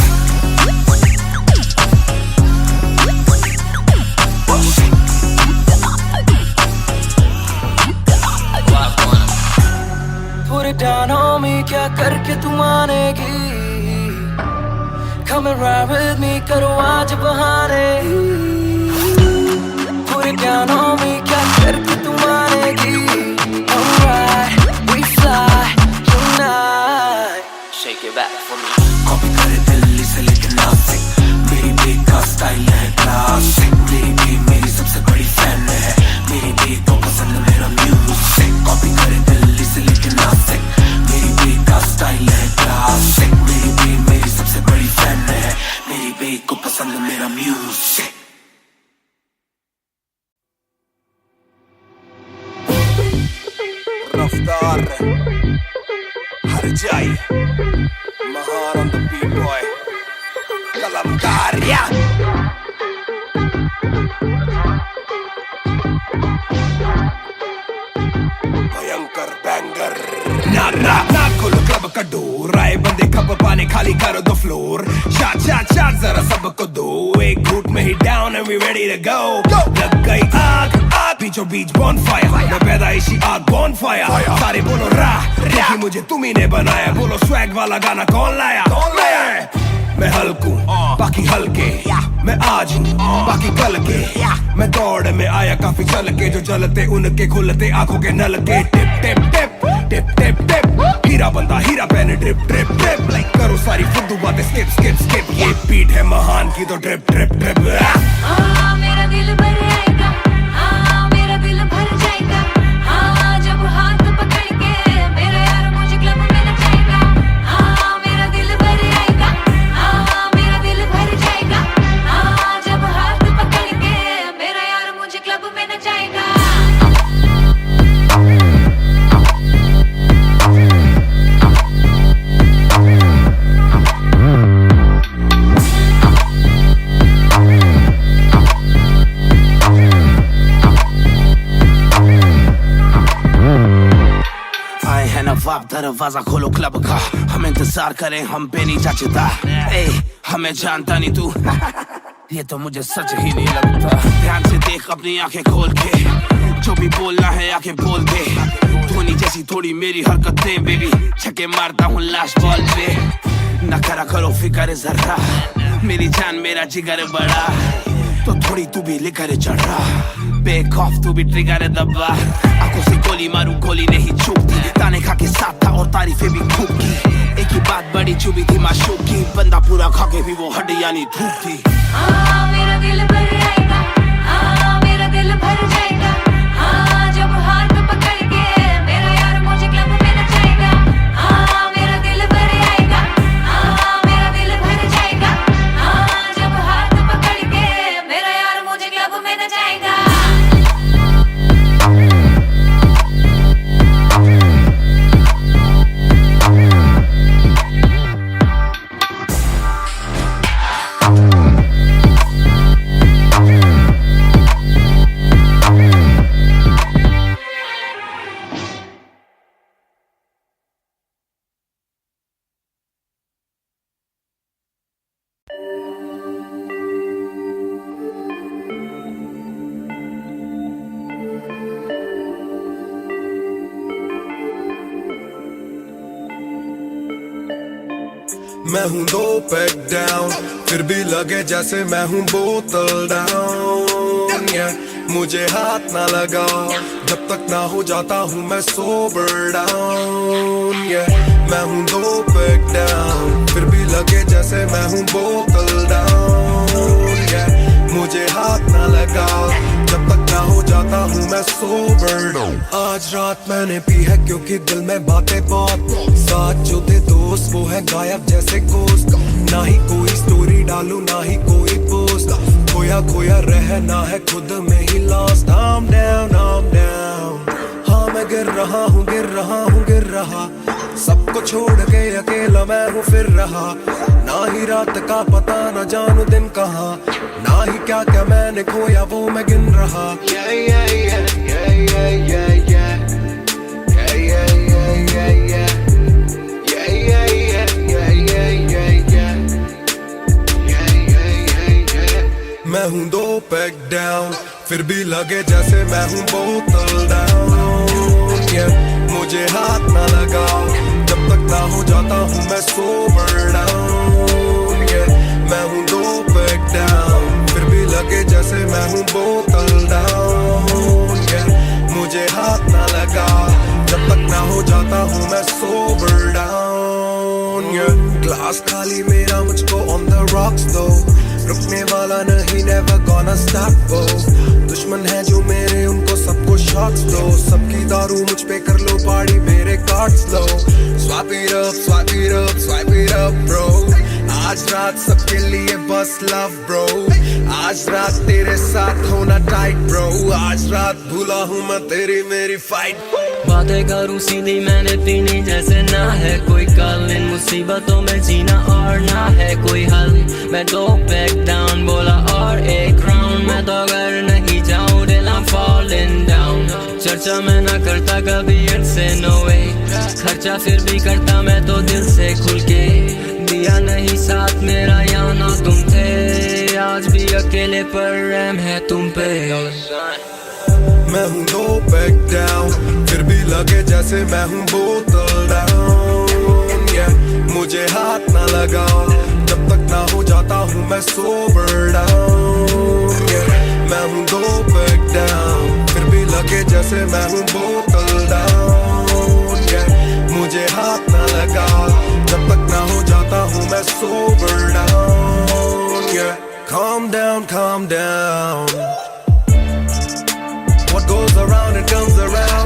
Put it down on me, क्या करके तू मानेगी, Come and ride with me, करो आज बहाने, Put it down on me, क्या करके तू मानेगी, Alright, we fly tonight, Shake it back for me. Copy करे दिल्ली से लेकर नासिक, मेरी बे का स्टाइल है क्लासिक, मेरी बे मेरी सबसे बड़ी फैन है, मेरी बे को पसंद मेरा म्यूजिक, कॉपी करे दिल्ली से लेकर नासिक, मेरी बे का स्टाइल है क्लासिक, मेरी बे मेरी सबसे बड़ी फैन है, मेरी बे को पसंद मेरा म्यूजिक। रफ्तार हर जाए, महान on the beat boy, कलमकार या भयंकर बैंगर, ना खोलो क्लब का डोर, आए बंदे कप पाने खाली करो दो फ्लोर, शाट जरा सबको दो, एक घूट में ही down and we ready to go, लग गई आग बीचों बीच बॉनफायर, मैं पैदाइशी आग बॉनफायर, सारे बोलो क्योंकि मुझे तुम्ही ने बनाया, बोलो स्वैग वाला गाना कौन लाया, मैं हल्कू बाकी हल्के, मैं आज हूँ बाकी कल के, मैं दौड़ में आया काफी चल के, जो चलते उनके खुलते आंखों के नल के, टिप टिप टिप टिप टिप टिप, हीरा बंदा हीरा पहने ड्रिप ड्रिप ड्रिप, करो सारी फुद्दू बातें स्किप स्किप स्किप, ये बीट है महान की तो ड्रिप ड्रिप ड्रिप। मेरा दिल भर आएगा, मेरा दिल भर जाएगा, जब हाथ पकड़ के मेरा यार मुझे क्लब में नचाएगा, मेरा दिल भर आएगा, मेरा दिल भर जाएगा, जब हाथ पकड़ के मेरा यार मुझे क्लब में नचाएगा। आप दरवाजा खोलो क्लब का, हम इंतजार करें हम पे नहीं जाचता, हमें जानता नहीं तू, ये तो मुझे सच ही नहीं लगता, ध्यान से देख अपनी आंखें खोल के, जो भी बोलना है आके बोल दे, धोनी जैसी थोड़ी मेरी हरकतें बेबी, छक्के मारता हूँ लास्ट बॉल पे, न करा करो फिक्र जरा, मेरी जान मेरा जिगर बड़ा, तो थोड़ी तू भी लेकर चढ़ रहा, बेक ऑफ तू भी ट्रिगर दबा, आंखों से गोली मारू गोली नहीं चूकती, ताने खा के साथ था और तारीफें भी खूब की, एक ही बात बड़ी चुभी थी माशूक की, बंदा पूरा खा के भी वो हड्डियां नहीं थूकती। मेरा दिल भर आएगा, मेरा दिल भर जाएगा, जब हाथ पकड़ के मेरा यार मुझे क्लब में नचाएगा, मेरा दिल भर आएगा, मेरा दिल भर जाएगा, जब हाथ पकड़ के मेरा यार मुझे क्लब में नचाएगा। मैं हूँ 2 पैक डाउन, फिर भी लगे जैसे मैं हूँ बोतल डाउन। मुझे हाथ ना लगाओ जब तक ना हो जाता हूँ मैं सोबर डाउन। मैं हूँ 2 पैक डाउन, फिर भी लगे जैसे मैं हूँ बोतल डाउन। मुझे हाथ ना लगाओ जब तक ना हो जाता हूँ मैं सोबर डाउन। आज रात मैंने पी है क्योंकि दिल में बातें बहुत, साथ जो थे दोस्त वो है गायब जैसे कोस्ट। ना ही कोई स्टोरी डालूं ना ही कोई पोस्ट, खोया खोया रहना है खुद में he lost. I'm down, I'm down, हाँ मैं गिर रहा हूँ गिर रहा हूँ गिर रहा, सबको छोड़ के अकेला मैं हूँ फिर रहा। ना ही रात का पता न जानू दिन कहाँ, ना ही क्या क्या मैंने खोया वो मैं गिन रहा। Yeah, yeah, yeah, yeah, yeah, yeah, yeah. Yeah, yeah, yeah, yeah, yeah. Yeah, yeah, yeah, yeah, yeah, yeah, yeah. Yeah, yeah, yeah, yeah. मैं हूँ 2 पैक डाउन, फिर भी लगे जैसे मैं हूँ बोतल डाउन। मुझे हाथ ना लगाओ जब तक ना हो जाता हूँ मैं सोबर डाउन। मैं हूँ 2 पैक डाउन, फिर भी लगे जैसे मैं हूँ बोतल डाउन। मुझे हाथ ना लगाओ जब तक ना हो जाता हूँ मैं सोबर डाउन। ग्लास खाली मेरा मुझको ऑन द रॉक्स दो, रुकने वाला नहीं never gonna stop वो। दुश्मन है जो मेरे उनको सबको शॉट्स दो, सबकी दारू मुझ पे कर लो पार्टी मेरे cards low. Swipe it up, swipe it up, swipe it up bro, आज रात सबके लिए बस लव ब्रो। आज रात तेरे साथ होना टाइट ब्रो, आज रात भूला हूँ मैं तेरी मेरी फाइट। बातें करूँ सीधी मैंने पीनी जैसे ना है कोई कल, इन मुसीबतों में जीना और ना है कोई हल। मैं 2 पैक डाउन बोला और एक राउंड, मैं तो अगर नहीं जाऊँ दिल I'm falling down। चर्चा मैं ना करता कभी इनसे no way, खर्चा फिर भी करता मैं तो दिल से खुल के। दिया नहीं साथ मेरा यहाँ ना तुम थे, आज भी अकेले पर रहम है तुम पे। मैं हूँ 2 पैक डाउन, फिर भी लगे जैसे मैं हूँ बोतल डाउन। मुझे हाथ ना लगाओ जब तक ना हो जाता हूँ मैं सोबर डाउन। मैं हूँ 2 पैक डाउन, फिर भी लगे जैसे मैं हूँ बोतल डाउन। मुझे हाथ ना लगाओ जब तक ना हो जाता हूँ मैं sober down. Calm down, calm down, what goes around it comes around।